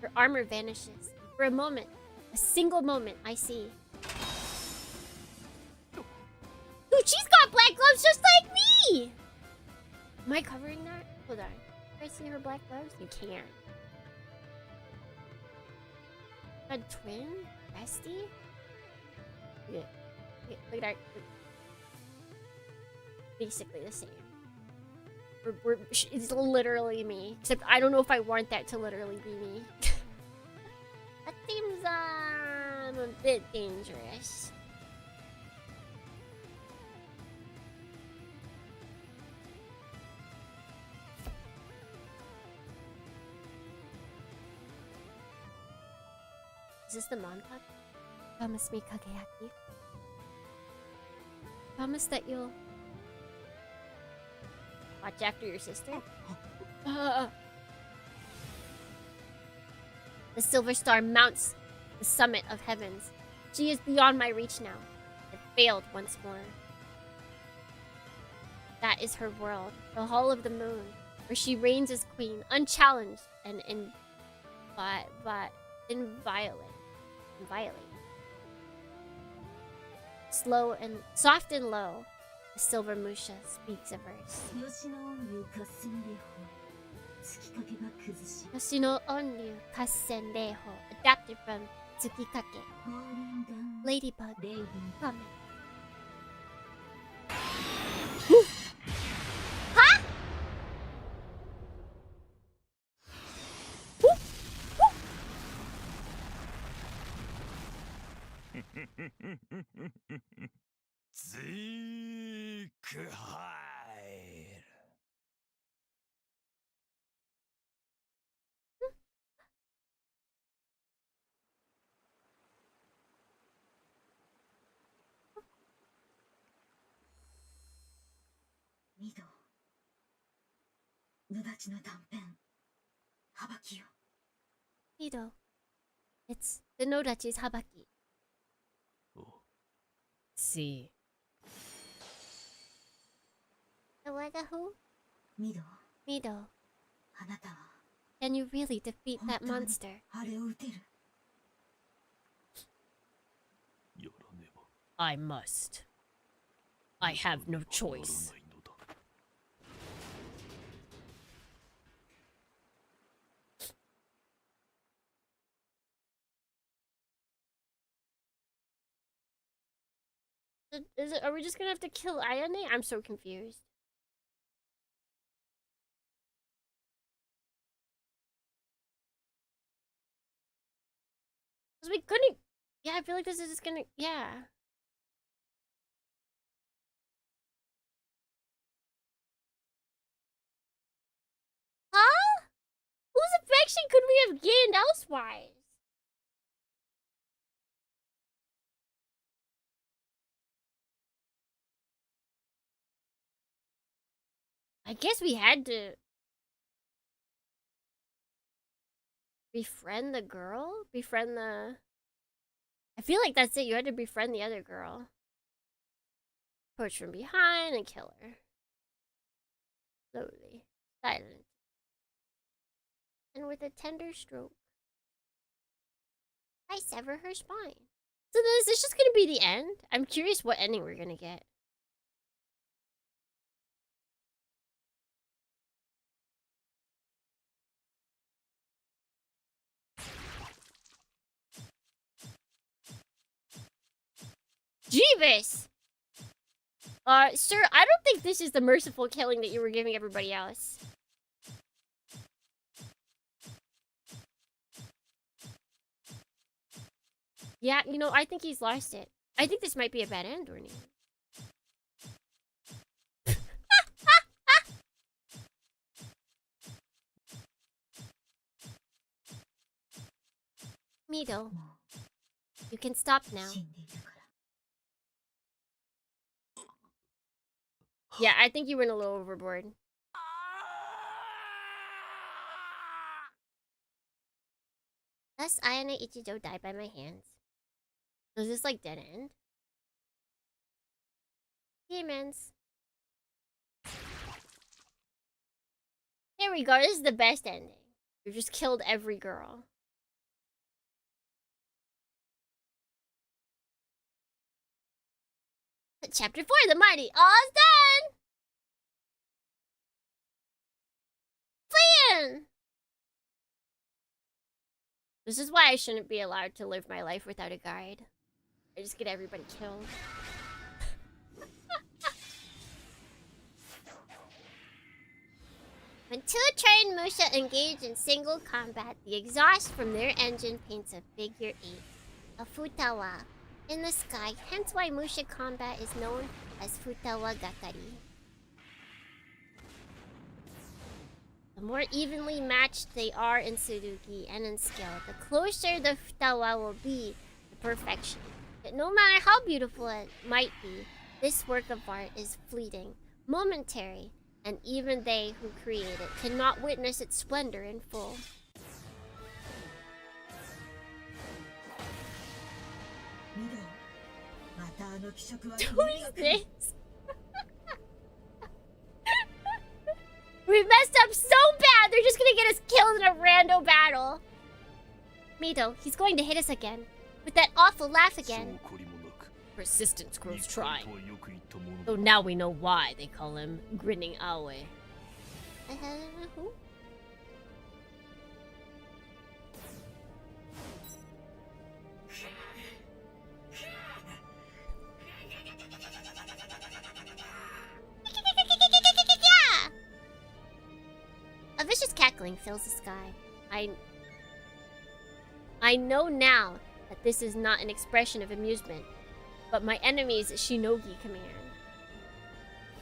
Her armor vanishes. For a moment, a single moment, I see. Dude, she's got black gloves just like me! Am I covering that? Hold on. Can I see her black gloves? You can't. A twin? Bestie? Yeah. Look at our... Basically the same. It's literally me. Except I don't know if I want that to literally be me. That seems, a bit dangerous. Is this the Monpuk? Promise me, Kageyaki. Promise that you'll watch after your sister. The silver star mounts the summit of heavens. She is beyond my reach now. It failed once more. That is her world, the Hall of the Moon, where she reigns as queen, unchallenged and inviolate. Slow and soft and low, the silver Musha speaks a verse. Yoshino Onryu Kassen Reiho, adapted from Tsukikake. Ladybug, comment. Huh? Mido. It's the Nodachi's habaki. See. The what, the who? Mido. Can you really defeat that monster? I must. I have no choice. Are we just gonna have to kill Ayane? I'm so confused. Cause we couldn't. Yeah, I feel like this is just gonna. Yeah. Huh? Whose affection could we have gained elsewise? I guess we had to befriend the girl? Befriend the... I feel like that's it. You had to befriend the other girl. Approach from behind and kill her. Slowly. Silent. And with a tender stroke, I sever her spine. So then is this just gonna be the end? I'm curious what ending we're gonna get. Jeeves! Sir, I don't think this is the merciful killing that you were giving everybody else. Yeah, you know, I think he's lost it. I think this might be a bad end, or anything. Mido, you can stop now. Yeah, I think you went a little overboard. Thus, Ayane Ichijo died by my hands. So is this like dead end? Demons. Here we go. This is the best ending. We've just killed every girl. Chapter 4, the mighty. All's done! Fleeing! This is why I shouldn't be allowed to live my life without a guide. I just get everybody killed. When two trained Musha engage in single combat, the exhaust from their engine paints a figure 8, a futawa, in the sky, hence why Musha combat is known as futawa gatari. The more evenly matched they are in Sudoku and in skill, the closer the futawa will be to perfection. But no matter how beautiful it might be, this work of art is fleeting, momentary, and even they who create it cannot witness its splendor in full. Who is this? We messed up so bad, they're just gonna get us killed in a rando battle. Mido, he's going to hit us again. With that awful laugh again. Persistence grows trying. So now we know why they call him Grinning Awe. Who? A vicious cackling fills the sky. I know now that this is not an expression of amusement, but my enemy's shinogi command.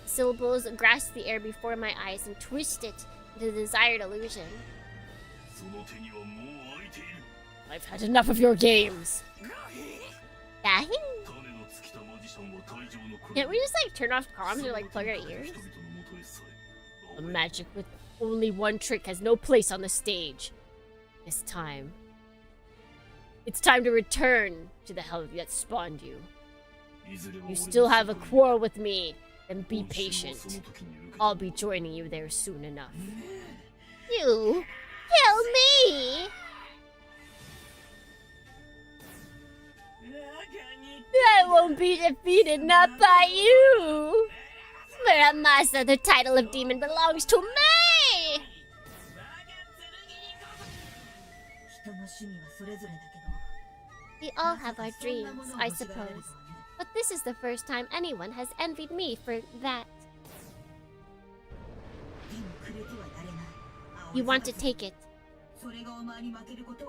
Syllables grasp the air before my eyes and twist it into the desired illusion. I've had enough of your games. Can't we just like turn off comms or like plug our ears? A magic with only one trick has no place on the stage. It's time. It's time to return to the hell that spawned you. You still have a quarrel with me, then be patient. I'll be joining you there soon enough. You kill me! I won't be defeated, not by you! Muramasa, the title of demon belongs to me! 人の趣味はそれぞれだけど We all have our dreams, I suppose. But this is the first time anyone has envied me for that. You want to take it.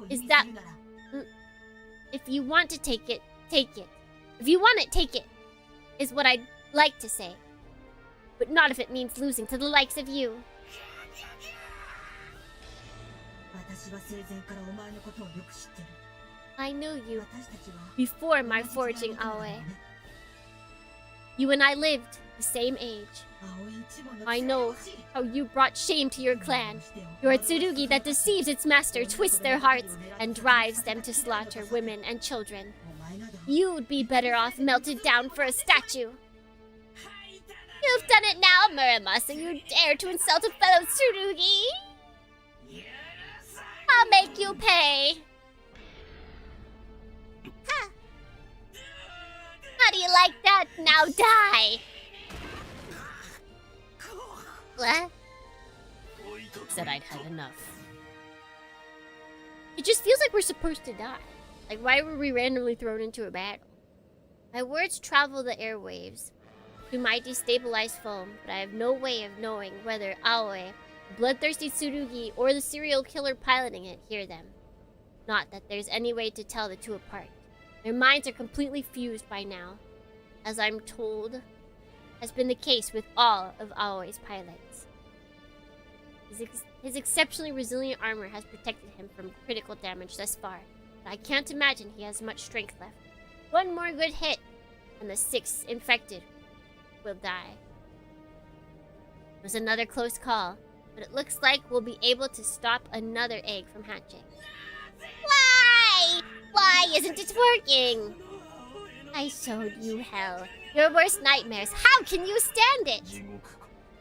Is that... If you want to take it, take it. If you want it, take it. Is what I'd like to say. But not if it means losing to the likes of you. 私は生前からお前のことをよく知ってる I knew you 私たちは before my forging Aoi. You and I lived the same age. I know how you brought shame to your clan. You're a tsurugi that deceives its master, twists their hearts, and drives them to slaughter women and children. You'd be better off melted down for a statue. You've done it now, Muramasa. You dare to insult a fellow tsurugi? I'll make you pay. Huh. How do you like that? Now die. What? Said I'd had enough. It just feels like we're supposed to die. Like, why were we randomly thrown into a battle? My words travel the airwaves through my destabilized foam, but I have no way of knowing whether Aoi, the bloodthirsty tsurugi, or the serial killer piloting it hear them. Not that there's any way to tell the two apart. Their minds are completely fused by now, as I'm told has been the case with all of Aoi's pilots. His exceptionally resilient armor has protected him from critical damage thus far, but I can't imagine he has much strength left. One more good hit, and the 6 infected will die. It was another close call, but it looks like we'll be able to stop another egg from hatching. Why? Why isn't it working? I showed you hell. Your worst nightmares. How can you stand it?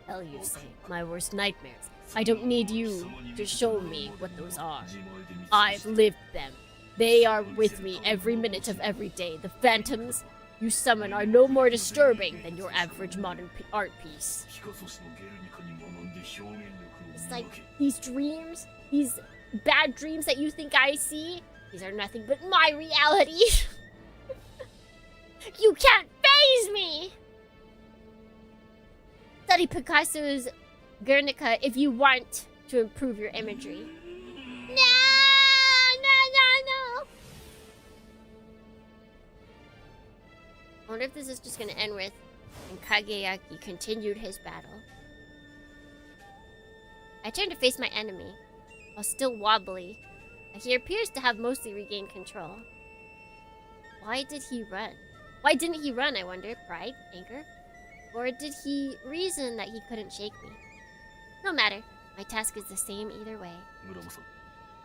Hell, you say. My worst nightmares. I don't need you to show me what those are. I've lived them. They are with me every minute of every day. The phantoms you summon are no more disturbing than your average modern art piece. It's like these dreams, these bad dreams that you think I see, these are nothing but my reality. You can't faze me! Study Picasso's Guernica if you want to improve your imagery. No! I wonder if this is just gonna end with and Kageyaki continued his battle. I turn to face my enemy, while still wobbly. He appears to have mostly regained control. Why did he run? Why didn't he run, I wonder? Pride? Anger? Or did he reason that he couldn't shake me? No matter. My task is the same either way.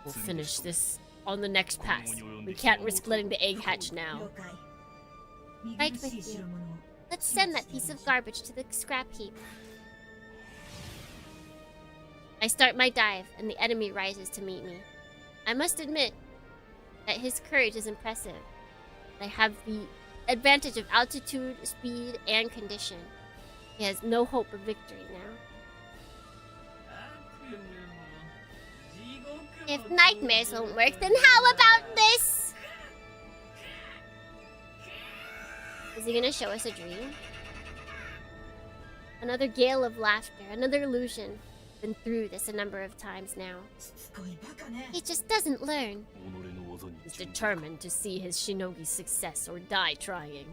We'll finish this on the next pass. We can't risk letting the egg hatch now. Right with you. Let's send that piece of garbage to the scrap heap. I start my dive, and the enemy rises to meet me. I must admit that his courage is impressive. I have the advantage of altitude, speed, and condition. He has no hope of victory now. If nightmares won't work, then how about this? Is he gonna show us a dream? Another gale of laughter, another illusion. Been through this a number of times now. He just doesn't learn. He's determined to see his shinogi's success or die trying.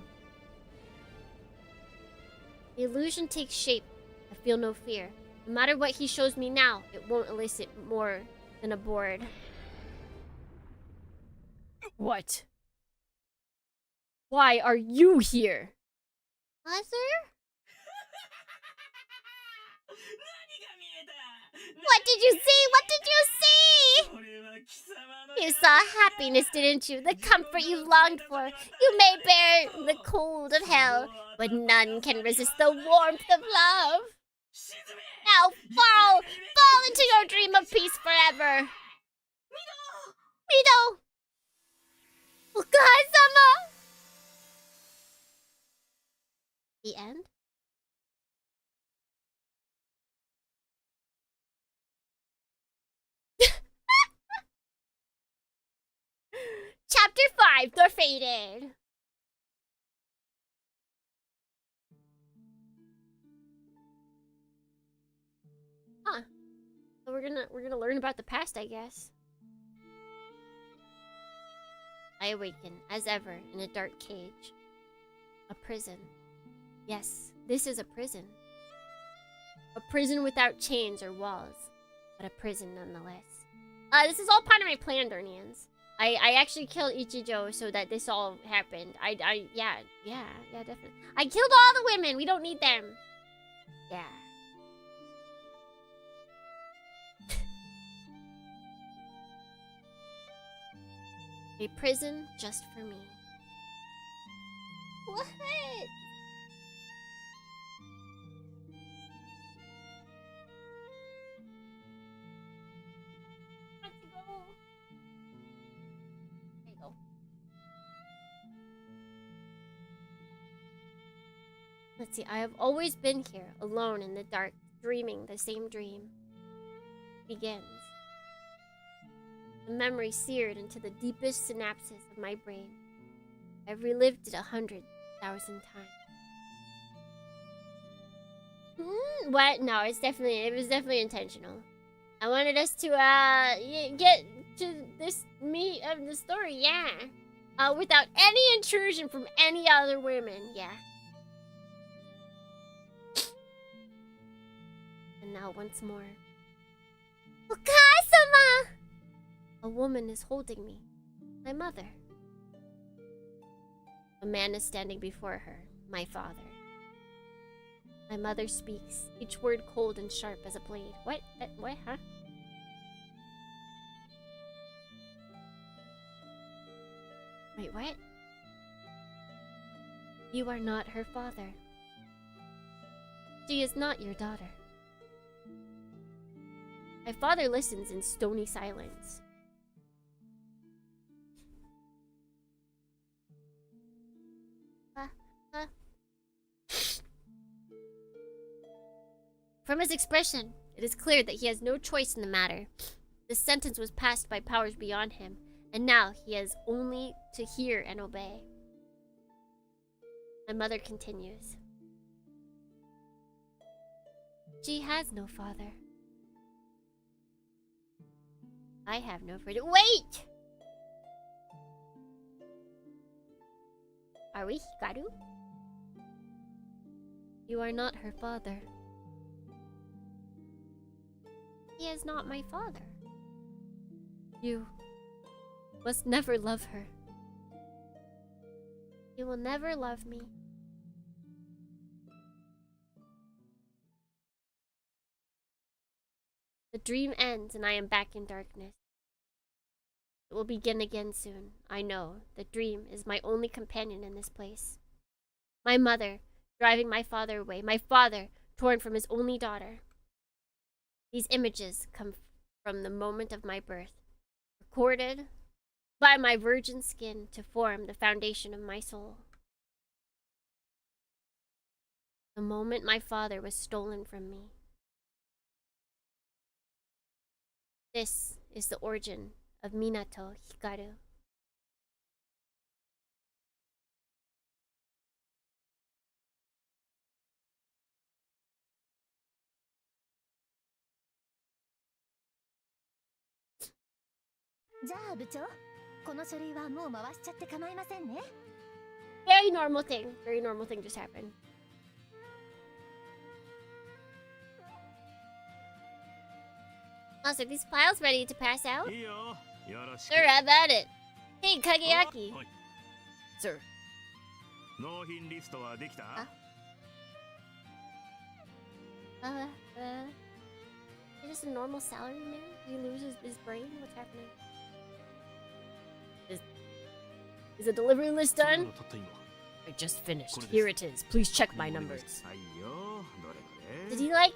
The illusion takes shape. I feel no fear. No matter what he shows me now, it won't elicit more than a bored. What? Why are you here? Mother? What did you see? What did you see? You saw happiness, didn't you? The comfort you longed for. You may bear the cold of hell, but none can resist the warmth of love. Now fall into your dream of peace forever. Mido! Okasama! The end? Chapter 5, They're Faded. Huh. So we're gonna learn about the past, I guess. I awaken, as ever, in a dark cage. A prison. Yes, this is a prison. A prison without chains or walls, but a prison nonetheless. This is all part of my plan, Durnians. I actually killed Ichijo so that this all happened. Yeah, definitely. I killed all the women. We don't need them. Yeah. A prison just for me. What? Let's go. There you go. Let's see. I have always been here, alone in the dark, dreaming the same dream. Begins. The memory seared into the deepest synapses of my brain. I've relived it 100,000 times. What? No, it was definitely intentional. I wanted us to get to this meat of the story, yeah. Without any intrusion from any other women, yeah. And now once more. Okasama! A woman is holding me. My mother. A man is standing before her. My father. My mother speaks, each word cold and sharp as a blade. What? What? Huh? Wait, what? You are not her father. She is not your daughter. My father listens in stony silence. From his expression, it is clear that he has no choice in the matter. This sentence was passed by powers beyond him, and now he has only to hear and obey. My mother continues. She has no father. I have no freedom. Wait! Are we Hikaru? You are not her father. He is not my father. You must never love her. You will never love me. The dream ends and I am back in darkness. It will begin again soon. I know. The dream is my only companion in this place. My mother, driving my father away. My father, torn from his only daughter. These images come from the moment of my birth, recorded by my virgin skin to form the foundation of my soul. The moment my father was stolen from me. This is the origin of Minato Hikaru. Very normal thing. Very normal thing just happened. Also, these files ready to pass out? Sure, how about it? Hey, Kageyaki. Sir. just a normal salary man? He loses his brain? What's happening? Is the delivery list done? I just finished. Here it is. Please check my numbers. Did he like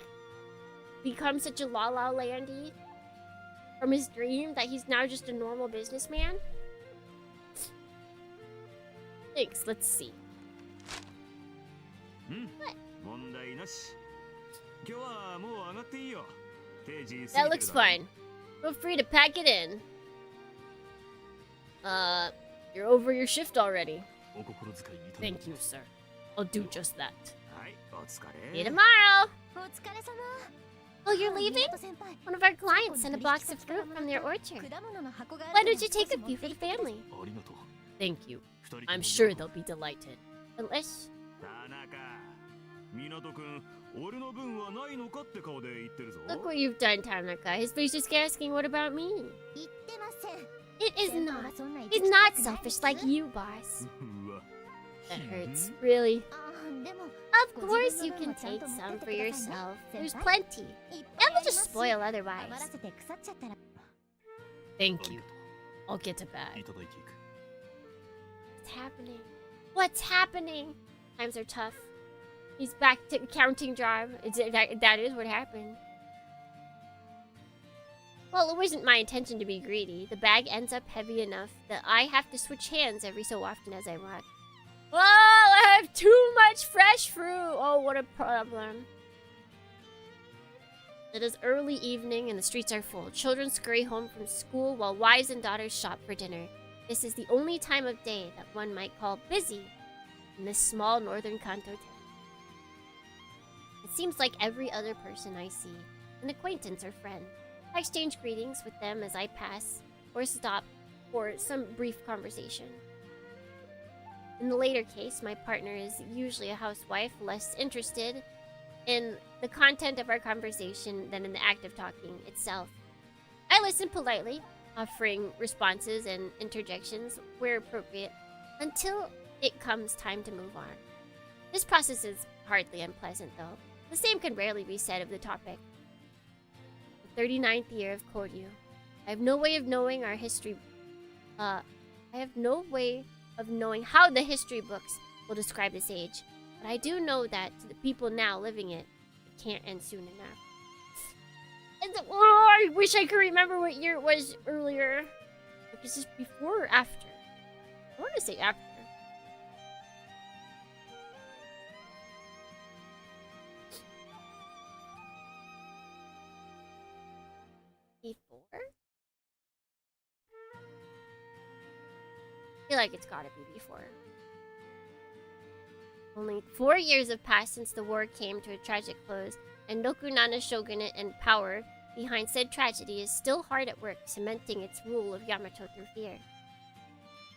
become such a La La Landy from his dream that he's now just a normal businessman? Thanks. Let's see. What? That looks fine. Feel free to pack it in. You're over your shift already. Thank you, sir. I'll do just that. See you tomorrow. Oh, you're leaving? One of our clients sent a box of fruit from their orchard. Why don't you take a few for the family? Thank you. I'm sure they'll be delighted. Unless... Look what you've done, Tanaka. His face is asking, what about me? It is not. He's not selfish like you, boss. That hurts. Really? Of course you can take some for yourself. There's plenty. That will just spoil otherwise. Thank you. I'll get a bag. What's happening? What's happening? Times are tough. He's back to counting job. That is what happened. Well, it wasn't my intention to be greedy. The bag ends up heavy enough that I have to switch hands every so often as I walk. Whoa, I have too much fresh fruit. Oh, what a problem. It is early evening and the streets are full. Children scurry home from school while wives and daughters shop for dinner. This is the only time of day that one might call busy in this small northern Kanto town. It seems like every other person I see, an acquaintance or friend. I exchange greetings with them as I pass or stop for some brief conversation. In the later case, my partner is usually a housewife, less interested in the content of our conversation than in the act of talking itself. I listen politely, offering responses and interjections where appropriate, until it comes time to move on. This process is hardly unpleasant, though. The same can rarely be said of the topic. The 39th year of Koryu. I have no way of knowing our history. I have no way of knowing how the history books will describe this age, but I do know that to the people now living it, it can't end soon enough. And I wish I could remember what year it was earlier. Like, is this before or after? I want to say after. Before? I feel like it's gotta be before. Only 4 years have passed since the war came to a tragic close, and Rokunana shogunate and power behind said tragedy is still hard at work cementing its rule of Yamato through fear.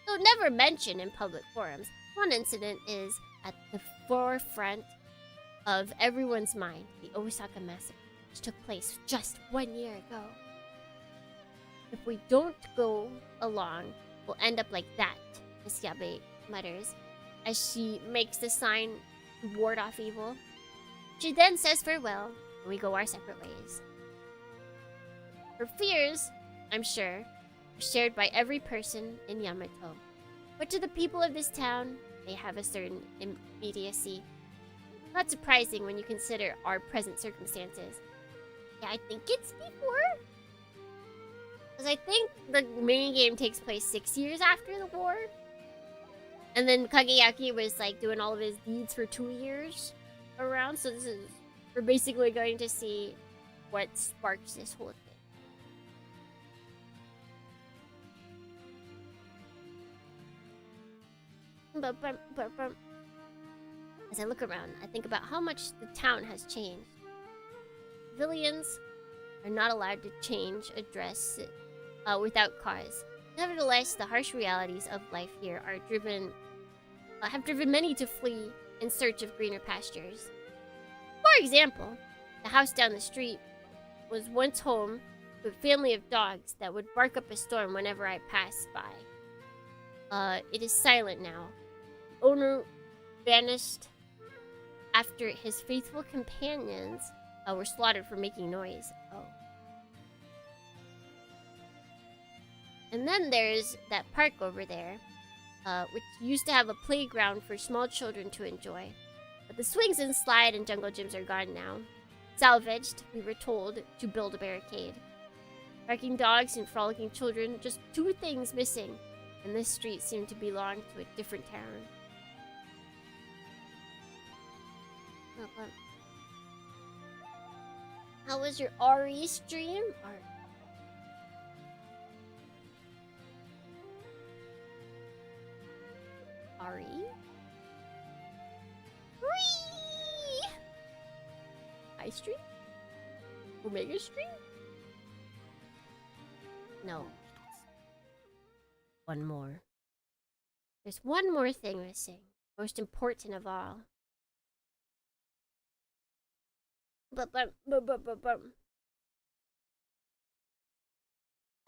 Though never mentioned in public forums, one incident is at the forefront of everyone's mind, the Osaka massacre, which took place just 1 year ago. If we don't go along, we'll end up like that, Miss Yabe mutters, as she makes the sign to ward off evil. She then says farewell, and we go our separate ways. Her fears, I'm sure, are shared by every person in Yamato. But to the people of this town, they have a certain immediacy. Not surprising when you consider our present circumstances. Yeah, I think it's before. Because I think the main game takes place 6 years after the war. And then Kageyaki was like doing all of his deeds for 2 years around. So this is, we're basically going to see what sparks this whole thing. As I look around, I think about how much the town has changed. Civilians are not allowed to change a dress without cause. Nevertheless, the harsh realities of life here are have driven many to flee in search of greener pastures. For example, the house down the street was once home to a family of dogs that would bark up a storm whenever I passed by. It is silent now. The owner vanished after his faithful companions were slaughtered for making noise. Oh. And then there's that park over there, which used to have a playground for small children to enjoy. But the swings and slide and jungle gyms are gone now. Salvaged, we were told, to build a barricade. Barking dogs and frolicking children, just 2 things missing. And this street seemed to belong to a different town. How was your RE stream? RE? High stream? Omega stream? No. One more. There's one more thing missing. Most important of all.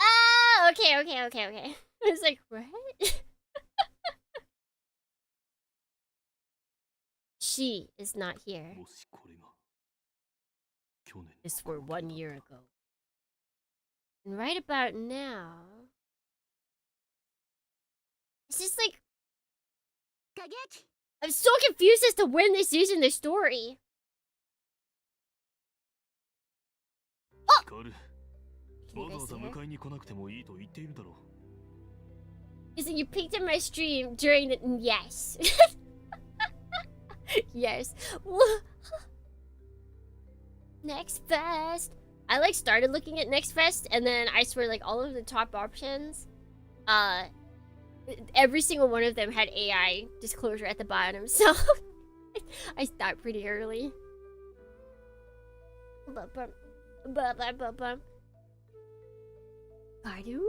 Ah, okay. I was like, what? She is not here. This were 1 year ago. And right about now... It's just like... I'm so confused as to when this is in the story. Oh! Can you guys see her? Listen, you peeked in my stream during the... Yes. Yes. Next Fest. I like started looking at Next Fest, and then I swear like all of the top options, every single one of them had AI disclosure at the bottom, so I stopped pretty early. Karu?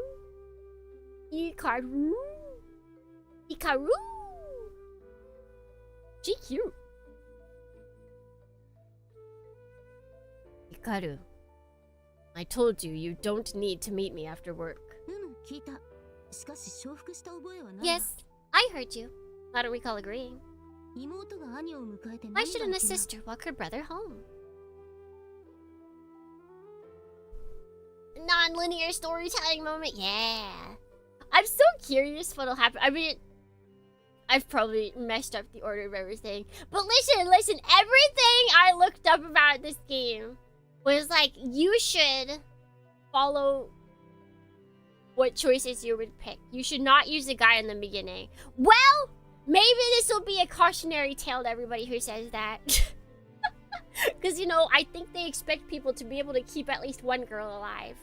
Ikaru? Ikaru? GQ. Hikaru, I told you you don't need to meet me after work. Yes, I heard you. I don't recall agreeing. Why shouldn't a sister walk her brother home? Non-linear storytelling moment, yeah. I'm so curious what'll happen. I mean, I've probably messed up the order of everything. But listen, everything I looked up about this game was like, you should follow what choices you would pick. You should not use the guy in the beginning. Well, maybe this will be a cautionary tale to everybody who says that. Because, you know, I think they expect people to be able to keep at least one girl alive.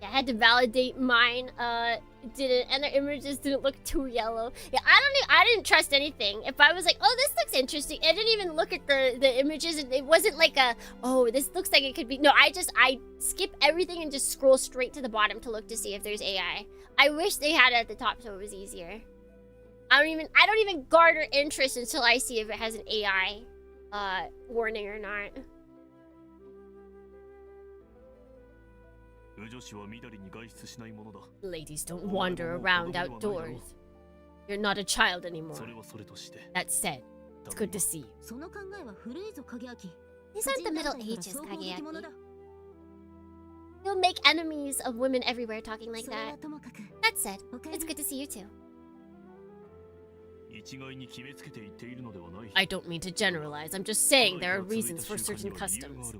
Yeah, I had to validate mine. And the images didn't look too yellow. Yeah, I didn't trust anything. If I was like, oh, this looks interesting, I didn't even look at the images. It wasn't like a, oh, this looks like it could be. No, I skip everything and just scroll straight to the bottom to look to see if there's AI. I wish they had it at the top so it was easier. I don't even garner interest until I see if it has an AI warning or not. Ladies don't wander around outdoors. You're not a child anymore. That said, it's good to see you. These aren't the Middle Ages, Kageaki. You'll make enemies of women everywhere talking like that. That said, it's good to see you too. I don't mean to generalize, I'm just saying there are reasons for certain customs.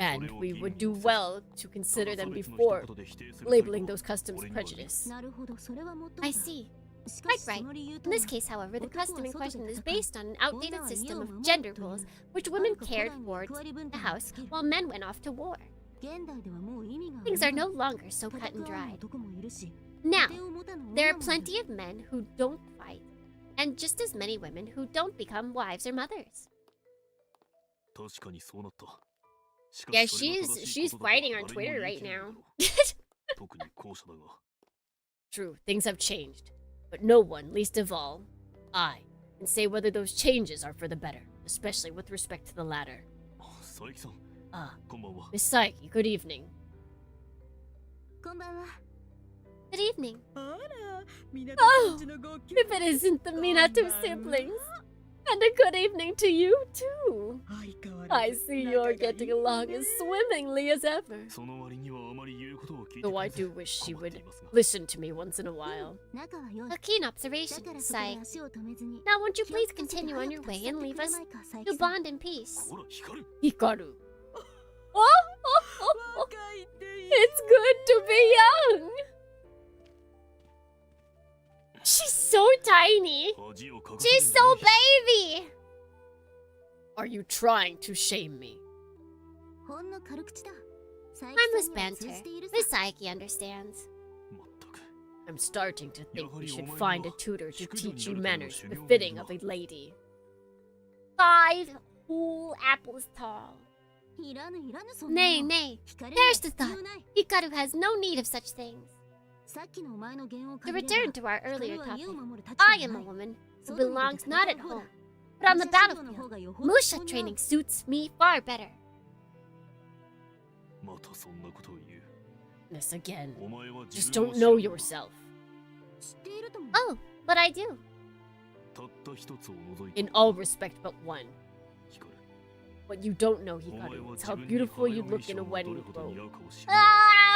And we would do well to consider them before labeling those customs prejudice. I see. Quite right. In this case, however, the custom in question is based on an outdated system of gender roles, which women cared for the house while men went off to war. Things are no longer so cut and dried. Now, there are plenty of men who don't fight, and just as many women who don't become wives or mothers. Yeah, she's fighting on Twitter right now. True, things have changed. But no one, least of all, I, can say whether those changes are for the better, especially with respect to the latter. Miss Saiki, good evening. Good evening. Oh, if it isn't the Minato siblings. And a good evening to you, too. I see you're getting along as swimmingly as ever. Though I do wish she would listen to me once in a while. 仲は良い A keen だ observation, からそこで Sai. 足を止めずに Now won't you 気を please つけて continue 早 on く your 助 way け and て leave くれ us ないか佐 to 伯さん bond in peace? Hikaru. It's good to be young! She's so tiny! She's so baby! Are you trying to shame me? ほんの軽口だ佐伯 Harmless さんには banter. 通じているさ Miss Saiki understands. I'm starting to think we should find a tutor to teach you manners befitting of a lady. 5 whole apples tall. いらぬいらぬそんな Nay, の nay. 惹かれるの There's the 必 thought. 要ない Hikaru has no need of such things. さっきのお前の言を To 借りれ return ば to our 光 earlier は topic, 家を守る立場 I じゃ am な a い woman who 外に出て belongs 戦 not う at 方だ home, but on the 武者修行の battlefield. 方がよほど Musha 本当に合う training suits me far better. またそんなことを言う。 This again. お前は Just 自分 don't を知ら know んのか yourself. 知っているとも Oh, but I do. たった一つを除いて In all respect but one. 光る What you don't know, お前 Hikaru, は is 自 how 分に beautiful 花 you 嫁 look in a 衣装がどれ wedding ほど robe. 似合うかを知らん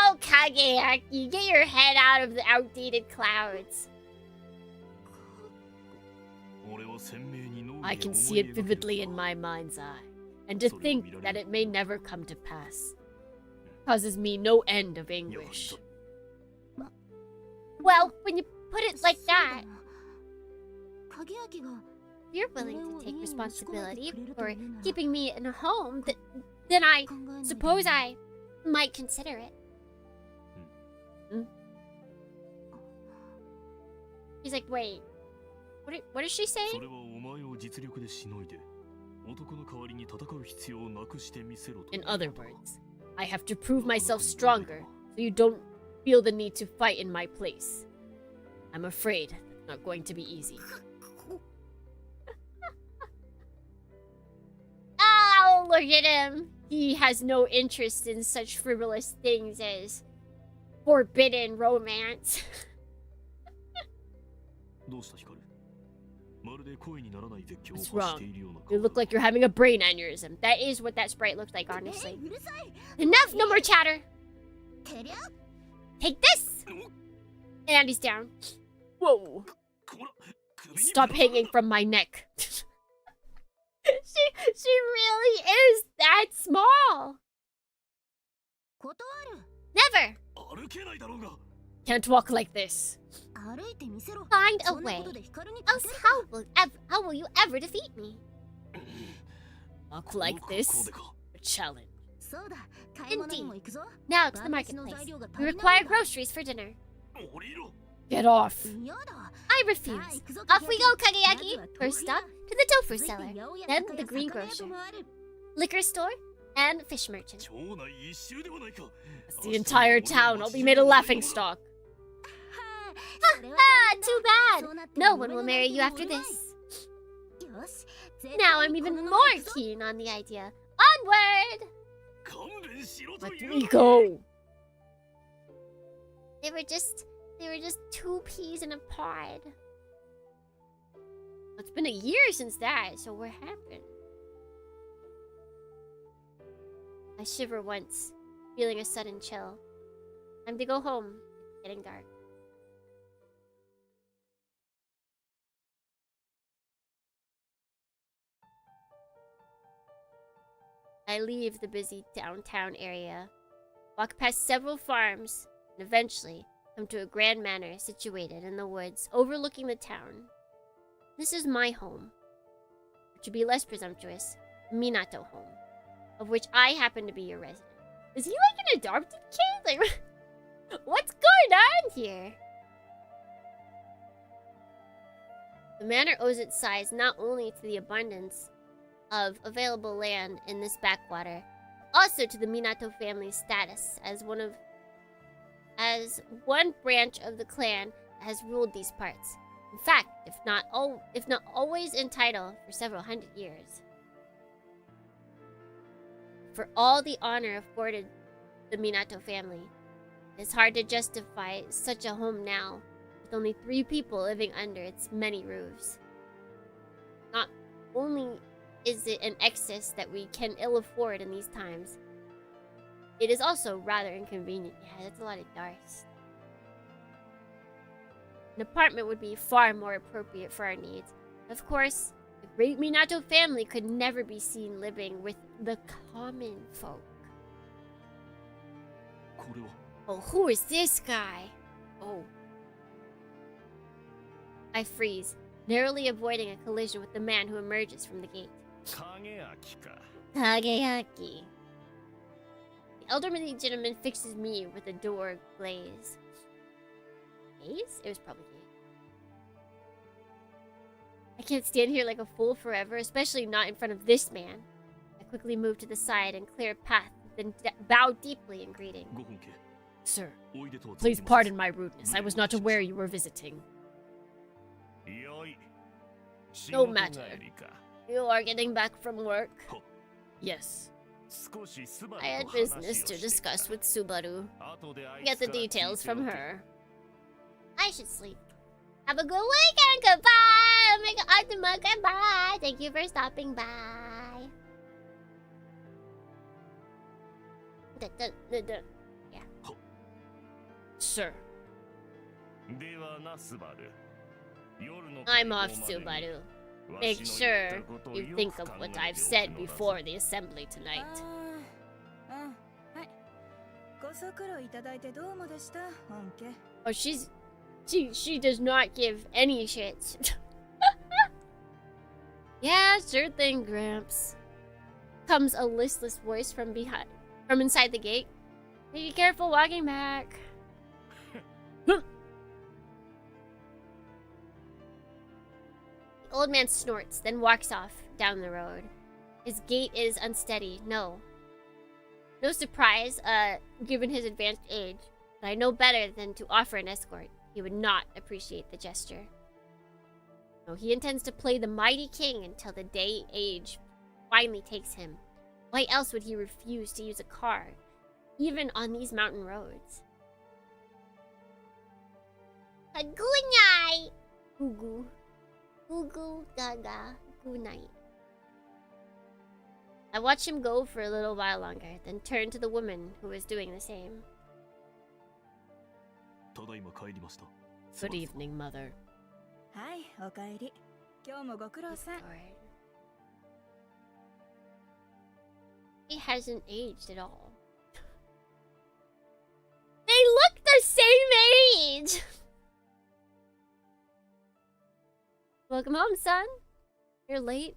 Oh, Kageaki, get your head out of the outdated clouds. 俺は鮮明に脳裏 I で can 思 see い it 描ける vividly in my mind's eye. And to think that it may never come to pass causes me no end of やはり anguish. だ Well, when you put it like そうだ that, な影明が you're willing to take 俺を家に持ち込めて responsibility くれると for いうなら keeping me in a home, then I 考えないで suppose I might consider it. Hmm? He's like, wait, what is she そ saying? れはお前を実力でしのいで男の代わりに戦う必要をなくしてみせろと In other words, I have to prove myself stronger so you don't feel the need to fight in my place. I'm afraid it's not going to be easy. Oh, look at him. He has no interest in such frivolous things as forbidden romance. どうした光るまるで声にならない絶叫を What's 発しているような You look like you're having a brain aneurysm. That is what that sprite looks like, ね honestly. うるさい Enough, no more chatter. てりゃ Take this. And he's down. Whoa. こら首に Stop hanging from my neck. she really is that small. 断る Never. 歩けないだろうが Can't walk like this. 歩いてみせろ Find a そんな way. ことで光に Else 勝てるか how will you ever defeat me? Walk like この格好 this? でか A challenge. そうだ買い物にも行くぞ Now to the 晩飯の marketplace. 材料が We 足りない require んだ groceries for dinner. 降りろ Get off. 嫌だ I さあ refuse. 行くぞ Off we go, ま Kageyaki. ずは First 豆腐屋 stop to the tofu 続いて seller, 八百屋 then 酒 the 屋 green 魚屋 grocer, と回る liquor store, and fish merchant. 町内一周ではないか That's the entire town. I'll be made a laughing stock. それは Ah, too そう bad. なったら No one will 俺の marry you 相 after 手は this. よし絶 Now 対 I'm にこ even の more まま行くぞ keen on the idea. Onward! 勘弁しろと Let 言 me う go. They were just two peas in a pod. It's been a year since that, so what happened? I shiver once, feeling a sudden chill. Time to go home. It's getting dark. I leave the busy downtown area, walk past several farms, and eventually come to a grand manor situated in the woods overlooking the town. This is my home. Or to be less presumptuous, Minato home, of which I happen to be a resident. Is he like an adopted kid? Like, what's going on here? The manor owes its size not only to the abundance of available land in this backwater, also to the Minato family's status as one branch of the clan that has ruled these parts. In fact, if not always in title for several hundred years. For all the honor afforded the Minato family, it's hard to justify such a home now, with only 3 people living under its many roofs. Not only is it an excess that we can ill afford in these times, it is also rather inconvenient. Yeah, that's a lot of dust. An apartment would be far more appropriate for our needs. Of course, the great Minato family could never be seen living with the common folk. これは Oh, who is this guy? Oh. I freeze, narrowly avoiding a collision with the man who emerges from the gate. 影焼か Kageyaki. The elderly gentleman fixes me with a door glaze. Gaze? It was probably gaze. I can't stand here like a fool forever, especially not in front of this man. I quickly move to the side and clear a path, then bow deeply in greeting. ご本家 Sir, おいでとは存じ please ます pardon my rudeness. I was not aware you were visiting. よい No 仕事 matter. 帰りか You are getting back from work? は Yes. 少しスバル I と had 話を business して to いた discuss with Subaru. 後であい Get つ the から聞いて details お from け her. I should sleep. Have a good weekend. Goodbye. Oh my god, Ultima, goodbye. Thank you for stopping by. Yeah. Sir, ではなスバル夜の I'm 会 off, 合までに Subaru. わ Make しの言った sure ことを you よく think of 考 what え I've ておく said のだぞ before the assembly tonight. はいご足労いただいてどうもでした本家 Oh, she does not give any shits. Yeah, sure thing, Gramps. Comes a listless voice from inside the gate. Be careful walking back. The old man snorts, then walks off down the road. His gait is unsteady. No surprise, given his advanced age. But I know better than to offer an escort. He would not appreciate the gesture. No, he intends to play the mighty king until the day age finally takes him. Why else would he refuse to use a car, even on these mountain roads? A good night. Gugu. Gugu gaga. Good night. I watched him go for a little while longer, then turned to the woman who was doing the same. ただいま帰りました Good evening, mother. はいおかえり今日もご苦労さん Lord. He hasn't aged at all. They look the same age! Welcome home, son. You're late.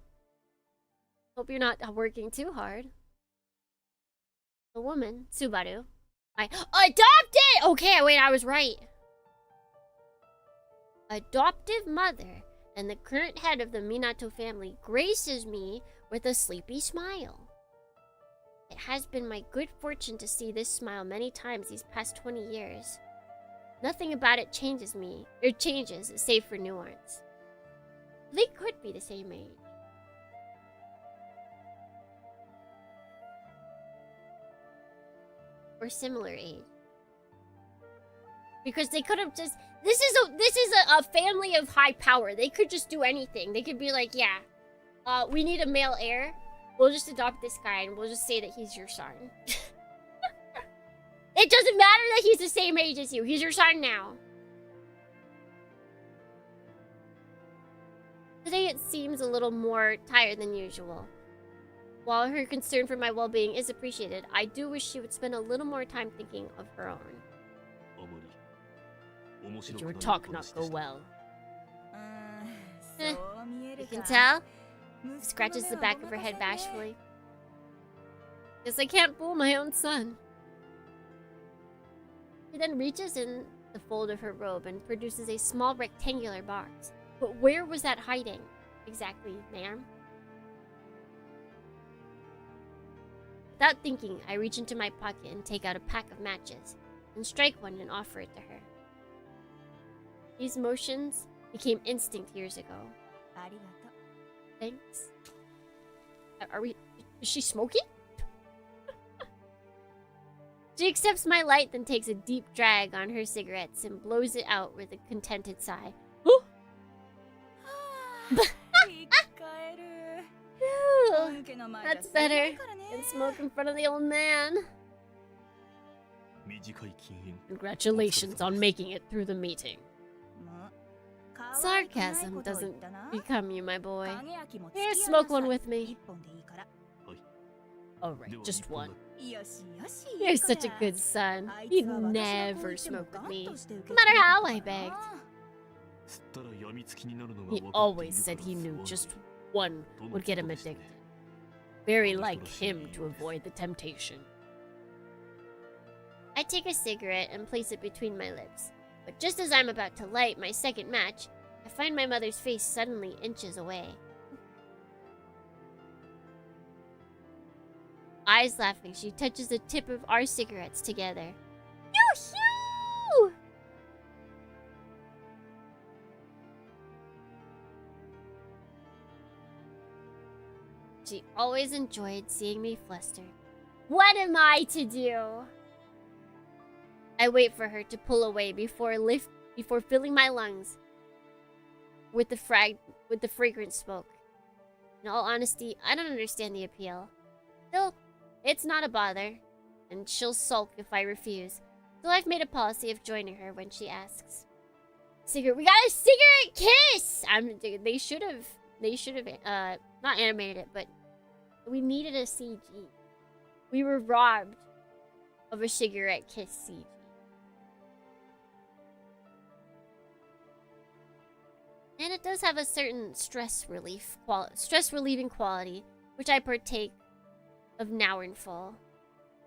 Hope you're not working too hard. The woman, Subaru. I adopted! Okay, wait, I was right. Adoptive mother and the current head of the Minato family graces me with a sleepy smile. It has been my good fortune to see this smile many times these past 20 years. Nothing about it changes, save for nuance. They could be the same age. Or similar age. Because they could have just... This is a family of high power. They could just do anything. They could be like, yeah, we need a male heir. We'll just adopt this guy and we'll just say that he's your son. It doesn't matter that he's the same age as you. He's your son now. Today it seems a little more tired than usual. While her concern for my well-being is appreciated, I do wish she would spend a little more time thinking of her own. あまり面白 Did く your ない talk お not 話で go した well? そう見え You る can か tell? 息子の Scratches 目 the は back ご of her まか head せんね bashfully. Guess I can't fool my own son. She then reaches in the fold of her robe and produces a small rectangular box. But where was that hiding? Exactly, ma'am? Without thinking, I reach into my pocket and take out a pack of matches, and strike one and offer it to her. These motions became instinct years ago. ありがとう Thanks. Are we... Is she smoking? She accepts my light, then takes a deep drag on her cigarettes and blows it out with a contented sigh. 生き返る That's better than smoke in front of the old man. 短い禁煙 Congratulations on making it through the meeting. も Sarcasm doesn't become you, my boy. 影焼きも Here, 付き合いな smoke さ one い with me. 一本でいいから Alright, just one. よしよし You're いい子 such a や good son. あい He'd つは私の never こう言っても smoke with ガン me. として受け No 止 matter めた how か I ら begged. な 吸ったら病みつきになるのが He 分かっているから always said he 不 knew 安 just one との would get him ことでしてね addicted. Very like him to avoid the temptation. I take a cigarette and place it between my lips. But just as I'm about to light my second match, I find my mother's face suddenly inches away. Eyes laughing, she touches the tip of our cigarettes together. Yoo-hoo! She always enjoyed seeing me flustered. What am I to do? I wait for her to pull away before filling my lungs with the fragrant smoke. In all honesty, I don't understand the appeal. Still, it's not a bother, and she'll sulk if I refuse. So I've made a policy of joining her when she asks. Cigarette, we got a cigarette kiss! They should have not animated it, but we needed a CG. We were robbed of a cigarette kiss CG. And it does have a certain stress relieving quality, which I partake of now in full.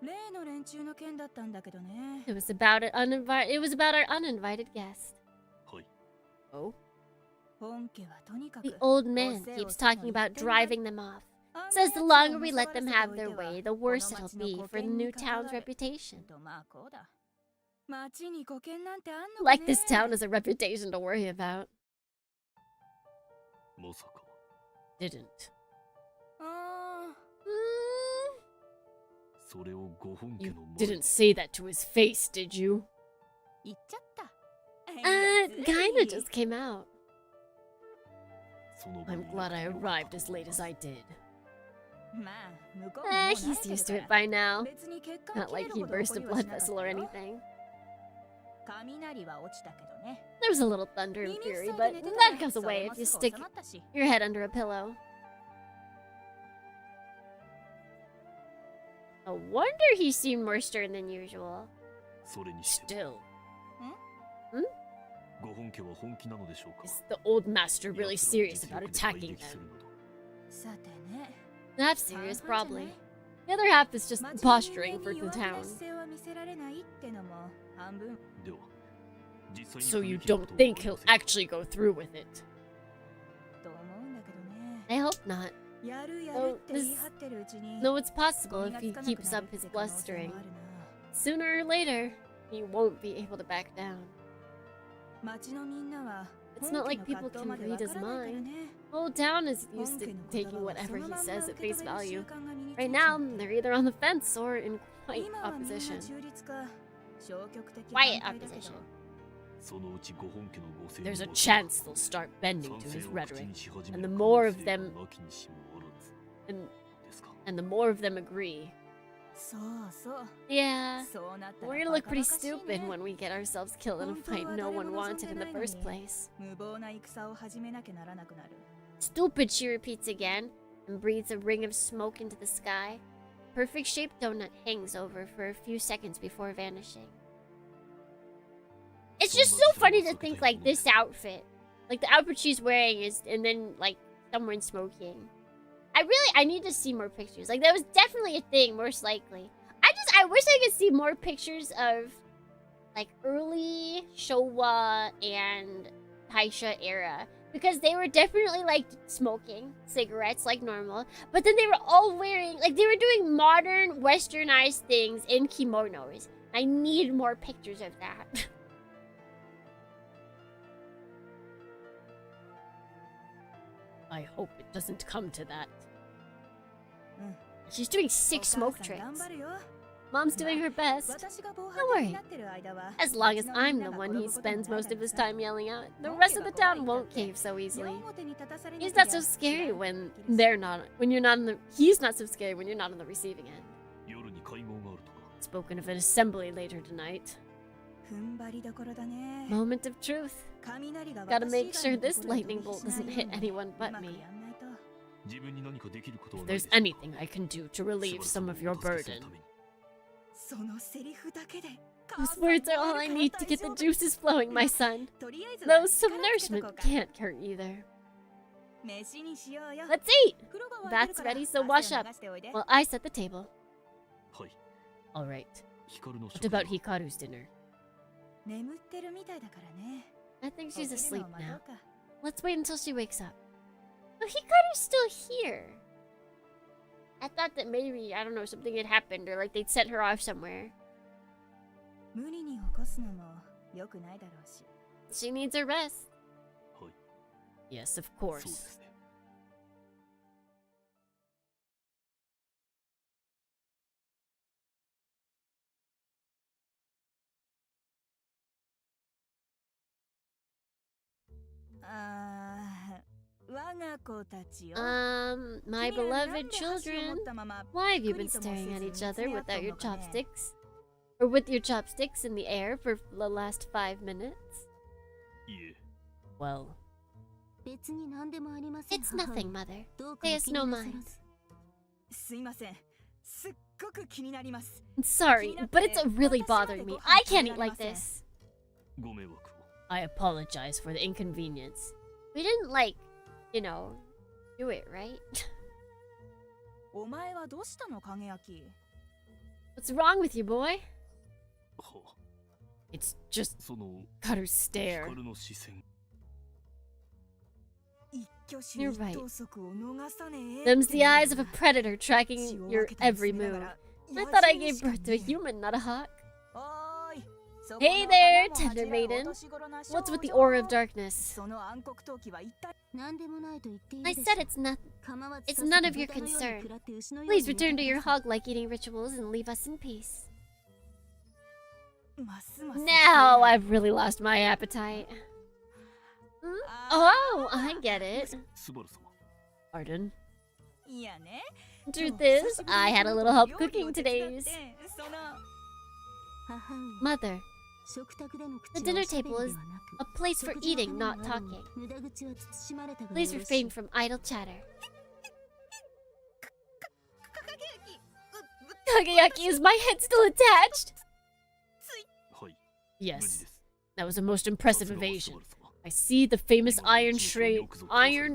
例の連中の件だったんだけどね It was about our uninvited guest. はい Oh? 本家はとにかく The old man keeps talking about driving them off. Says the longer we let them have their way, the worse it'll be for the new town's reputation. とまあこうだ町に保険なんてあんのかね Like this town has a reputation to worry about. まさか Didn't. あ Mm, それをご本家 you の前 didn't say that to his face, did you? 言っちゃった Kinda just came out. その場に I'm glad I arrived as late as I did. まあ向こうももう慣れてる He's used to か it ら by now. 別に結果を Not 切れ like る he ほど burst a 怒りはし blood なかった vessel or よ anything. 雷は落ちたけどね There was a little thunder and 耳 fury, 塞い but で寝てた that ら goes そ away れ if も you すぐ stick 収まったし your head under a pillow. No wonder he seemed more stern than usual. それにしても Still, ご本家は本気なのでしょうか is the old master really 奴らを serious 実 about 力で attacking 排撃す them? るなどさてね Half serious, 半々じゃ probably. ない The other half is just 町 posturing の for 人間 the に弱気な town. 姿勢は見せられないってのも半分では実際に So you 踏み切る don't ことは think あり he'll ませんか actually go through with it? と思うんだけどね I hope not. やるや Oh, るって言い張ってるうちに Though it's possible 気 if が he つかなく keeps な up るっ his て可能性 blustering. もあるな Sooner or later, he won't be able to back down. 町のみんなは It's not 本 like 家の people 葛藤 can まで read わ his からないから mind. ね The whole town is 本 used 家 to の言 taking 葉はそ whatever の he まんま says 受 at け止 face める習 value. 慣が身につい Right ち now, ゃって they're either on the fence or in quiet 今はみんな opposition. 中立か消極的 Quiet 反対だけど opposition. そのうちご本家のご成 There's a 人は chance they'll start bending 賛 to 成 his を口 rhetoric, にし始め and る the 可 more 能 of 性 them がなきにしもあらず and ですか and the more of them agree. そうそう Yeah, そうなったら we're gonna バ look カ pretty バカしい stupid ね when we get ourselves killed in a 本当 fight は no 誰 one も望ん wanted で in な the いの first に place. 無謀な戦を始めなきゃならなくなる Stupid, she repeats again, and breathes a ring of smoke into the sky. Perfect shaped donut hangs over for a few seconds before vanishing. It's just so funny to think like this outfit. Like the outfit she's wearing is and then like someone smoking. I need to see more pictures. Like that was definitely a thing, most likely. I wish I could see more pictures of like early Showa and Taisha era. Because they were definitely like smoking cigarettes like normal. But then they were all wearing, like they were doing modern westernized things in kimonos. I need more pictures of that. I hope it doesn't come to that. Mm. She's doing 6 お母 smoke さん頑 tricks. 張るよ Mom's doing her best. 私が防 Don't 犯 worry. 的になってる間は As long as I'm the one he spends most of his time yelling at, the rest of the town won't cave so easily. 矢面に立たされな He's けりゃ not so scary when 知ら they're ん not. When you're not on the. He's not so scary when you're not on the receiving end. 夜に会合があるとか Spoken of an assembly later tonight. 踏ん張りどころだね Moment of truth. 雷が Gotta 私 make 以 sure 外の this ところに lightning bolt 飛び火し doesn't ない hit ように anyone う but まく me. やんないと 自分に何かできることは If ないで there's しょう anything I can do to relieve some of your スバルさん burden. をお助けするためにそのセリフだけで Those words are all I need to get the juices flowing, my son. とりあえずは Though some 力つけと nourishment こうか can't hurt either. 飯にしようよ Let's eat! 風呂が沸いてるから That's ready, so wash 汗を up. 流しておいで Well, I set the table. はい Alright. ヒカルの What 食事 about は Hikaru's dinner? 眠ってるみたいだからね I think 起 she's きる asleep のを待と now. うか Let's wait until she wakes up. Oh, Hikaru's still here. I thought that maybe, I don't know, something had happened or like they'd sent her off somewhere. 無理に起こすのも良くないだろうし She needs a rest. はい Yes, of そうで course. すね あー我が子たちよ My 君らなん beloved で箸を children. 持ったまま Why have you ゆっ been くりとも staring せ at ず each 見つ other め合っと without ん your のかね chopsticks? Or with your chopsticks in the air for the last 5 minutes? いえ Well, 別に何でもありません it's nothing, mother. どうか Pay お us 気に no なさら mind. ずすいませんすっごく気になります Sorry, but it's really bothering me. I can't eat like this. ご迷惑を I apologize for the inconvenience. We didn't, like, you know, do it, right? お前はどうしたの影焼 What's wrong with you, boy? は It's just その Karu's ヒ stare. カルの視線一挙手 You're 一 right. 投足を逃さねえ Them's the eyes of a predator tracking your every move. I thought I gave birth to a human, not a hawk. Hey there, tender maiden. What's with the aura of darkness? その暗黒陶器は一体何でもないと言っている I でし said ょ it's not. 構わず it's さっさ none と of your 豚のように concern. 食らって牛のように Please 寝 return て to く your ださい hog-like eating rituals and leave us in peace. ますます Now I've really lost my appetite. Oh, I get it. スバル様 Pardon. いやね Truth is, I had a little help cooking today's. その母上 Mother, 食卓での口 the は dinner おしゃべり table で is はな a く place for 食事 eating, のた not めのある talking. 無駄口は慎まれたがよろ Please しい refrain from idle chatter. Kageyaki, is my head still attached? はい Yes, 無事です that was a most impressive さすがはス evasion. バル様 I see the famous Iron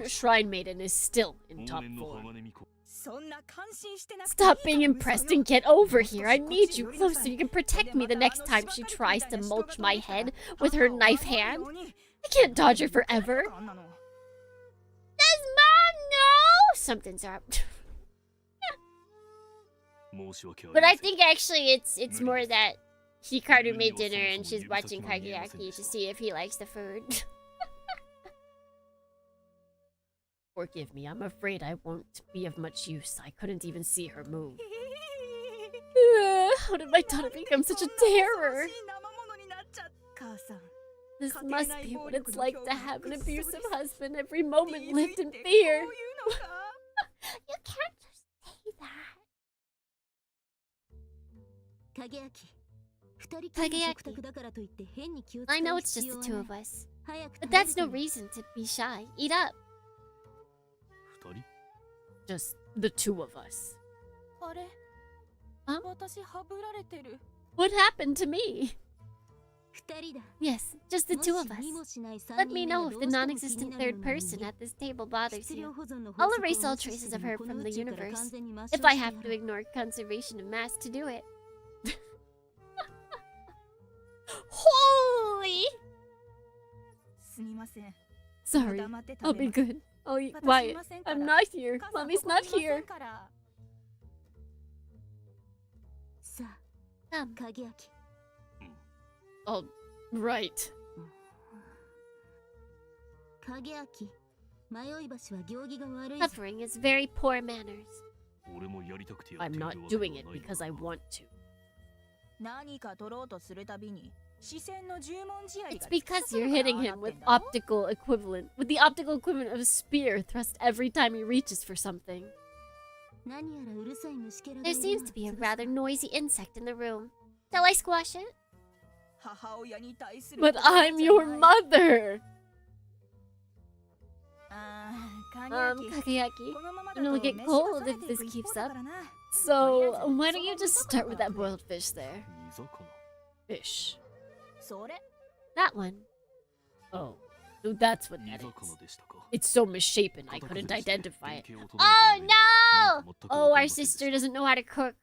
Shrine Maiden is still in 往 top 年の form. 鋼巫女 そんな感心してなくていい Stop から being impressed and get over here. I need you close so you can protect me the next time she tries to mulch my head with her knife hand. I can't dodge her forever. あんなの Does mom know? Something's up. 申し訳あり But ま I せん think actually it's more that Hikaru made dinner and she's watching Kageyaki to see if he likes the food. Forgive me, I'm afraid I won't be of much use. I couldn't even see her move. How did my daughter become such a terror? 母さん This must be what it's like to have an abusive husband, every moment lived in fear. You can't just say that. 影焼き二人きりの食卓だからといって変に気を使 I う know it's 必 just 要 the は two ない of us. 早く But 食べ that's ると no reason to be shy. Eat up. 二人 Just the two of us. あれ Huh? 私はぶられてる What happened to me? 二人だ Yes, just the も two し of us. 見もしない三 Let 人 me 目が know ど if う the しても気 non-existent になる third のなら person ね at this table bothers 質 you. 量保存の I'll 法則を erase all 無視 traces せ of ず her こ from の the 宇宙から universe 完全に抹消 if I してや have ろ to う ignore conservation of mass to do it. Holy! すみません Sorry, 黙って I'll 食べ be ます good. I'll eat 私い quiet. ませんから I'm not here. 母さん Mommy's ここ not にいません here. からさ Come. あ影焼き Oh, right. 影焼き迷い橋は行儀が悪い Suffering is very poor manners. 俺もやりたくてやっ I'm ている not わけでは doing ない it の because だ I が want to. 何か取ろうとするたびに視線の十文字槍 It's が because you're hitting him with optical equivalent, with the optical equivalent of a spear thrust every time he reaches for something. 何やらうるさい虫けらが There いる seems な to be a 潰すわ rather noisy insect in the room. Shall I squash it? 母親に対する But 言葉 I'm じゃ your ない mother! あー影焼き Kageyaki. このまま I'm だ gonna と get 飯が cold 冷め if てい this く一 keeps 方だ up. からな So, why don't you just start with that boiled fish there? 煮魚 Fish. それ That one. Oh. So that's what 煮 that 魚 is. でしたか It's so misshapen I 片 couldn't 手でして identify it. 原型を Oh とどめていないのでなん no! と全く Oh, わか our りませんでした sister doesn't know how to cook.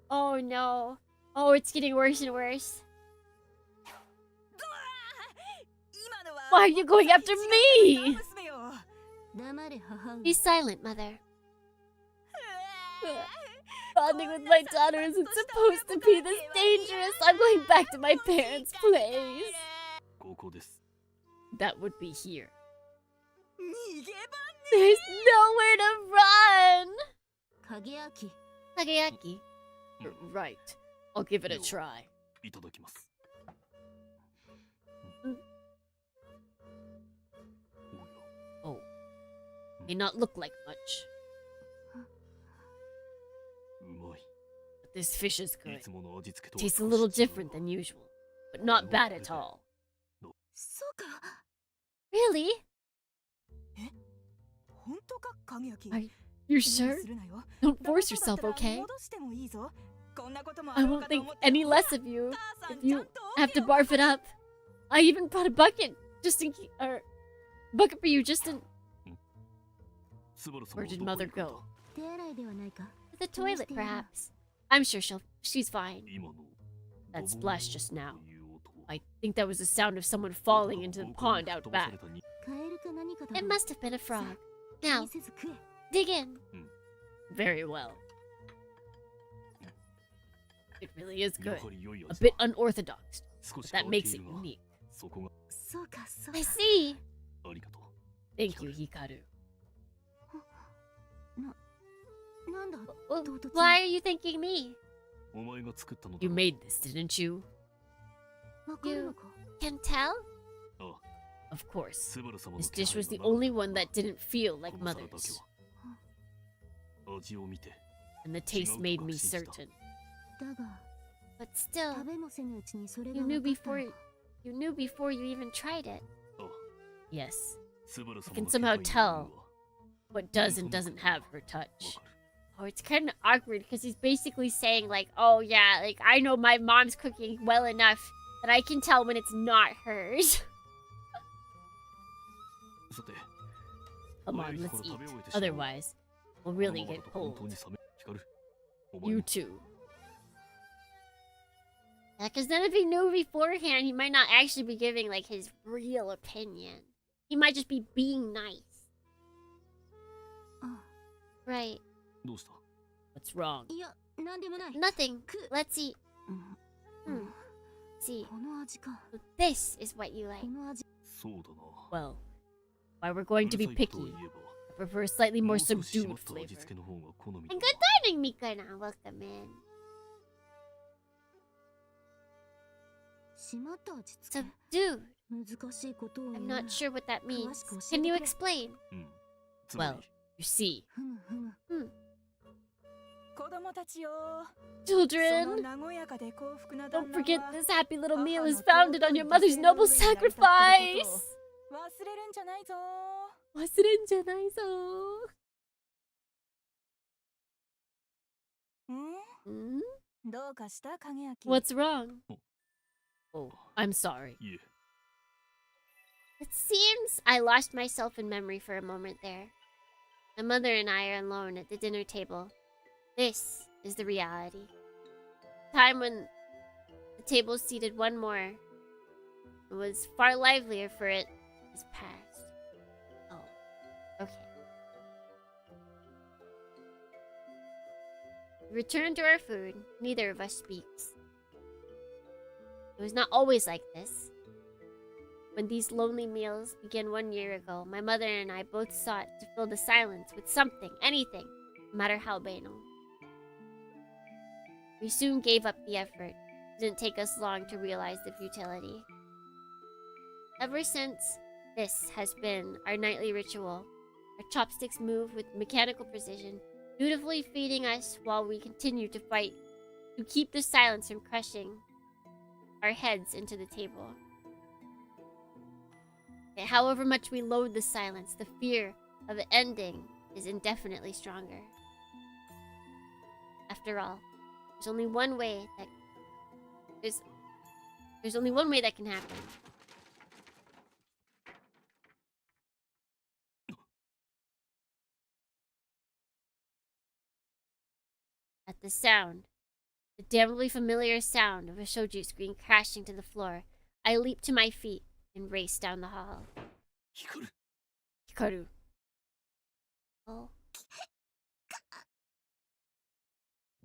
Oh no. Oh, it's getting worse and worse. 今のは Why are you going after me? 娘よ黙れ母上 Be silent, mother. Bonding with my daughter isn't supposed to be this dangerous. I'm going back to my parents' place. ここです That would be here. 逃げ場 There's nowhere to run! 影焼き Kageyaki. You're right. I'll give it a try. いただきます Mm. おや Oh. May not look like much, うまい but this fish is い good. つもの味付けとは Tastes a 少し little 違う different than usual, but not bad at all. そうか Really? 本当か影焼き Are you 無理 sure? するなよ Don't ダ force メそうだ yourself, ったら okay? 戻してもいいぞこんなことも I あろう won't かと think 思って any less of you 母さん if ちゃ you んと have to barf it up. I even brought a bucket just in case, or bucket for you just in スバル様 Where は did どこへ mother 行くんだ go? 手洗いではないか To the toilet, perhaps. I'm sure she's fine. 今の That ドボン splash just now. という音は I think that was the sound of someone falling into the pond out 飛ばさ back. れたにカエルか何かだろ It う must have been a frog. 気 Now, にせず食え dig in. Mm. Very well. It really is や good. はり良い A 味 bit だ unorthodox, 少 but し変 that わって makes い it るが unique. そこがそうかそう I か see. ありがとう Thank you, Hikaru. なんだ Well, 唐突に why are you thanking me? お前が作ったのだ You ろ made this, didn't you? わかるのか Can tell? あ Of course. スバル様の This 気 dish 配 was the がなかった only one that didn't feel like この皿だけ mother's, は味を見て and the taste made me certain. だが But still, 食べもせぬうちにそれが you 分 knew かったの before か you knew before you even tried it. あ Yes. スバル様 can の気 somehow 配の tell 有無は What does and doesn't have her わ touch. かる Oh, it's kind of awkward because he's basically saying like, oh yeah, like I know my mom's cooking well enough that I can tell when it's not hers. さて Come 早 on, い let's 頃 eat. 食べ終えてしまう Otherwise, we'll この really まま get だと本当 cold. に冷め光るお前 You も too. Yeah, because then if he knew beforehand, he might not actually be giving like his real opinion. He might just be being nice. あ Right. どうした What's wrong? いやなんでもない Nothing. く Let's eat. うん Hmm. See, この味か this is what you like. この味そうだな Well, while we're going to be うるさいことを picky, 言えば I prefer a slightly も more う少し締ま subdued った flavor. 味付けの方が好み And だ good morning, Mikana. Welcome in. しまった味付け Subdued. 難しいことを言 I'm うな not sure what that means. 詳しく教え Can て you くれ explain? うんつま Well, り you see, ふむふむ子供たちよそ children, の和やかで幸福な don't 旦那 forget は this happy little meal 母 is の founded on 尊い your mother's 犠牲の noble 上に成り立っていることを sacrifice. 忘れるんじゃないぞ忘れんじゃないぞ。ん Hmm? どうかした影焼き What's wrong? Oh, I'm sorry. いえ It seems I lost myself in memory for a moment there. My mother and I are alone at the dinner table. This is the reality. Time when the table seated one more. It was far livelier for it is past. Oh, okay. We return to our food. Neither of us speaks. It was not always like this. When these lonely meals began 1 year ago, my mother and I both sought to fill the silence with something, anything, no matter how banal. We soon gave up the effort. Didn't take us long to realize the futility. Ever since, this has been our nightly ritual. Our chopsticks move with mechanical precision, dutifully feeding us while we continue to fight to keep the silence from crushing our heads into the table. Yet however much we loathe the silence, the fear of it ending is indefinitely stronger. After all, there's only one way that can happen. At the sound, the damnably familiar sound of a shoujo screen crashing to the floor, I leaped to my feet and raced down the hall. Hikaru. Oh.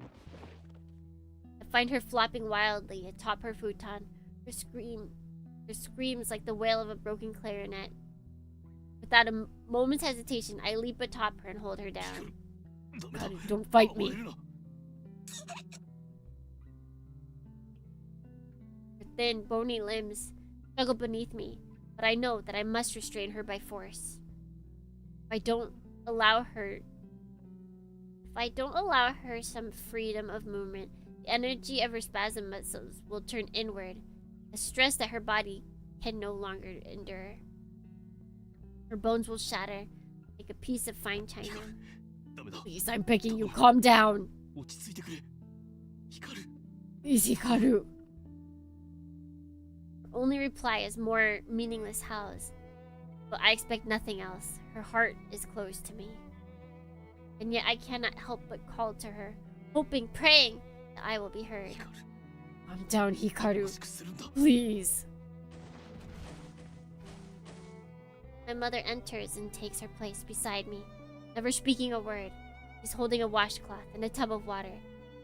I find her flopping wildly atop her futon. Her screams like the wail of a broken clarinet. Without a moment's hesitation, I leap atop her and hold her down. Hikaru, don't fight me. Her thin, bony limbs struggle beneath me, but I know that I must restrain her by force. If I don't allow her some freedom of movement, the energy of her spasm muscles will turn inward, a stress that her body can no longer endure. Her bones will shatter like a piece of fine china. Please, I'm begging you, calm down. Please, Hikaru. Her only reply is more meaningless howls. But I expect nothing else. Her heart is closed to me. And yet I cannot help but call to her, hoping, praying that I will be heard. Calm down, Hikaru. Please. My mother enters and takes her place beside me, never speaking a word. She's holding a washcloth and a tub of water,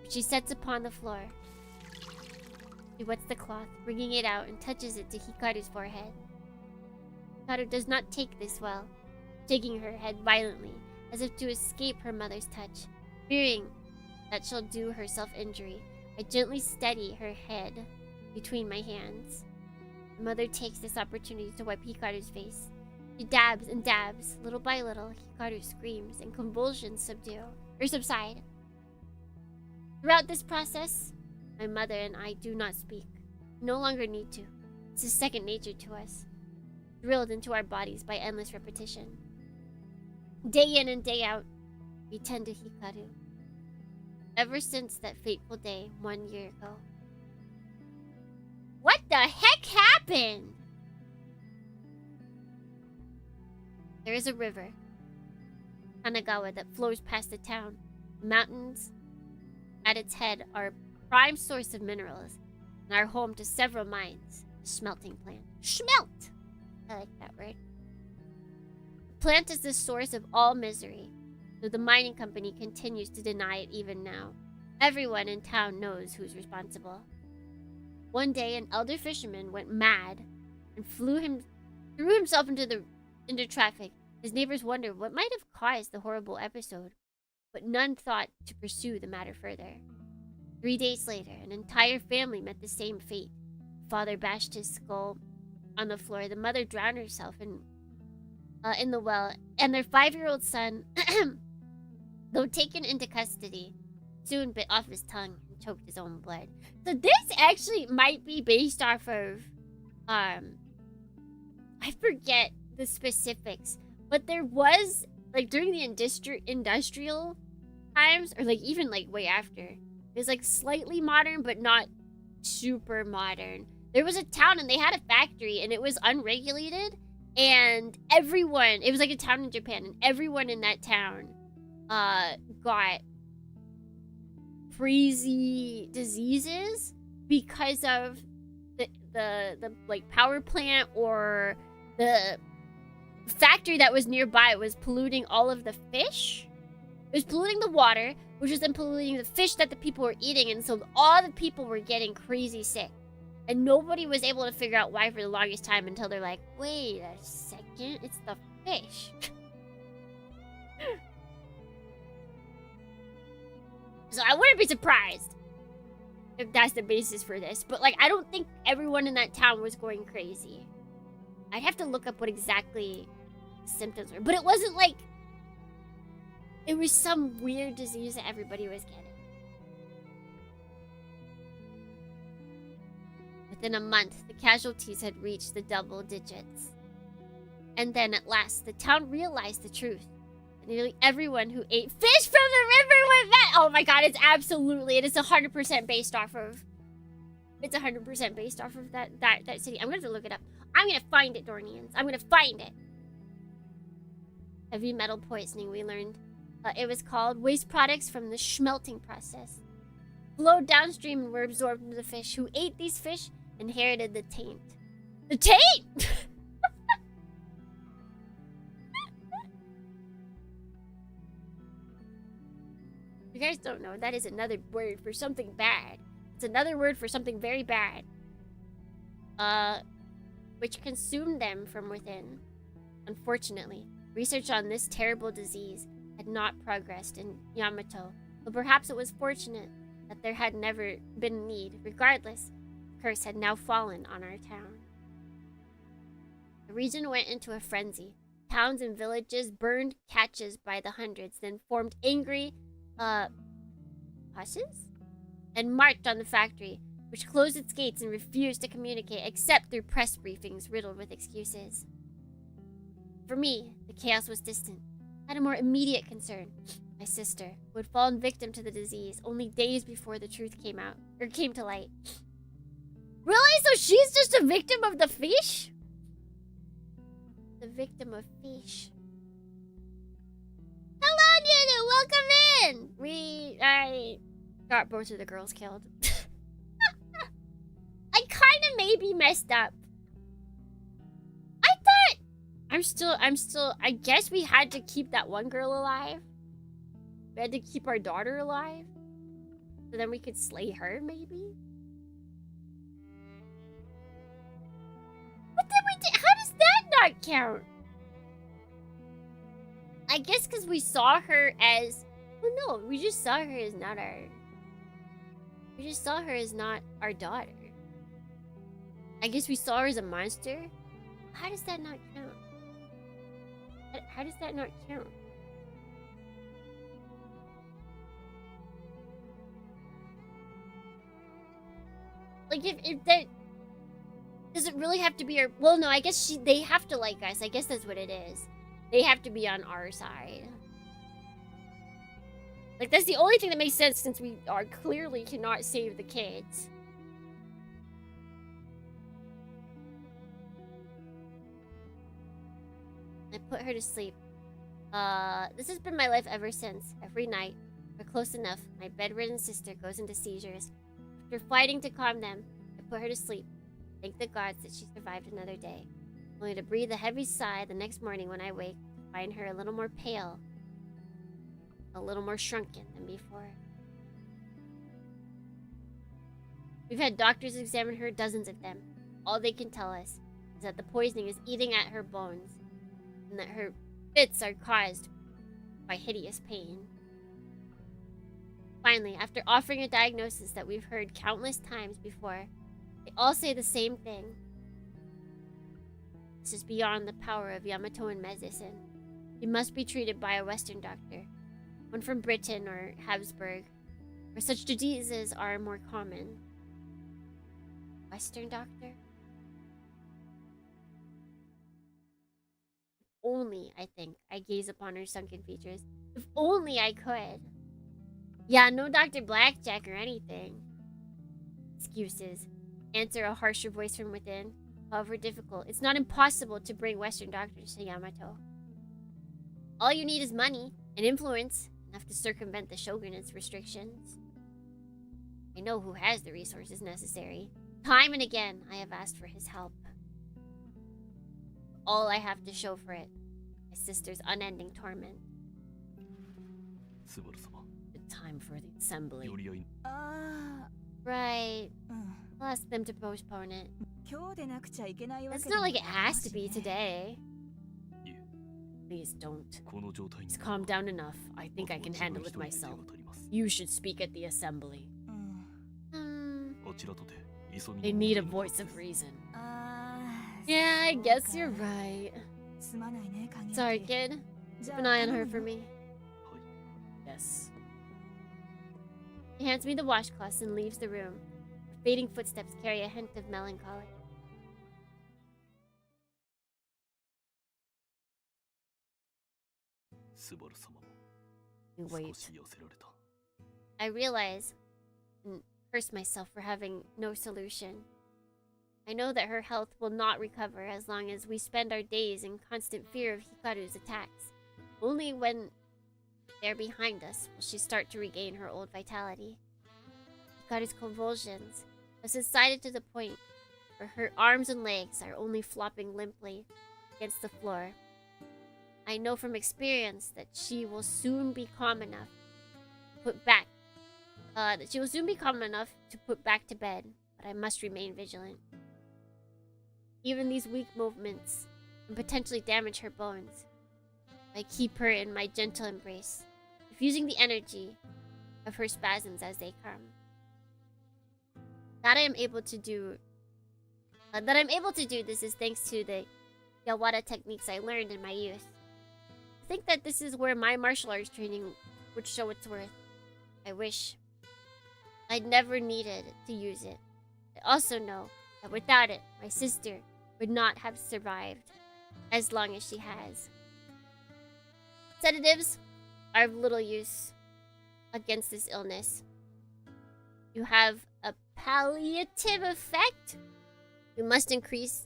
which she sets upon the floor. She wets the cloth, wringing it out, and touches it to Hikaru's forehead. Hikaru does not take this well, shaking her head violently, as if to escape her mother's touch. Fearing that she'll do herself injury, I gently steady her head between my hands. My mother takes this opportunity to wipe Hikaru's face. She dabs and dabs. Little by little, Hikaru screams and convulsions subside. Throughout this process, my mother and I do not speak. We no longer need to. This is second nature to us, drilled into our bodies by endless repetition. Day in and day out, we tend to Hikaru. Ever since that fateful day 1 year ago. What the heck happened? There is a river, Kanagawa, that flows past the town. The mountains at its head are a prime source of minerals and are home to several mines. A smelting plant. Schmelt! I like that word. The plant is the source of all misery, though the mining company continues to deny it even now. Everyone in town knows who's responsible. One day, an elder fisherman went mad and threw himself into traffic. His neighbors wondered what might have caused the horrible episode, but none thought to pursue the matter further. 3 days later, an entire family met the same fate. The father bashed his skull on the floor. The mother drowned herself in the well, and their 5-year-old son, though taken into custody, soon bit off his tongue and choked his own blood. So this actually might be based off of, I forget the specifics, but there was, like, during the industrial times, or like even like way after, it was like slightly modern but not super modern. There was a town and they had a factory and it was unregulated, and everyone, it was like a town in Japan, and everyone in that town got crazy diseases because of the like power plant, or the factory that was nearby was polluting all of the fish. It was polluting the water, which was then polluting the fish that the people were eating, and so all the people were getting crazy sick. And nobody was able to figure out why for the longest time, until they're like, wait a second, it's the fish. So I wouldn't be surprised if that's the basis for this. But, like, I don't think everyone in that town was going crazy. I'd have to look up what exactly the symptoms were. But it wasn't like it was some weird disease that everybody was getting. Within a month, the casualties had reached the double digits. And then at last, the town realized the truth. Nearly everyone who ate fish from the river went mad. Oh my god, it's absolutely, it is 100% based off of, it's 100% based off of that city. I'm gonna have to look it up. I'm gonna find it, Dornians. I'm gonna find it. Heavy metal poisoning, we learned. It was called waste products from the smelting process. Flowed downstream and were absorbed into the fish. Who ate these fish inherited the taint. The taint! You guys don't know, that is another word for something bad. It's another word for something very bad. Which consumed them from within. Unfortunately, research on this terrible disease had not progressed in Yamato, but perhaps it was fortunate that there had never been need. Regardless, the curse had now fallen on our town. The region went into a frenzy. Towns and villages burned catches by the hundreds, then formed angry bosses? And marched on the factory, which closed its gates and refused to communicate except through press briefings riddled with excuses. For me, the chaos was distant. I had a more immediate concern. My sister, who had fallen victim to the disease only days before the truth came to light. Really? So she's just a victim of the fish? The victim of fish. Hello, Nunu! Welcome in! I got both of the girls killed. I kinda maybe messed up. I'm still, I guess we had to keep that one girl alive. We had to keep our daughter alive. So then we could slay her, maybe? What did we do? How does that not count? I guess because we saw her as... Well, no, we just saw her as not our... We just saw her as not our daughter. I guess we saw her as a monster? How does that not count? How does that not count? Like, if that... Does it really have to be our... Well, no, I guess they have to like us. I guess that's what it is. They have to be on our side. Like, that's the only thing that makes sense since we are clearly cannot save the kids. I put her to sleep. This has been my life ever since. Every night, or close enough, my bedridden sister goes into seizures. After fighting to calm them, I put her to sleep. Thank the gods that she survived another day. Only to breathe a heavy sigh the next morning when I wake, to find her a little more pale, a little more shrunken than before. We've had doctors examine her, dozens of them. All they can tell us is that the poisoning is eating at her bones, and that her fits are caused by hideous pain. Finally, after offering a diagnosis that we've heard countless times before, they all say the same thing. This is beyond the power of Yamatoan medicine. She must be treated by a Western doctor, one from Britain or Habsburg, where such diseases are more common. Western doctor? Only, I think, I gaze upon her sunken features. If only I could. Yeah, no Dr. Blackjack or anything. Excuses. Answer a harsher voice from within. However difficult, it's not impossible to bring Western doctors to Yamato. All you need is money and influence, enough to circumvent the shogunate's restrictions. I know who has the resources necessary. Time and again, I have asked for his help. All I have to show for it, my sister's unending torment. The time for the assembly. Right. I'll ask them to postpone it. It's not like it has to be today. Please don't. Just calm down enough. I think I can handle it myself. You should speak at the assembly. ちらとて急ぎ They の need a 元に voice of reason. ああ Yeah, I そう guess か you're right. すまないね影 Sorry, 明 kid. じ Keep ゃあ an eye on 頼 her む for よ me. はい Yes. He hands me the washcloths and leaves the room. Fading footsteps carry a hint of melancholy. スバル様 We も少 wait. し痩せられた I realize and curse myself for having no solution. I know that her health will not recover as long as we spend our days in constant fear of Hikaru's attacks. Only when they're behind us will she start to regain her old vitality. Hikaru's convulsions have subsided to the point where her arms and legs are only flopping limply against the floor. I know from experience that she will soon be calm enough to put back to bed, but I must remain vigilant. Even these weak movements can potentially damage her bones. I keep her in my gentle embrace, diffusing the energy of her spasms as they come. That I'm able to do this is thanks to the Yawada techniques I learned in my youth. I think that this is where my martial arts training would show its worth. I wish I'd never needed to use it. I also know that without it, my sister would not have survived as long as she has. Sedatives are of little use against this illness. To have a palliative effect, you must increase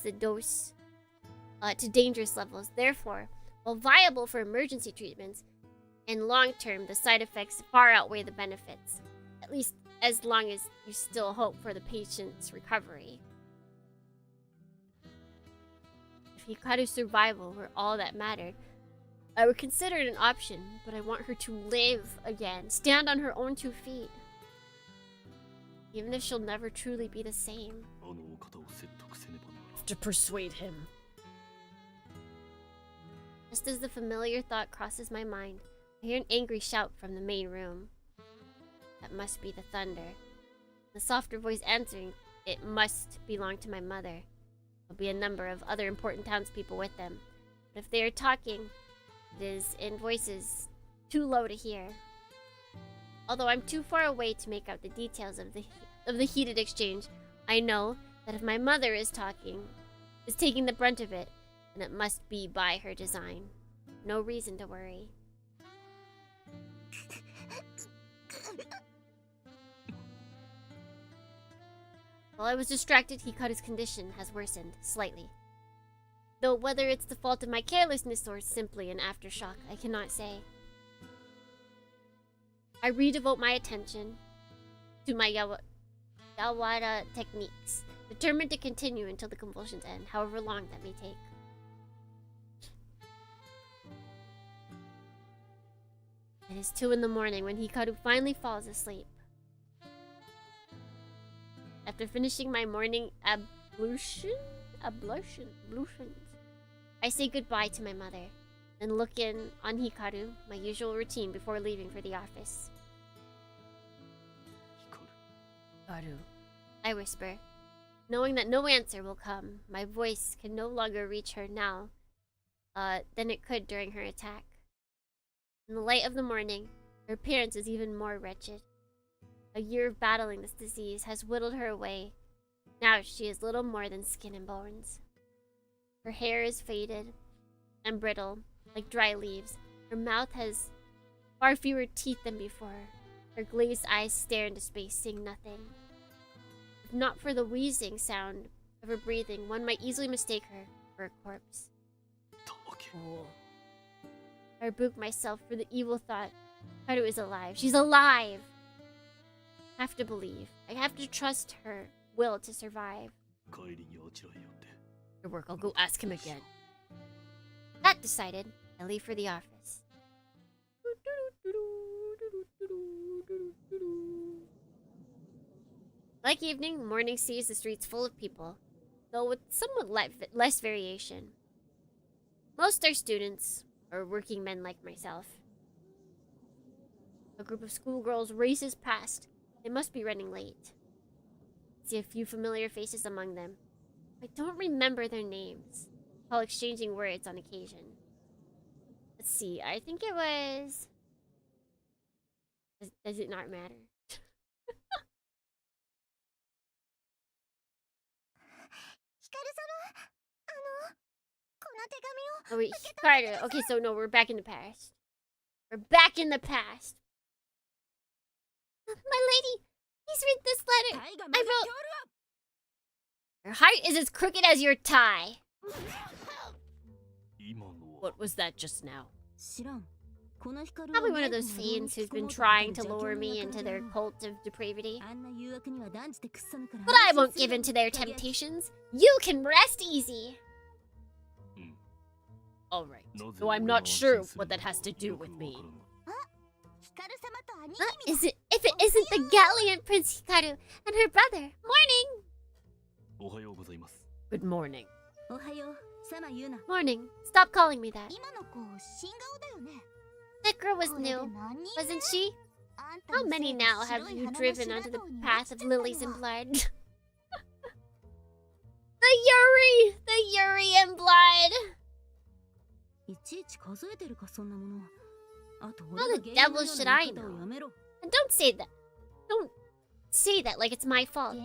the dose to dangerous levels. Therefore, while viable for emergency treatments, in long term, the side effects far outweigh the benefits. At least as long as you still hope for the patient's recovery. If Hikaru's survival were all that mattered, I would consider it an option, but I want her to live again, stand on her own 2 feet. Even if she'll never truly be the same. あのお方を説得せねばならん To persuade him. Just as the familiar thought crosses my mind, I hear an angry shout from the main room. That must be the thunder. The softer voice answering it must belong to my mother. There'll be a number of other important townspeople with them, but if they are talking, it is in voices too low to hear. Although I'm too far away to make out the details of the heated exchange, I know that if my mother is taking the brunt of it, then it must be by her design. No reason to worry. While I was distracted, Hikaru's condition has worsened slightly. Though whether it's the fault of my carelessness or simply an aftershock, I cannot say. I redevote my attention to my Yawada techniques, determined to continue until the convulsions end, however long that may take. It is 2 in the morning when Hikaru finally falls asleep. After finishing my morning ablutions, I say goodbye to my mother, then look in on Hikaru, my usual routine before leaving for the office. 光る Hikaru, I whisper, knowing that no answer will come. My voice can no longer reach her now than it could during her attack. In the light of the morning, her appearance is even more wretched. A year of battling this disease has whittled her away. Now she is little more than skin and bones. Her hair is faded and brittle, like dry leaves. Her mouth has far fewer teeth than before. Her glazed eyes stare into space, saying nothing. If not for the wheezing sound of her breathing, one might easily mistake her for a corpse. たわけ Fool. I rebuke myself for the evil thought. Haru is alive. She's alive! I have to believe. I have to trust her will to survive. 帰りにあちらへ寄って Your work, I'll go ask him again. That decided, I leave for the office. Like evening, morning sees the streets full of people, though with somewhat less variation. Most are students, or working men like myself. A group of schoolgirls races past. They must be running late. See a few familiar faces among them. I don't remember their names. While exchanging words on occasion. Let's see, I think it was... Does it not matter? Oh wait, Hikaru. Okay, so no, we're back in the past. We're back in the past. My lady, please read this letter. I wrote... Your height is as crooked as your tie. What was that just now? Probably one of those fiends who's been trying to lure me into their cult of depravity. But I won't give in to their temptations. You can rest easy. Alright, though I'm not sure what that has to do with me. Is it if it isn't the gallant Prince Hikaru and her brother? Morning! Good morning. Morning. Stop calling me that. That girl was new, wasn't she? How many now have you driven onto the path of lilies and blood? The Yuri! The Yuri and blood! How the devil should I know? And don't say that. Don't say that like it's my fault.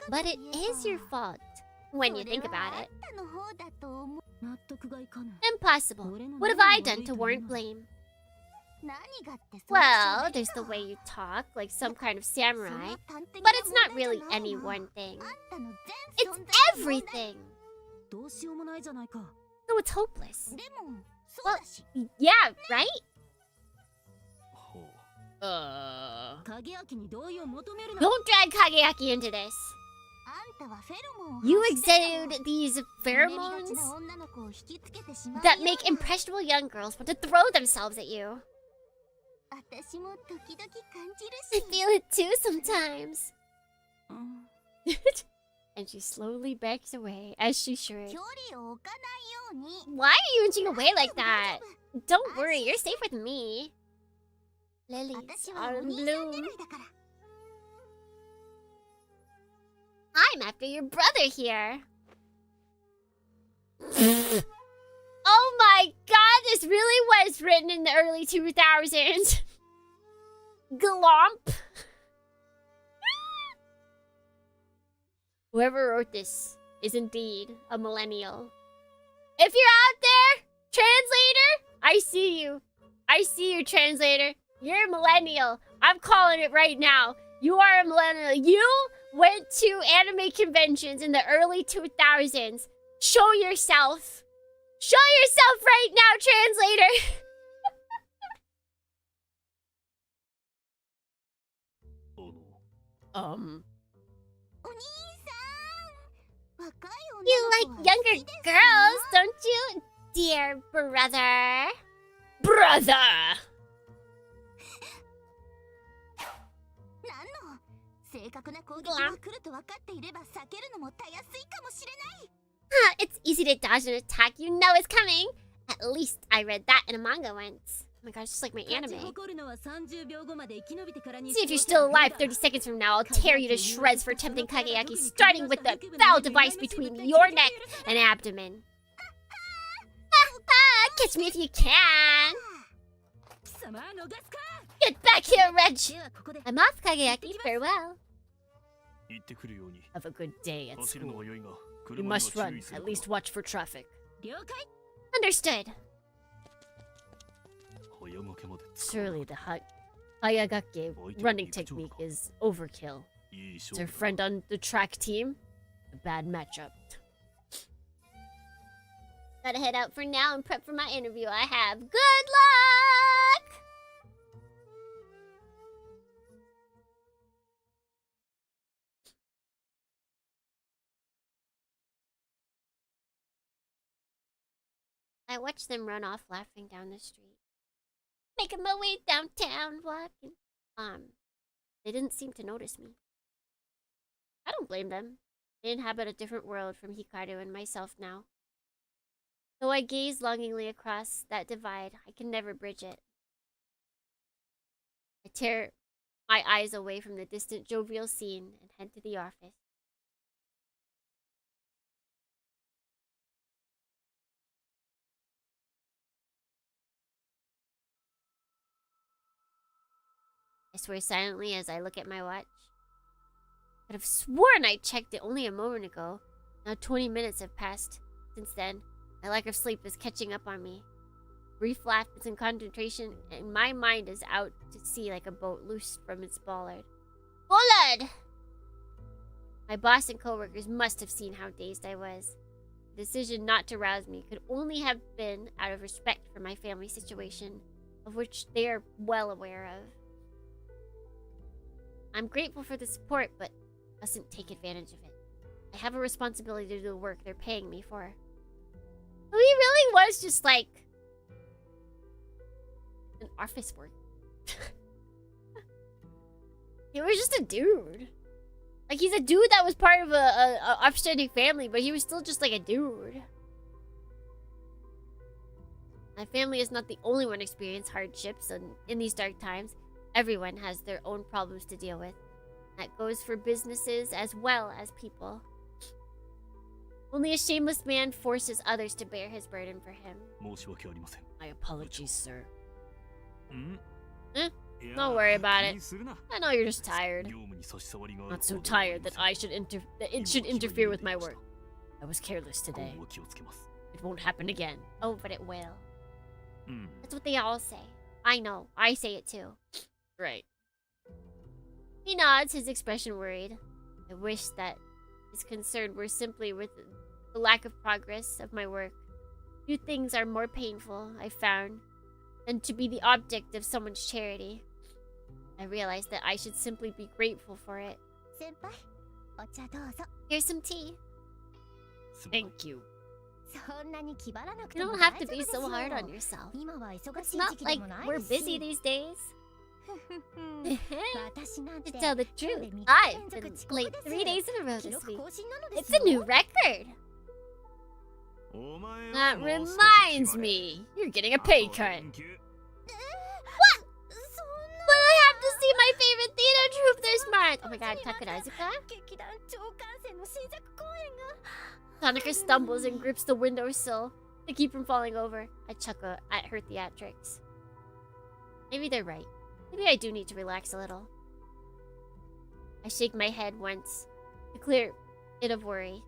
But it is your fault, when you think about it. Impossible. What have I done to warrant blame? Well, there's the way you talk, like some kind of samurai. But it's not really any one thing. It's everything! So it's hopeless. Well, yeah, right? Don't drag Kageaki into this. You exude these pheromones that make impressionable young girls want to throw themselves at you. I feel it too sometimes. And she slowly backs away as she shrieks. Why are you inching away like that? Don't worry, you're safe with me. Lilies are in bloom. I'm after your brother here. Oh my god, this really was written in the early 2000s. Glomp. Whoever wrote this is indeed a millennial. If you're out there, translator, I see you. I see you, translator. You're a millennial. I'm calling it right now. You are a millennial. You went to anime conventions in the early 2000s. Show yourself. Show yourself right now, translator. You like younger girls, don't you, dear brother? Brother! It's easy to dodge an attack you know is coming. At least I read that in a manga once. Oh my gosh, just like my anime. See if you're still alive 30 seconds from now. I'll tear you to shreds for tempting Kageaki, starting with the foul device between your neck and abdomen. Catch me if you can. Get back here, wretch. I'm off, Kageaki. Farewell. Have a good day at school. You must run. At least watch for traffic. Understood. Surely the Hayagake running technique is overkill. It's her friend on the track team. A bad matchup. Gotta head out for now and prep for my interview I have. Good luck! I watched them run off laughing down the street. Making my way downtown, walking. They didn't seem to notice me. I don't blame them. They inhabit a different world from Hikaru and myself now. Though I gaze longingly across that divide, I can never bridge it. tear my eyes away from the distant jovial scene and head to the office. I swear silently as I look at my watch. I could have sworn I checked it only a moment ago. Now 20 minutes have passed. Since then, my lack of sleep is catching up on me. Brief lapse in concentration, and my mind is out to sea like a boat loosed from its bollard. Bollard! My boss and coworkers must have seen how dazed I was. The decision not to rouse me could only have been out of respect for my family situation, of which they are well aware of. I'm grateful for the support, but mustn't take advantage of it. I have a responsibility to do the work they're paying me for. So he really was just like an office worker. He was just a dude. Like, he's a dude that was part of a upstanding family, but he was still just like a dude. My family is not the only one experiencing hardships, and in these dark times, everyone has their own problems to deal with. That goes for businesses as well as people. Only a shameless man forces others to bear his burden for him. My apologies, sir. Don't worry about it. I know you're just tired. Not so tired that it should interfere with my work. I was careless today. It won't happen again. Oh, but it will. That's what they all say. I know. I say it too. Right. He nods, his expression worried. I wish that his concern were simply with the lack of progress of my work. Few things are more painful, I found, than to be the object of someone's charity. I realized that I should simply be grateful for it. Here's some tea. Thank you. You don't have to be so hard on yourself. It's not like we're busy these days. To tell the truth, I've been late 3 days in a row this week. It's a new record. That reminds me, you're getting a pay cut. What? But I have to see my favorite theater troupe this month. Oh my god, Takarazuka? Tanaka stumbles and grips the windowsill to keep from falling over. I chuckle at her theatrics. Maybe they're right. Maybe I do need to relax a little. I shake my head once to clear it of worry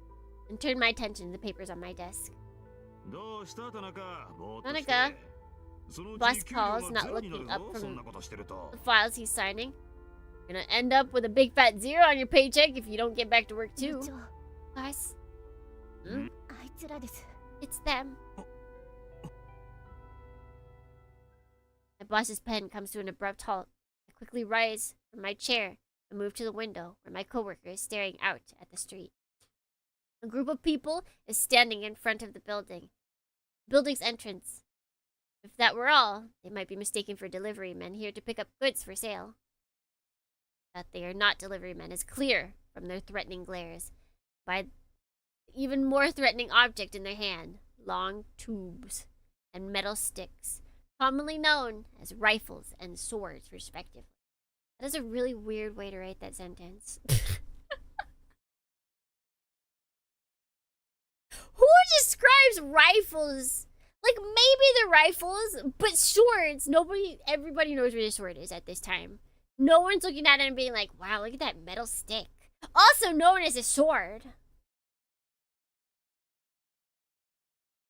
and turn my attention to the papers on my desk. Tanaka, boss calls, not looking up from the files he's signing. You're gonna end up with a big fat zero on your paycheck if you don't get back to work too. Boss? It's them. My boss's pen comes to an abrupt halt. I quickly rise from my chair and move to the window where my coworker is staring out at the street. A group of people is standing in front of the building's entrance. If that were all, they might be mistaken for delivery men here to pick up goods for sale. That they are not delivery men is clear from their threatening glares. By the even more threatening object in their hand, long tubes and metal sticks, commonly known as rifles and swords, respectively. That is a really weird way to write that sentence. Who describes rifles? Like, maybe they're rifles, but swords. Everybody knows where the sword is at this time. No one's looking at it and being like, wow, look at that metal stick. Also known as a sword.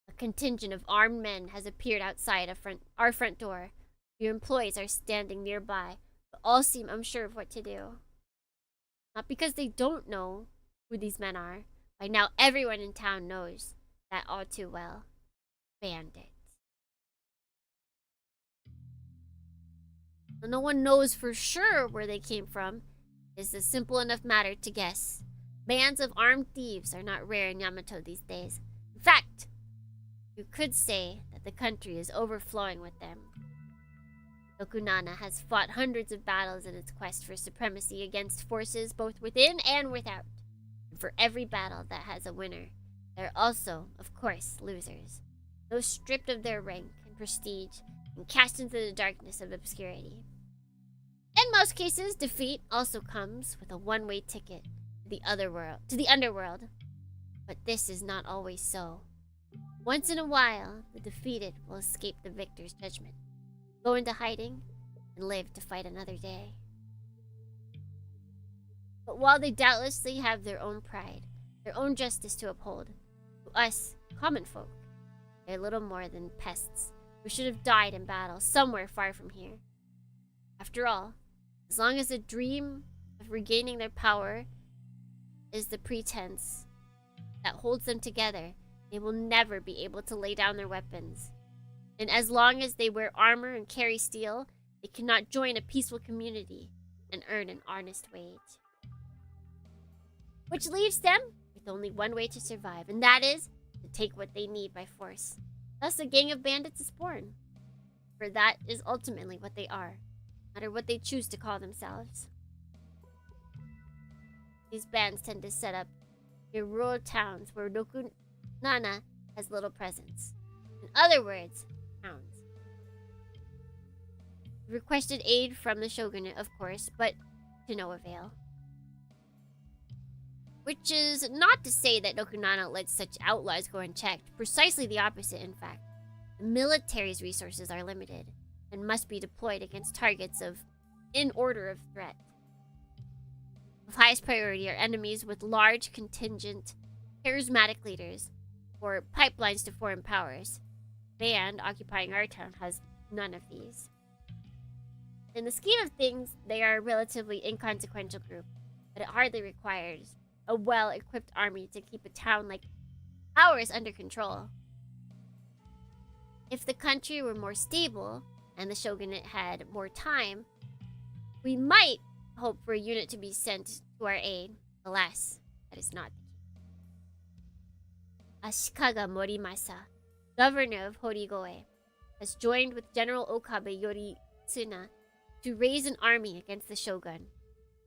A contingent of armed men has appeared outside our front door. Your employees are standing nearby, but all seem unsure of what to do. Not because they don't know who these men are. By now, everyone in town knows that all too well. Bandits. Though no one knows for sure where they came from, it's a simple enough matter to guess. Bands of armed thieves are not rare in Yamato these days. In fact, you could say that the country is overflowing with them. Tokunana has fought hundreds of battles in its quest for supremacy against forces both within and without. And for every battle that has a winner, there are also, of course, losers. Those stripped of their rank and prestige and cast into the darkness of obscurity. In most cases, defeat also comes with a one-way ticket to the underworld. But this is not always so. Once in a while, the defeated will escape the victor's judgment, go into hiding, and live to fight another day. But while they doubtlessly have their own pride, their own justice to uphold, to us, common folk, they're little more than pests who should have died in battle somewhere far from here. After all, as long as the dream of regaining their power is the pretense that holds them together, they will never be able to lay down their weapons. And as long as they wear armor and carry steel, they cannot join a peaceful community and earn an honest wage. Which leaves them with only one way to survive, and that is to take what they need by force. Thus a gang of bandits is born. For that is ultimately what they are, no matter what they choose to call themselves. These bands tend to set up near rural towns where Rokunana has little presence. In other words, towns. We requested aid from the shogunate, of course, but to no avail. Which is not to say that Rokunana lets such outlaws go unchecked. Precisely the opposite, in fact. The military's resources are limited and must be deployed against targets in order of threat. Of highest priority are enemies with large contingent, charismatic leaders, or pipelines to foreign powers. Band occupying our town has none of these. In the scheme of things, they are a relatively inconsequential group, but it hardly requires a well-equipped army to keep a town like ours under control. If the country were more stable and the shogunate had more time, we might hope for a unit to be sent to our aid. Alas, that is not the case. Ashikaga Muramasa, governor of Horigoe, has joined with General Okabe Yoritsuna to raise an army against the shogun.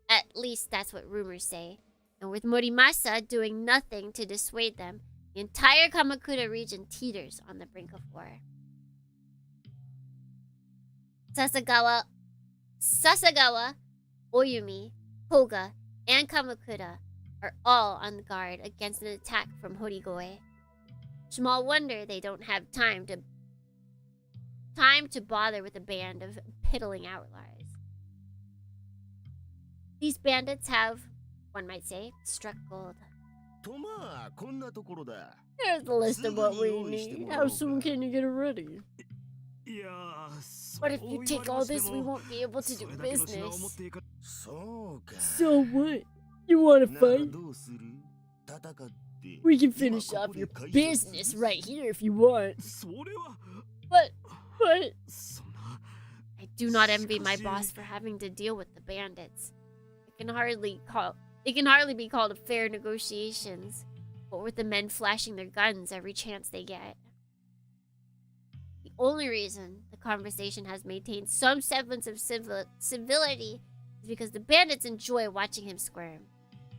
At least that's what rumors say. And with Muramasa doing nothing to dissuade them, the entire Kamakura region teeters on the brink of war. Sasagawa, Oyumi, Koga, and Kamakura are all on the guard against an attack from Horigoe. Small wonder they don't have time to bother with a band of piddling outlaws. These bandits have, one might say, struck gold. Here's the list of what we need. How soon can you get it ready? But if you take all this, we won't be able to do business. So what? You want to fight? We can finish off your business right here if you want. But... I do not envy my boss for having to deal with the bandits. They can hardly be called fair negotiations, but with the men flashing their guns every chance they get. The only reason the conversation has maintained some semblance of civility is because the bandits enjoy watching him squirm.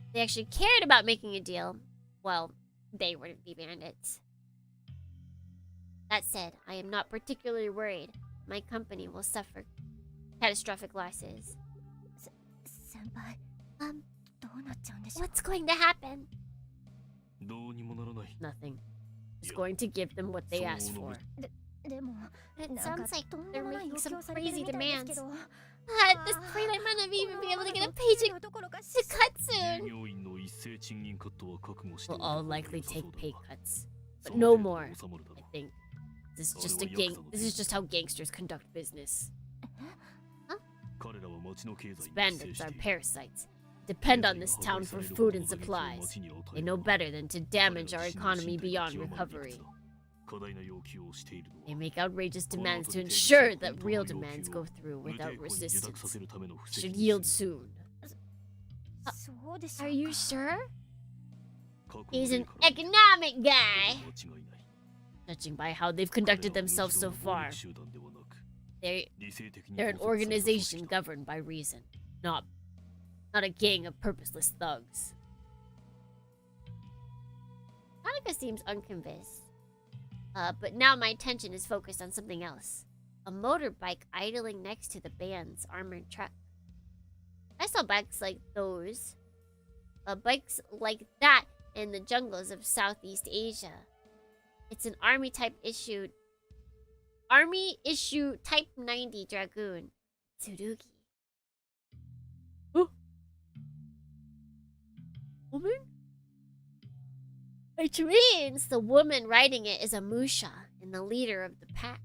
If they actually cared about making a deal, well, they wouldn't be bandits. That said, I am not particularly worried my company will suffer catastrophic losses. Senpai, What's going to happen? Nothing. Just going to give them what they asked for. It sounds like they're making some crazy demands. At this point, I might not even be able to get a paycheck to cut soon. We'll all likely take pay cuts, but no more. I think this is just This is just how gangsters conduct business. Huh? These bandits are parasites. Depend on this town for food and supplies. They know better than to damage our economy beyond recovery. They make outrageous demands to ensure that real demands go through without resistance. Should yield soon. Are you sure? He's an economic guy. Judging by how they've conducted themselves so far, they're an organization governed by reason, not a gang of purposeless thugs. Hanukkah seems unconvinced. But now my attention is focused on something else. A motorbike idling next to the band's armored truck. I saw bikes like those. Bikes like that in the jungles of Southeast Asia. It's an army issue type 90 Dragoon. Tsurugi. Oh. Woman? Which means the woman riding it is a Musha and the leader of the pack.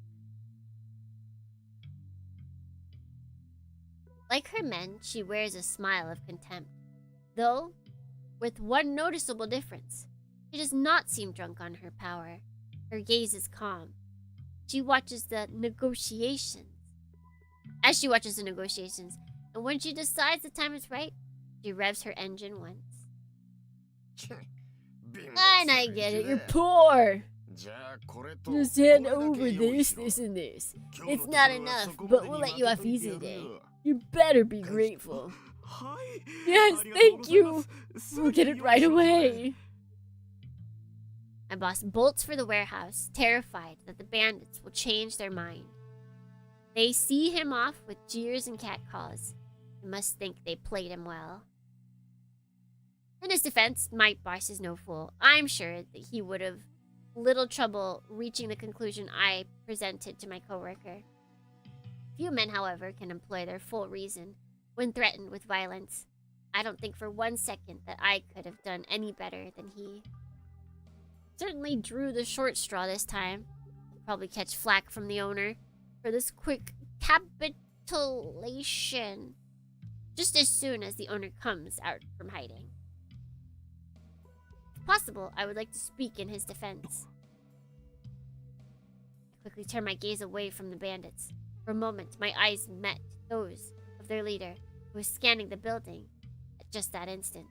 Like her men, she wears a smile of contempt. Though, with one noticeable difference. She does not seem drunk on her power. Her gaze is calm. She watches the negotiations. As she watches the negotiations, and when she decides the time is right, she revs her engine once. And I get it, you're poor! Just hand over this, and this. It's not enough, but we'll let you off easy today. You better be grateful. Yes, thank you! We'll get it right away. My boss bolts for the warehouse, terrified that the bandits will change their mind. They see him off with jeers and catcalls. They must think they played him well. In his defense, my boss is no fool. I'm sure that he would have little trouble reaching the conclusion I presented to my coworker. Few men, however, can employ their full reason when threatened with violence. I don't think for 1 second that I could have done any better than he. Certainly drew the short straw this time. I'll probably catch flack from the owner for this quick capitulation just as soon as the owner comes out from hiding. If possible, I would like to speak in his defense. I quickly turn my gaze away from the bandits. For a moment, my eyes met those of their leader, who was scanning the building at just that instant.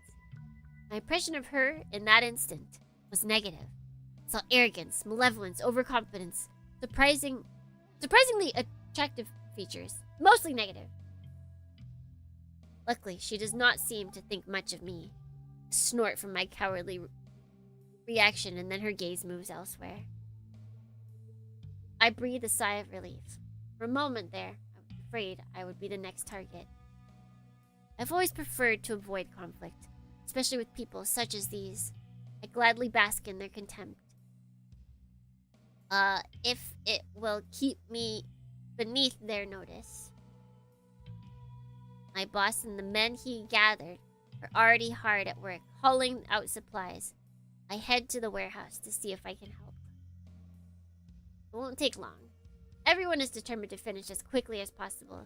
My impression of her in that instant was negative. I saw arrogance, malevolence, overconfidence, surprisingly attractive features, mostly negative. Luckily, she does not seem to think much of me. I snort from my cowardly reaction, and then her gaze moves elsewhere. I breathe a sigh of relief. For a moment there, I was afraid I would be the next target. I've always preferred to avoid conflict, especially with people such as these. I gladly bask in their contempt. If it will keep me beneath their notice. My boss and the men he gathered are already hard at work, hauling out supplies. I head to the warehouse to see if I can help. It won't take long. Everyone is determined to finish as quickly as possible.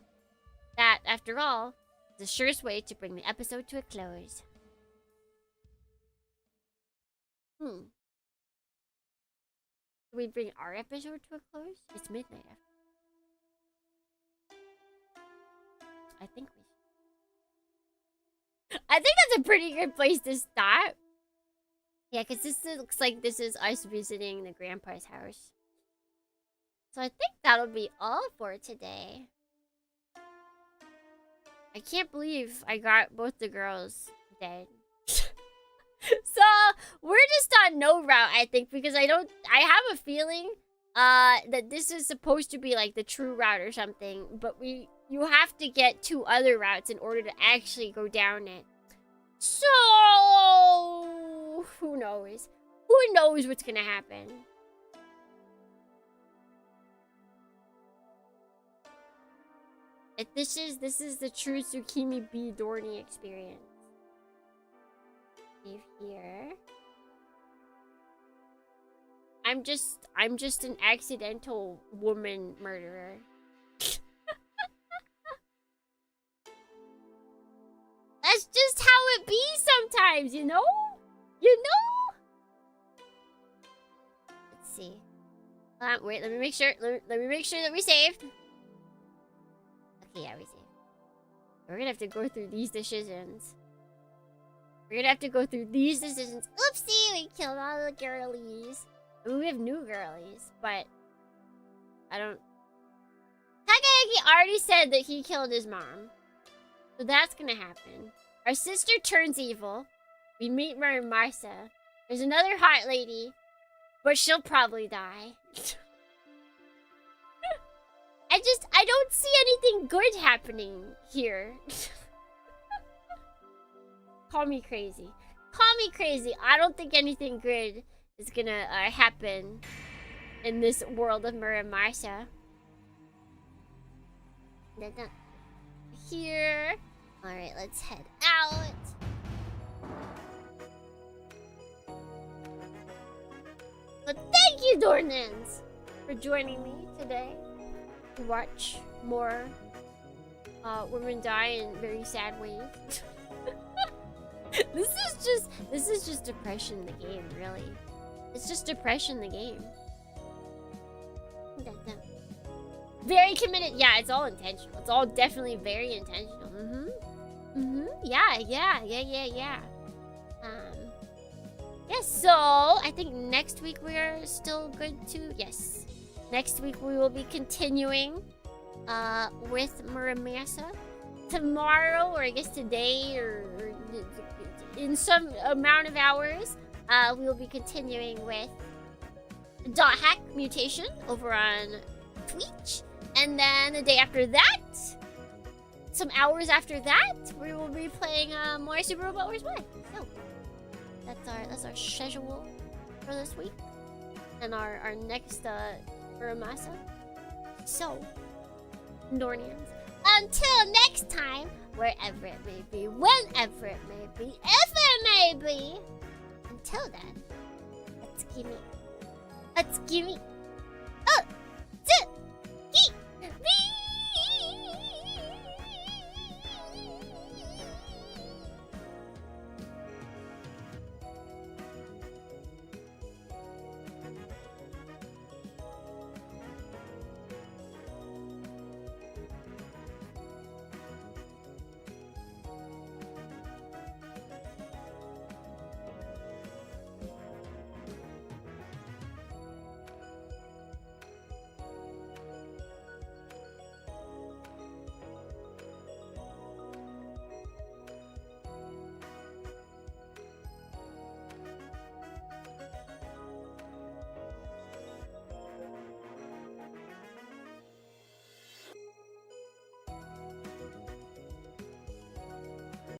That, after all, is the surest way to bring the episode to a close. Should we bring our episode to a close? It's midnight. I think we should. I think that's a pretty good place to stop. Yeah, because this looks like this is us visiting the grandpa's house. So I think that'll be all for today. I can't believe I got both the girls dead. So we're just on no route, I think, because I have a feeling that this is supposed to be like the true route or something, but you have to get 2 other routes in order to actually go down it. So who knows? Who knows what's gonna happen? This is the true Tsukimi B Dorny experience. Save here. I'm just an accidental woman murderer. That's just how it be sometimes, you know? You know? Let's see. Wait, let me make sure. Let me make sure that we saved. Okay, yeah, we saved. We're gonna have to go through these decisions. Oopsie, we killed all the girlies. I mean, we have new girlies, but I don't. Takayaki already said that he killed his mom, so that's gonna happen. Our sister turns evil. We meet Muramasa. There's another hot lady, but she'll probably die. I don't see anything good happening here. Call me crazy. Call me crazy. I don't think anything good is gonna happen in this world of Muramasa. Here. Alright, let's head out. But thank you, Dornans, for joining me today to watch more women die in very sad ways. This is just depression in the game, really. It's just depression in the game. Very committed. Yeah, it's all intentional. It's all definitely very intentional. Yeah. Yes, so I think next week we are still good to... Yes. Next week we will be continuing with Muramasa. Tomorrow, or I guess today, or in some amount of hours, we will be continuing with Dot Hack Mutation over on Twitch. And then the day after that, some hours after that, we will be playing more Super Robot Wars 1. So that's our schedule for this week, and our next Muramasa. So, Dornians, until next time, wherever it may be, whenever it may be, if it may be. Until then, let's gimme.